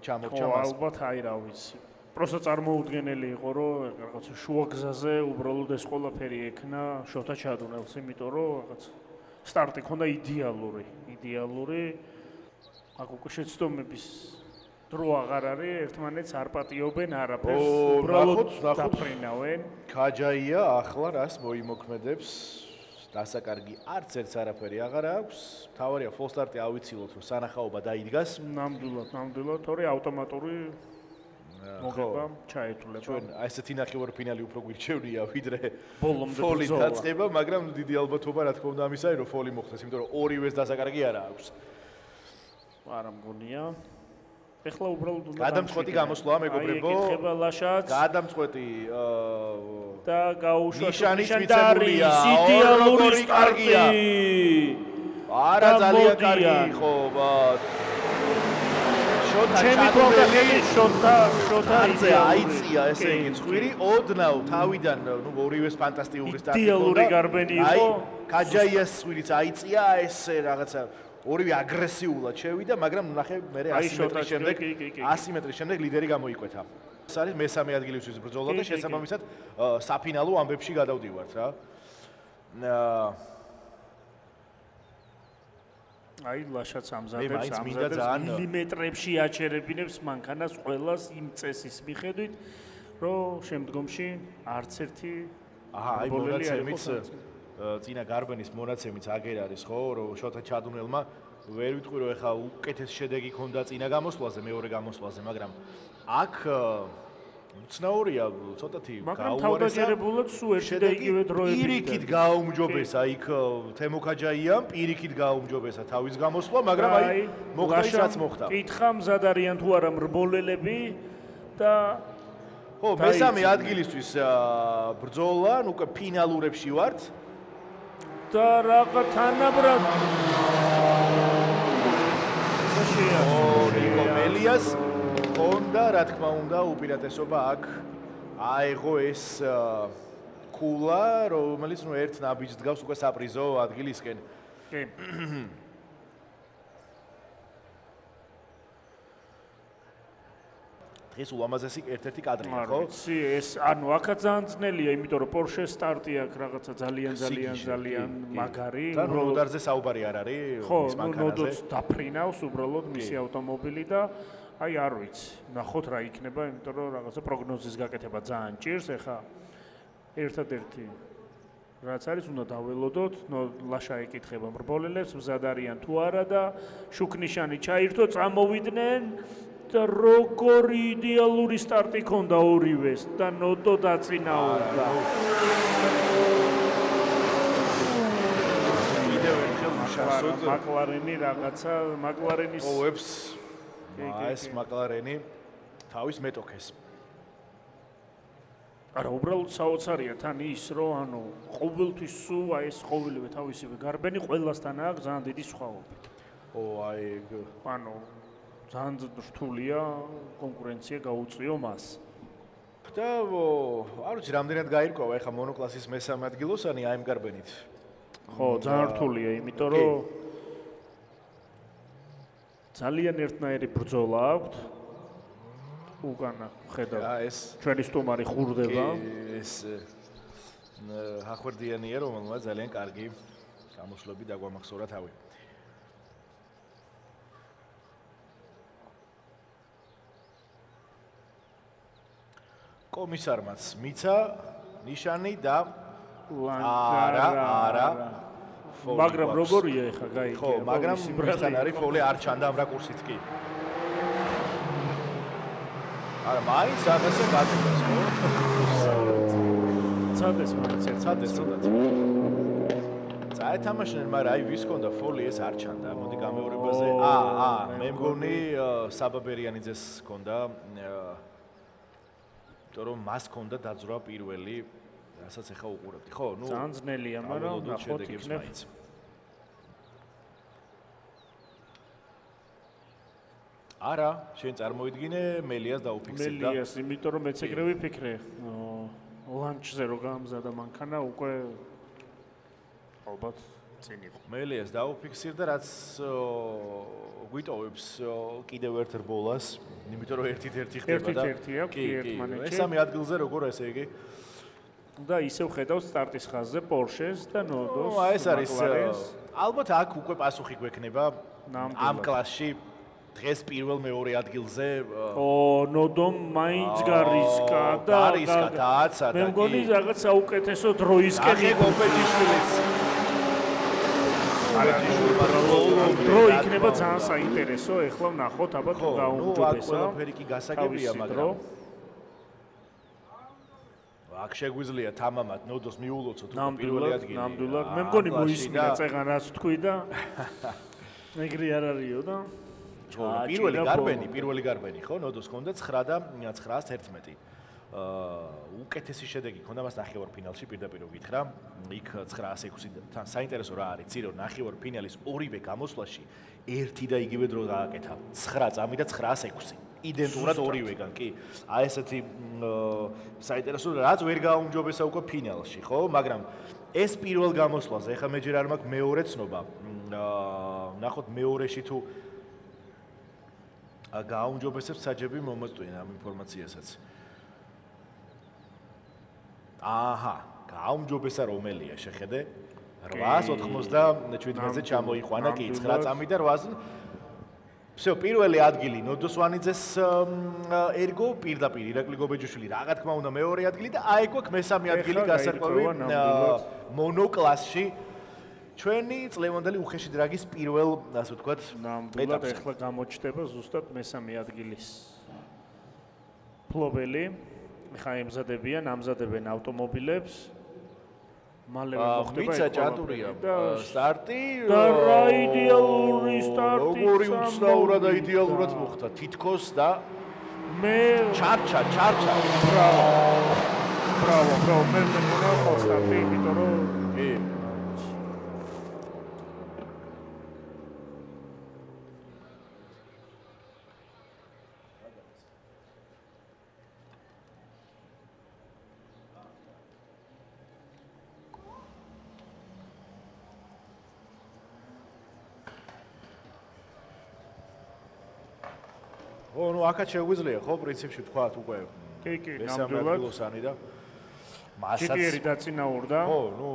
Speaker 1: ჩამორჩა მას.
Speaker 2: ალბათ აი რა ვიცი. პროსტა წარმოუდგენელი იყო რომ რაღაცა შუაგზაზე უბრალოდ ეს ყველაფერი ექნა შოთა ჩადუნელს, იმიტომ რომ რაღაც სტარტი ქონდა იდეალური. აქ უკვე შეცდომების დრო აღარ არის, ერთმანეთს არ პატიობენ არაფერს, უბრალოდ დაფრინავენ.
Speaker 1: ქაჯაია ახლა რას მოიმოქმედებს? დასაკარგი არც ერთს არაფერი აღარ აქვს. თავარია ფოლ სტარტი ავიცილოთ, რომ სანახაობა დაიდგას.
Speaker 2: ნამდვილად, თორე ავტომატური მოგება ჩაეთვლება.
Speaker 1: ჩვენ ესეთი ნახევარფინალი უფრო გვირჩევნია, ვიდრე
Speaker 2: ბოლომდე
Speaker 1: ფოლი დაწყება, მაგრამ დიდი ალბათობა რა თქმა უნდა ამისა, რომ ფოლი მოხდეს, იმიტომ რომ ორივეს დასაკარგი არა აქვს.
Speaker 2: არა მგონია. ეხლა უბრალოდ უნდა
Speaker 1: გადამწყვეტი გამოსვლა მეგობრებო.
Speaker 2: ეკითხება ლაშაც.
Speaker 1: გადამწყვეტი
Speaker 2: და გაუშვა
Speaker 1: ნიშანის მიცემულია.
Speaker 2: იდეალური
Speaker 1: კარგია. არა ძალიან კარგი იყო. შოთა აიწია ესე იგი ცხვირი ოდნავ თავიდან ნუ ორივეს ფანტასტიკური სტარტი იყო.
Speaker 2: იდეალური გარბენი იყო.
Speaker 1: კაჯაიას ცხვირიც აიწია ესე რაღაცა ორივე აგრესიულად შევიდა, მაგრამ ნახე მე 100 მეტრის შემდეგ ლიდერი გამოიკვეთა. ეს არის მესამე ადგილისთვის ბრძოლა და შესაბამისად საფინალო ამბებში გადავდივართ რა.
Speaker 2: აი ლაშაც ამზადებს მილიმეტრებში აჩერებინებს მანქანას ყველას იმ წესის მიხედვით, რომ შემდგომში არც ერთი
Speaker 1: აი მონაცემიც წინა გარბენის მონაცემიც აგერ არის ხო, რომ შოთა ჩადუნელმა ვერ ვიტყვი რომ ეხა უკეთეს შედეგი ქონდა წინა გამოსვლაზე, მეორე გამოსვლაზე, მაგრამ აქ უცნაურია ცოტათი
Speaker 2: გაუარესა. მაგრამ თავდაჯერებულად სულ ერთი და იგივე დროებით.
Speaker 1: პირიქით გააუმჯობესა იქ თემო ქაჯაიამ, პირიქით გააუმჯობესა თავის გამოსვლა, მაგრამ აი მოხდა ის რაც მოხდა.
Speaker 2: კითხა მზად არიან თუ არა მრბოლელები და
Speaker 1: ხო, მესამე ადგილისთვის ბრძოლა, ნუ უკვე ფინალურებში ვართ.
Speaker 2: და რაღა თანაბრად
Speaker 1: ნიკო მელიას ხონდა რა თქმა უნდა უპირატესობა აქ აიღო ეს კულა რომელიც ნუ ერთ ნაბიჯს დგავს უკვე საპრიზო ადგილისკენ.
Speaker 2: კი.
Speaker 1: ეს ულამაზესი ერთ-ერთი კადრია, ხო?
Speaker 2: იცი, ეს ანუ აქაც ძალიან ძნელია, იმიტომ რომ Porsche სტარტი აქვს რაღაცა ძალიან მაგარი.
Speaker 1: და როდარზე საუბარი არ არის
Speaker 2: მის მანქანაზე. ხო, ნოდოც დაფრინავს უბრალოდ მისი ავტომობილი და აი არ ვიცი, ნახოთ რა იქნება, იმიტომ რომ რაღაცა პროგნოზის გაკეთება ძალიან ჭირს, ეხა ერთადერთი რაც არის, უნდა დაველოდოთ, ლაშა ეკითხება მრბოლელებს, მზად არიან თუ არა და შუქნიშანი ჩაირთო, წამოვიდნენ და როგორი იდეალური სტარტი ქონდა ორივეს და ნოტო დაწინაურდა.
Speaker 1: კიდევ ერთხელ მაშასოდ
Speaker 2: მაკლარენი რაღაცა, მაკლარენის
Speaker 1: ოვებს ეს მაკლარენი თავის მეტოქეს.
Speaker 2: არა, უბრალოდ საოცარია თან ის, რომ ანუ ყოველთვის სულ აი ეს ყოველივე თავისივე გარბენი ყველასთან აქვს ძალიან დიდი სხვაობით.
Speaker 1: ო აი
Speaker 2: ანუ ძალიან რთულია კონკურენცია გაუწიო მას.
Speaker 1: და არ ვიცი რამდენად გაირკვევა ეხა მონოკლასის მესამე ადგილოსანი აი ამ გარბენით.
Speaker 2: ხო, ძალიან რთულია, იმიტომ რომ ძალიან ერთნაირი ბრძოლა აქვს. უკანა ხედავ.
Speaker 1: ეს
Speaker 2: ჩვენი სტუმარი ხურდება.
Speaker 1: ეს ჰახვერდიანია, რომელმაც ძალიან კარგი გამოსვლები დაგვამახსოვრა თავი. კომისარმაც მიცა ნიშანი და არა
Speaker 2: მაგრამ როგორია ეხა გაიგე
Speaker 1: ხო მაგრამ მისთან არის ფოლი არ ჩანდა ამ რაკურსით კი არა მაინც აღესე გაგებას ხო
Speaker 2: ცადეს
Speaker 1: ცოტათი წაეთამაშნენ მაგრამ აი ვის კონდა ფოლი ეს არ ჩანდა მოდი გამეორებაზე მე მგონი საბაბერიანიძეს კონდა რომ მას ჰქონდა დაძრა პირველი, რასაც ახლა უყურებთ. ხო, ნუ
Speaker 2: ძალიან ძნელია, მაგრამ ნახოთ იქნებ.
Speaker 1: არა, შენ წარმოიდგინე მელიას დაუფიქსებ და
Speaker 2: მელიას, იმიტომ რომ მეც ეგრე ვიფიქრე. ლანჩზე რო გამზადა მანქანა უკვე ალბათ წინ იყო.
Speaker 1: მელიას დაუფიქსებ და რაც გვიტოვებს კიდევ ერთ რბოლას, იმიტომ რომ ერთით-ერთი ხდება და
Speaker 2: ერთით-ერთი აქვს ერთმანეთში.
Speaker 1: მესამე ადგილზე როგორ ესე იგი?
Speaker 2: და ისევ ხედავს სტარტის ხაზზე Porsche-ს და Nodos.
Speaker 1: ეს არის ალბათ აქ უკვე პასუხი გვექნება ამ კლასში დღეს პირველ მეორე ადგილზე
Speaker 2: Nodom მაინც გარისკა და
Speaker 1: დააცა და
Speaker 2: მე მგონი რაღაც საუკეთესო დროისკენ
Speaker 1: გოპეჯიშვილიც
Speaker 2: დრო იქნება ძალიან საინტერესო ეხლა ვნახოთ ალბათ გაუმჯობესა
Speaker 1: ყველაფერი კი გასაგებია მაგრამ აქ შეგვიძლია თამამად Nodos მიულოცოთ პირველი ადგილი
Speaker 2: ნამდვილად მე მგონი მოისმინა წეღან რაც თქვი და ეგრე არ არისო და
Speaker 1: პირველი გარბენი ხო Nodos ჰქონდა 9 და 911 უკეთესი შედეგი ჰქონდა მას ნახევარფინალში პირდაპირ ვკითხრა იქ 906-თან საინტერესო რა არის წირო ნახევარფინალის ორივე გამოსვლაში ერთი და იგივე დრო გააკეთა 9 წამი და 906 იდენტურად ორივეგან კი აი ესეთი საინტერესო რაც ვერ გააუმჯობესა უკვე ფინალში ხო მაგრამ ეს პირველ გამოსვლაზე ეხლა მე ჯერ არ მაქვს მეორე ცნობა ნახოთ მეორეში თუ გააუმჯობესებს საჯები მომოწვენ ამ ინფორმაციასაც აჰა გააუმჯობესა რომელია შეხედე 897-ზე ჩამოიყვანა კი 9 წამი და 800 всё პირველი ადგილი Nodos ვანიძეს ერგო პირდაპირ ირაკლი გობეჯიშვილი რა თქმა უნდა მეორე ადგილი და აი გვაქვს მესამე ადგილი გასარკვევი მონოკლასში ჩვენი წლევანდელი უხეში დრაგის პირველ ასე ვთქვათ
Speaker 2: ნამდვილად ეხლა გამოჩნდება ზუსტად მესამე ადგილის ფლობელი ეხლა ამზადებენ ავტომობილებს მალე მოხდება
Speaker 1: მიცა ჭადურია სტარტი
Speaker 2: და რა იდეალური სტარტი
Speaker 1: როგორი უცნაურად და იდეალურად მოხდა თითქოს და
Speaker 2: მე
Speaker 1: ჩარჩა
Speaker 2: ბრავო მე მონახავ სტარტი იმიტომ რომ
Speaker 1: ну აქაც შეგვიძლია ხო პრინციპში თქვათ უკვე
Speaker 2: კი ნამდვილად
Speaker 1: და მასაც
Speaker 2: ჭიერი დაწინაურდა
Speaker 1: ხო ну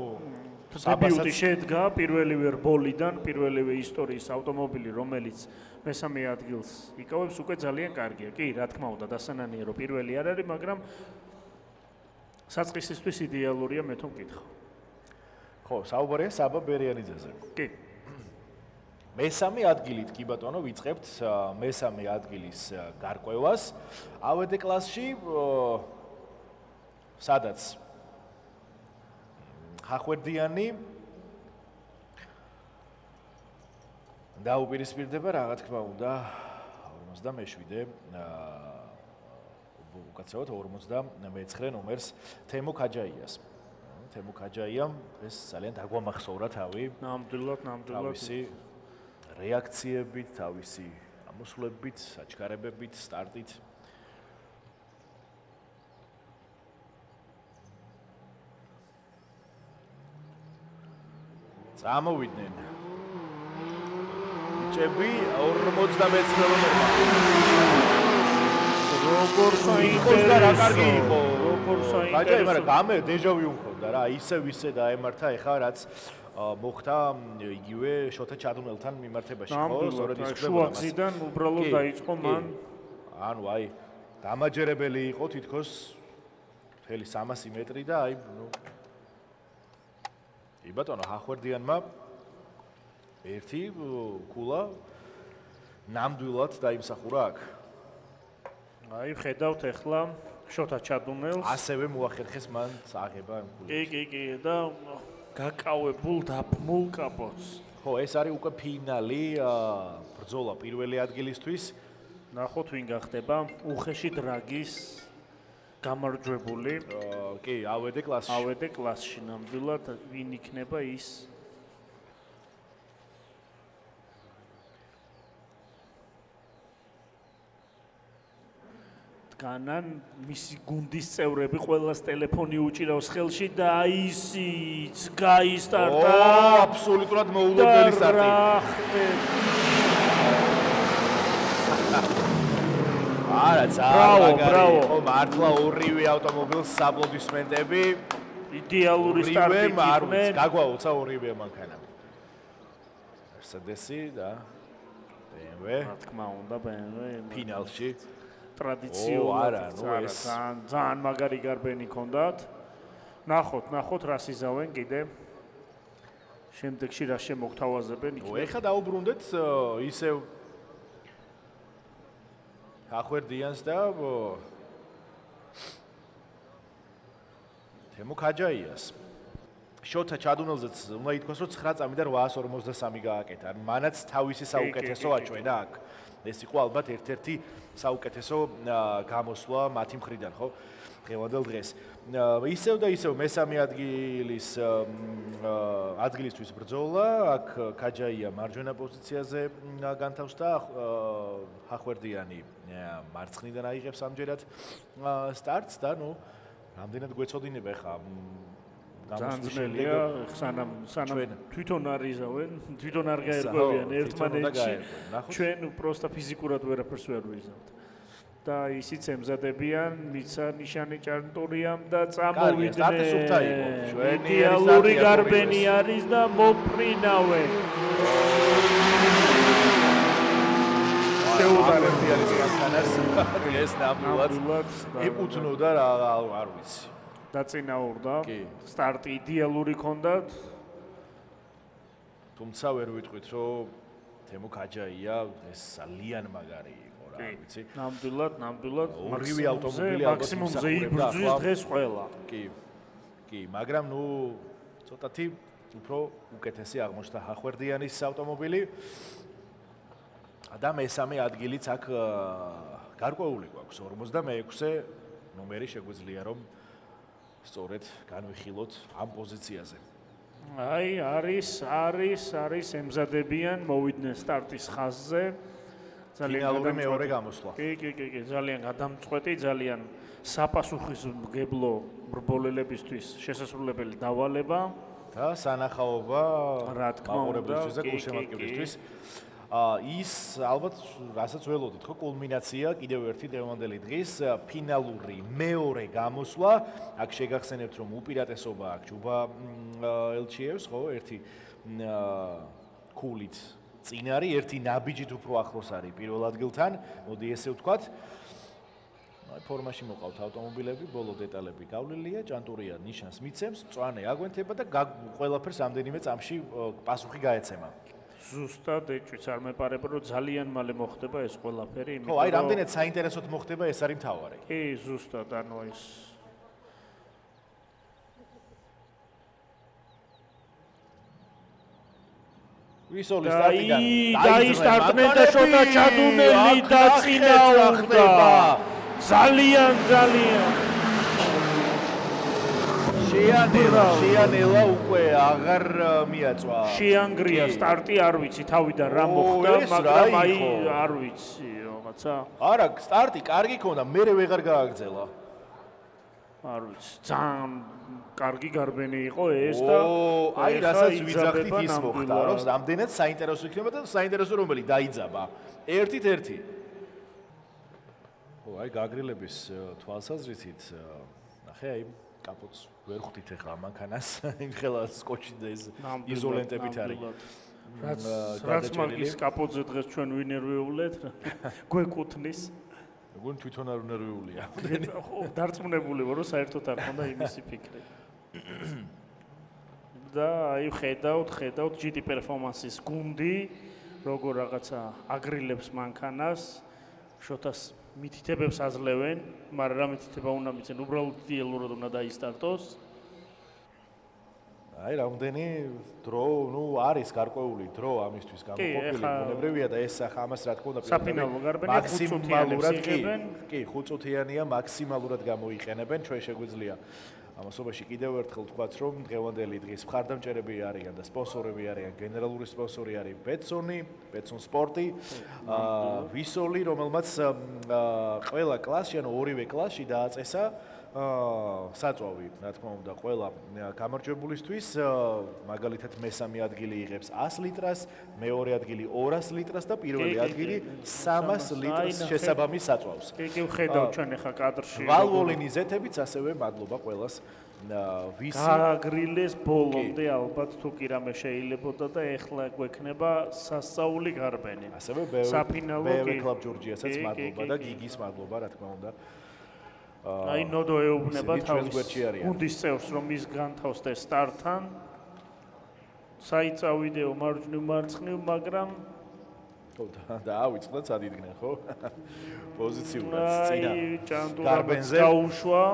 Speaker 2: დებიუტი შედგა პირველივე რბოლიდან პირველივე ისტორიის ავტომობილი რომელიც მესამე ადგილს იკავებს უკვე ძალიან კარგია კი რა თქმა უნდა დასანანიერო პირველი არ არის მაგრამ საწყისისთვის იდეალურია მე თუ მკითხავ
Speaker 1: ხო საუბარია საბა ბერიანიძეზე
Speaker 2: კი
Speaker 1: მესამე ადგილით კი ბატონო ვიწყებთ მესამე ადგილის გარკვევას AWD კლასში სადაც ხახვერდიანი დაუპირისპირდება რა თქმა უნდა 57-ე უკაცრავად 59 ნომერს თემო ქაჯაიას თემო ქაჯაიამ ეს ძალიან დაგვამახსოვრა თავი
Speaker 2: ნამდვილად
Speaker 1: თავისი რეაქციებით, თავისი ამოსვლებით, საჩქარებებით, სტარტით. წამოვიდნენ. ბიჭები 46 ნომერმა.
Speaker 2: როგორ საინტერესო
Speaker 1: რა კარგი იყო.
Speaker 2: როგორ საინტერესო.
Speaker 1: გაჭირე, მაგრამ გამე დეჟავი უმქონდა რა, ისე დაემართა ეხა რაც მოხდა იგივე შოთა ჩადუნელთან მიმართებაში ხო სწორედ ის ხდება
Speaker 2: შუაგზიდან უბრალოდ დაიწყო მან
Speaker 1: ანუ აი დამაჯერებელი იყო თითქოს მთელი 300 მეტრი და აი ნუ კი ბატონო ხახვერდიანმა ერთი კულა ნამდვილად დაიმსახურა აქ
Speaker 2: აი ხედავთ ახლა შოთა ჩადუნელს
Speaker 1: ასევე მოახერხეს მან აღება ამ კულებს
Speaker 2: კი და გაკავებულ დაფმულ კაპოტს.
Speaker 1: ხო, ეს არის უკვე ფინალი, ბრძოლა პირველი ადგილისთვის.
Speaker 2: ნახოთ ვინ გახდება უხეში დრაგის გამარჯვებული.
Speaker 1: კი, AWD კლასში.
Speaker 2: AWD კლასში ნამდვილად ვინ იქნება ის? განან მისი გუნდის წევრები ყველას ტელეფონი უჭირავს ხელში და ისიც გაისტარტა
Speaker 1: აბსოლუტურად მოულოდნელი სტარტი არა ძალიან მაგარი ხო მართლა ორივე ავტომობილს აპლოდისმენტები
Speaker 2: იდეალური სტარტი
Speaker 1: იყვნენ. გაგვაუცა ორივე მანქანა. Mercedes-ი და BMW.
Speaker 2: რა თქმა უნდა, BMW
Speaker 1: ფინალში
Speaker 2: ტრადიციულად ძალიან მაგარი გარბენი ჰქონდათ. ნახოთ რა სიზავენ კიდე. შემდეგში რა შემოგთავაზებენ იქ.
Speaker 1: ეხლა დაუბრუნდეთ ისევ ახვერდიანს და თემო ქაჯაიას. შოთა ჩადუნელზეც უნდა ითქვას, რომ 9 წამიდან 853 გააკეთა. მანაც თავისი საუკეთესო აჩვენა აქ. ეს იყო ალბათ ერთ-ერთი საუკეთესო გამოსვლა მათი მხრიდან, ხო? დღევანდელ დღეს. ისევ და ისევ მესამე ადგილისთვის ბრძოლა. აქ ქაჯაია მარჯვენა პოზიციაზე განთავსდა, ხახვერდიანი მარცხნიდან აიღებს ამჯერად სტარტს და რამდენად გვეწოდინება ხა
Speaker 2: გამოსვლელია, სანამ თვითონ არიზავენ, თვითონ არ გაერკვევიან ერთმანეთში. ჩვენ უბრალოდ ფიზიკურად ვერაფერს ვერ ვიზავთ. და ისიც ემზადებიან, მიცა ნიშანი ჭანტურიამ და წამოვიდნენ. იდეალური გარბენი არის და მოფრინავენ.
Speaker 1: შეუძლებელი არის განხანას დღეს ნამდვილად ეკუთვნოდა რა არ ვიცი.
Speaker 2: დაწინაურდა. სტარტი იდეალური ჰქონდათ.
Speaker 1: თუმცა ვერ ვიტყვით, რომ თემო ქაჯაია ეს ძალიან მაგარი იყო რა, ვიცი.
Speaker 2: ნამდვილად
Speaker 1: ორივე ავტომობილი
Speaker 2: მაქსიმუმზე იბრძვის დღეს ყველა.
Speaker 1: კი, მაგრამ ცოტათი უფრო უკეთესი აღმოჩნდა ხახვერდიანის ავტომობილი. და მესამე ადგილიც აქ გარკვეული გვაქვს 46-ე ნომერი შეგვიძლია რომ სწორედ განვიხილოთ ამ პოზიციაზე.
Speaker 2: აი არის ემზადებიან მოვიდნენ სტარტის ხაზზე.
Speaker 1: ძალიან მეორე გამოსვლა.
Speaker 2: კი, ძალიან გადამწყვეტი, ძალიან საპასუხისმგებლო ბრბოლელებისთვის შესაძლებელი დავალება
Speaker 1: და სანახაობა
Speaker 2: რა თქმა უნდა
Speaker 1: და გულშემატკივრისთვის. ის ალბათ რასაც ველოდით ხო კულმინაცია კიდევ ერთი დღევანდელი დღის ფინალური მეორე გამოსვლა. აქ შეგახსენებთ რომ უპირატესობა აქვს ჯუბა ელჩიევს ხო ერთი კულით წინ არის ერთი ნაბიჯით უფრო ახლოს არის პირველ ადგილთან. მოდი ესე ვთქვათ. აი ფორმაში მოყავთ ავტომობილები, ბოლო დეტალები გავლილია, ჭანტურია ნიშანს მიცემს, მწვანე აგვენთება და ყველაფერს ამდენიმე წამში პასუხი გაეცემა.
Speaker 2: ზუსტად ეჭვიც არ მეპარება რომ ძალიან მალე მოხდება ეს ყველაფერი,
Speaker 1: იმიტომ რომ აი რამდენად საინტერესოდ მოხდება ეს არის მთავარი.
Speaker 2: კი, ზუსტად, ანუ ეს
Speaker 1: ვისოლის სტარტიდან
Speaker 2: დაისტარტნენ და შოთა ჩადუნელი დაწინაურდა. ძალიან
Speaker 1: შეანელა უკვე აღარ მიაწვა.
Speaker 2: შეანგრია სტარტი, არ ვიცი თავიდან რა მოხდა, მაგრამ აი არ ვიცი რაღაცა.
Speaker 1: არა, სტარტი კარგი ქონდა, მერე ვეღარ გააგრძელა.
Speaker 2: არ ვიცი, ძალიან კარგი გარბენი იყო ეს და
Speaker 1: აი რასაც ვიძახდით ის მოხდა, რომ რამდენად საინტერესო იქნება და საინტერესო რომელი დაიძაბა. ერთი. აი გაგრილების თვალსაზრისით ნახე აი კაპოტს ვერ ხვდით ახლა მანქანას იმხელა სკოჩი და ეს იზოლენტებით არის.
Speaker 2: რაც მაგის კაპოტზე დღეს ჩვენ ვინერვიულეთ, გვეკუთნის.
Speaker 1: გონ თვითონ არ უნერვიულია.
Speaker 2: ხო, დარწმუნებული ვარ, რომ საერთოდ არ ხონდა იმისი ფიქრი. და აი ხედავთ GT Performance-ის გუნდი, როგორ რაღაცა აგრილებს მანქანას, შოთას მითითებებს აძლევენ, მაგრამ რა მითითება უნდა მიცენ, უბრალოდ იდეალურად უნდა დაისტარტოს.
Speaker 1: აი რამდენი დრო, არის გარკვეული დრო ამისთვის გამოყოფილი, ბუნებრივია და ეს ამას რა თქმა უნდა
Speaker 2: საფინალო გარბენი
Speaker 1: მაქსიმალურად კი, 5 წუთიანია მაქსიმალურად გამოიყენებენ, ჩვენ შეგვიძლია ამასობაში კიდევ ერთხელ ვთქვათ, რომ დღევანდელი დღის მხარდამჭერები არიან და სპონსორები არიან, გენერალური სპონსორი არის ბეტსონ სპორტი, ვისოლი, რომელმაც ყველა კლასში, ანუ ორივე კლასში დააწესა საწვავი, რა თქმა უნდა, ყველა გამარჯვებულისთვის, მაგალითად მესამე ადგილი იღებს 100 ლიტრას, მეორე ადგილი 200 ლიტრას და პირველი ადგილი 300 ლიტრს შესაბამის საწვავს.
Speaker 2: კი, ვხედავ ჩვენ ახლა კადრში.
Speaker 1: ვალვოლინის ზეთებიც ასევე მადლობა ყველას. ვის
Speaker 2: გააგრილეს ბოლომდე ალბათ თუ კი რამე შეიძლებოდა და ეხლა გვექნება სასწაული გარბენი.
Speaker 1: ასევე
Speaker 2: საფინალო
Speaker 1: ბევრი კლუბ ჯორჯიასაც მადლობა და გიგის მადლობა, რა თქმა უნდა.
Speaker 2: აი ნოდო ეუბნება
Speaker 1: ჩვენს
Speaker 2: თავის
Speaker 1: გვერდში არიან.
Speaker 2: გუნდის წევრს რომ ის განთავსდეს სტარტთან. საიწავიდეო მარჯვნივ მარცხნივ, მაგრამ
Speaker 1: ხო და ავიწყდათ სად იდგნენ, ხო? პოზიციურად წინა.
Speaker 2: აი ჭანდურაბაც დაუშვა.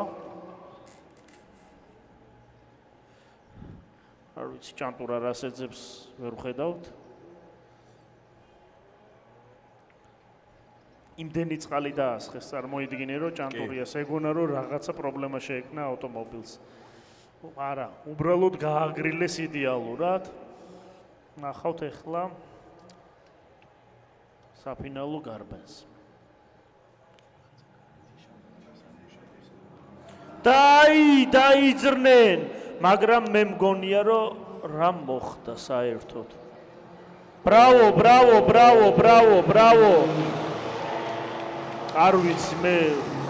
Speaker 2: არ ვიცი ჭანტურა რას ეძებს ვერ ვხედავთ. იმდენი წყალი დაასხეს წარმოიდგინე რომ ჭანტურიას ეგონა რომ რაღაცა პრობლემა შეექმნა ავტომობილს. არა, უბრალოდ გააგრილეს იდეალურად. ნახავთ ახლა საფინალო გარბენს. დაიძრნენ, მაგრამ მე მგონია რომ რა მოხდა საერთოდ. ბრავო, ბრავო, ბრავო, ბრავო, ბრავო. არ ვიცი მე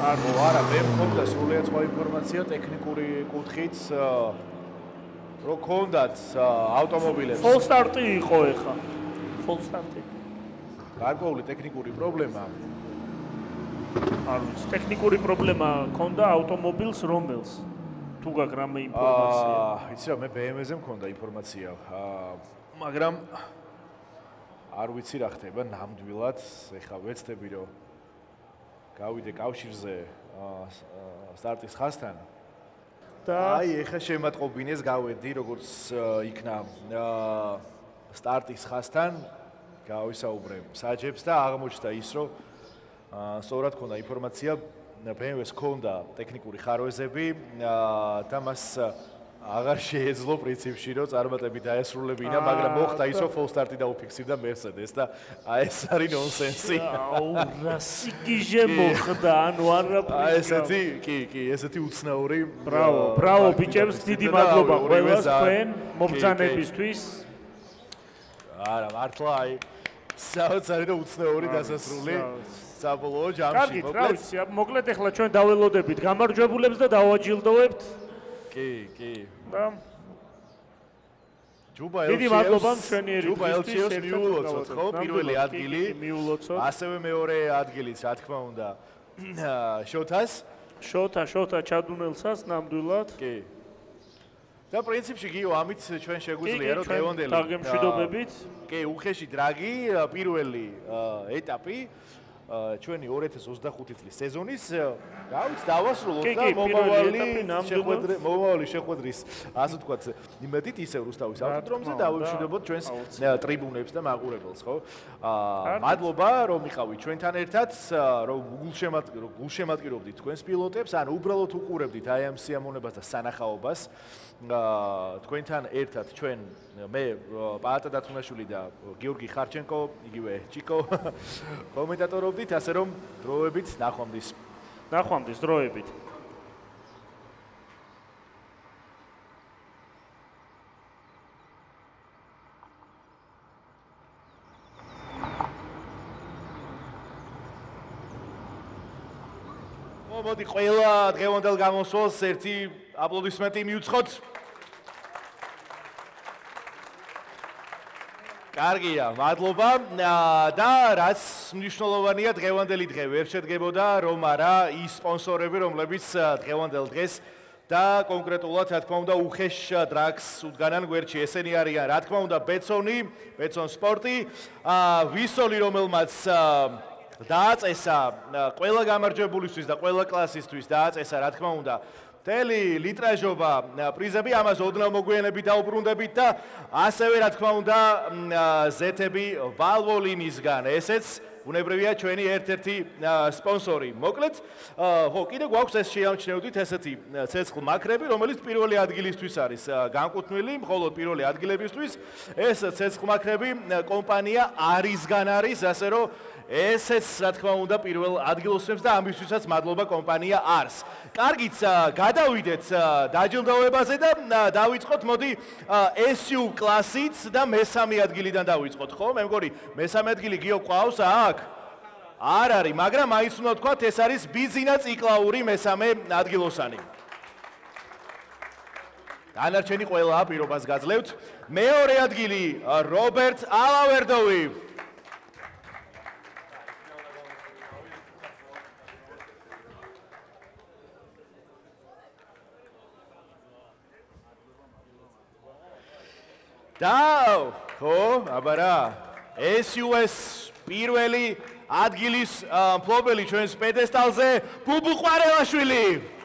Speaker 1: არა მე მქონდა სრულიად სხვა ინფორმაცია ტექნიკური კუთხით რომ ქონდათ ავტომობილებს
Speaker 2: full start-ი იყო ეხა full start-ი
Speaker 1: გარკვეული ტექნიკური პრობლემა
Speaker 2: არ ვიცი ტექნიკური პრობლემა ქონდა ავტომობილს რომელს თუ გაქვს რამე ინფორმაცია
Speaker 1: იცი რა მე BMW-ზე მქონდა ინფორმაცია მაგრამ არ ვიცი რა ხდება ნამდვილად ეხა ვეცდები რომ გავიდე კავშირზე სტარტის ხაზთან და აი ეხა შემატყობინეს გავედი როგორც იქნა სტარტის ხაზთან გავისაუბრე საჯებს და აღმოჩნდა ის რომ სწორად ქონდა ინფორმაცია BMW-ს ქონდა ტექნიკური ხარვეზები და მას აღარ შეეძლო პრინციპში რომ წარმატებით დაესრულებინა მაგრამ მოხდა ის რომ full start-ი დაუფიქსირდა Mercedes და აი ეს არის ნონსენსი
Speaker 2: აუ რა სიგიჟე მოხდა ანუ არაფერი
Speaker 1: აი ესეთი კი ესეთი უცნაური
Speaker 2: ბრავო ბიჭებს დიდი მადლობა ყველას თქვენ მობრძანებისთვის
Speaker 1: არა მართლა აი საოცარი და უცნაური დასასრული საბოლოო ჯამში
Speaker 2: მოკლედ ახლა ჩვენ დაველოდებით გამარჯვებულებს და დავაჯილდოვებთ
Speaker 1: კი
Speaker 2: და
Speaker 1: ჯუბა
Speaker 2: ელჩიოს
Speaker 1: მიულოცოთ ხო პირველი ადგილი ასევე მეორე ადგილიც რა თქმა უნდა
Speaker 2: შოთა ჩადუნელსაც ნამდვილად
Speaker 1: კი და პრინციპში გიო ამით ჩვენ შეგვიძლია რომ დღევანდელი
Speaker 2: დაგემშვიდობებით
Speaker 1: კი უხეში დრაგი პირველი ეტაპი ჩვენი 2025 წლის სეზონის გავიც დავასრულოთ და მომავალი შეხვედრის ასე ვთქვათ იმედით ისევ რუსთავის ავტოდრომზე დავიმშვიდობოთ ჩვენს ტრიბუნებს და მაყურებელს ხო მადლობა რომ იყავით ჩვენთან ერთად რომ გულშემატკივრობდით თქვენს პილოტებს ან უბრალოდ უყურებდით აი ამ სიამოვნებას და სანახაობას თქვენთან ერთად ჩვენ მე პაატა დათუნაშვილი და გიორგი ხარჩენკო იგივე ჩიკო კომენტატორობდით ასე რომ დროებით ნახვამდის დროებით მოდი ყველა დღევანდელ გამოსვლას ერთი აპლოდისმენტი მიუძღოთ კარგია, მადლობა და რაც მნიშვნელოვანია დღევანდელი დღე ვერ შედგებოდა რომ არა ის სპონსორები რომლებიც დღევანდელ დღეს და კონკრეტულად რა თქმა უნდა უხეშ დრაგს უდგანან გვერდში ესენი არიან რა თქმა უნდა ბეცონ სპორტი ვისოლი რომელმაც დააწესა ყველა გამარჯვებულისთვის და ყველა კლასისთვის დააწესა რა თქმა უნდა მთელი ლიტრაჟობა პრიზები ამას ოდნავ მოგვიანებით დაუბრუნდებით და ასევე რა თქმა უნდა ზეთები ვალვოლინისგან ესეც უნებრივია ჩვენი ერთ-ერთი სპონსორი მოკლედ ხო კიდე გვაქვს ეს შეამჩნევდით ესეთი ცეცხლ მაქრები რომელიც პირველი ადგილისთვის არის განკუთვნილი მხოლოდ პირველი ადგილებისთვის ეს ცეცხლ მაქრები კომპანია არისგან არის ასე რომ ესეც რა თქმა უნდა პირველ ადგილს უსვამს და ამისთვისაც მადლობა კომპანია Ars. კარგით, გადავიდეთ დაჯილდოებაზე და დავიწყოთ მოდი SU კლასით და მესამე ადგილიდან დავიწყოთ, ხო? მე მგონი მესამე ადგილი გიო ყავს აქ? არ არის, მაგრამ მაინც უნდა ვთქვათ, ეს არის ბიზინა ციკლაური მესამე ადგილოსანი. დანარჩენი ყველა პირობას გაძლევთ. მეორე ადგილი რობერტ ალავერდოვი. და ხო, აბა რა. SUS პირველი ადგილის მფლობელი ჩვენს პედესტალზე ბუბუ ყვარელაშვილი.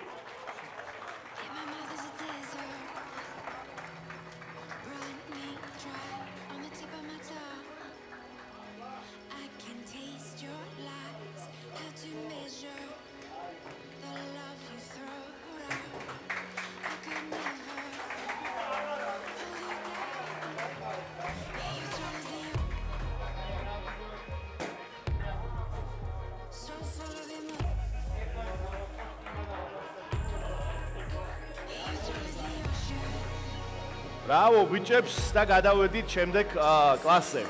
Speaker 1: Bravo, ბიჭებს და გადავედით შემდეგ კლასზე.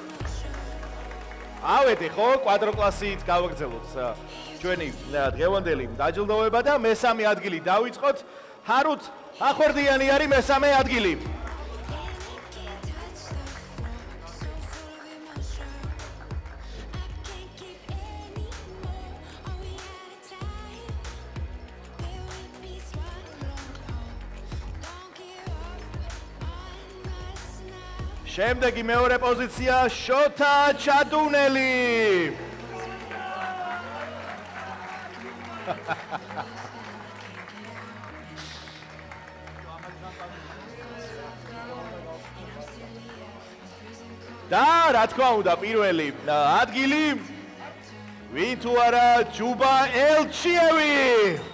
Speaker 1: ავედი ხო, კვადრო კლასით გავაგრძელოთ ჩვენი დღევანდელი დაჯილდოება და მესამე ადგილი დავიწყოთ. ჰარუთ ახვერდიანი არის მესამე ადგილი. შემდეგი მეორე პოზიცია შოთა ჩადუნელი. და რა თქმა უნდა პირველი ადგილი ვინ თუ არა ჯუბა ელჩიევი.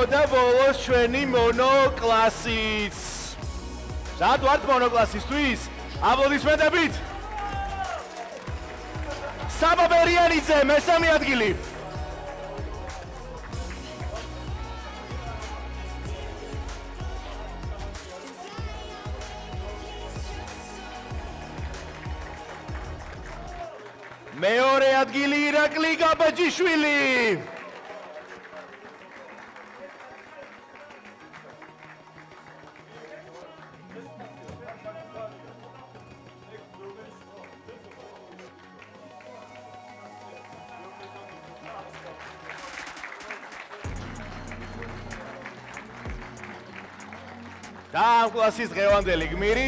Speaker 1: და ბოლოს ჩვენი მონოკლასიც. სად ვართ მონოკლასისთვის? აპლოდისმენტებით. საბა ბერიანიძე, მესამე ადგილი. მეორე ადგილი ირაკლი გაბაჯიშვილი. და ამ კლასის დღევანდელი გმირი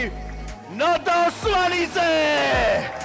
Speaker 1: ნოდო სვანიძე.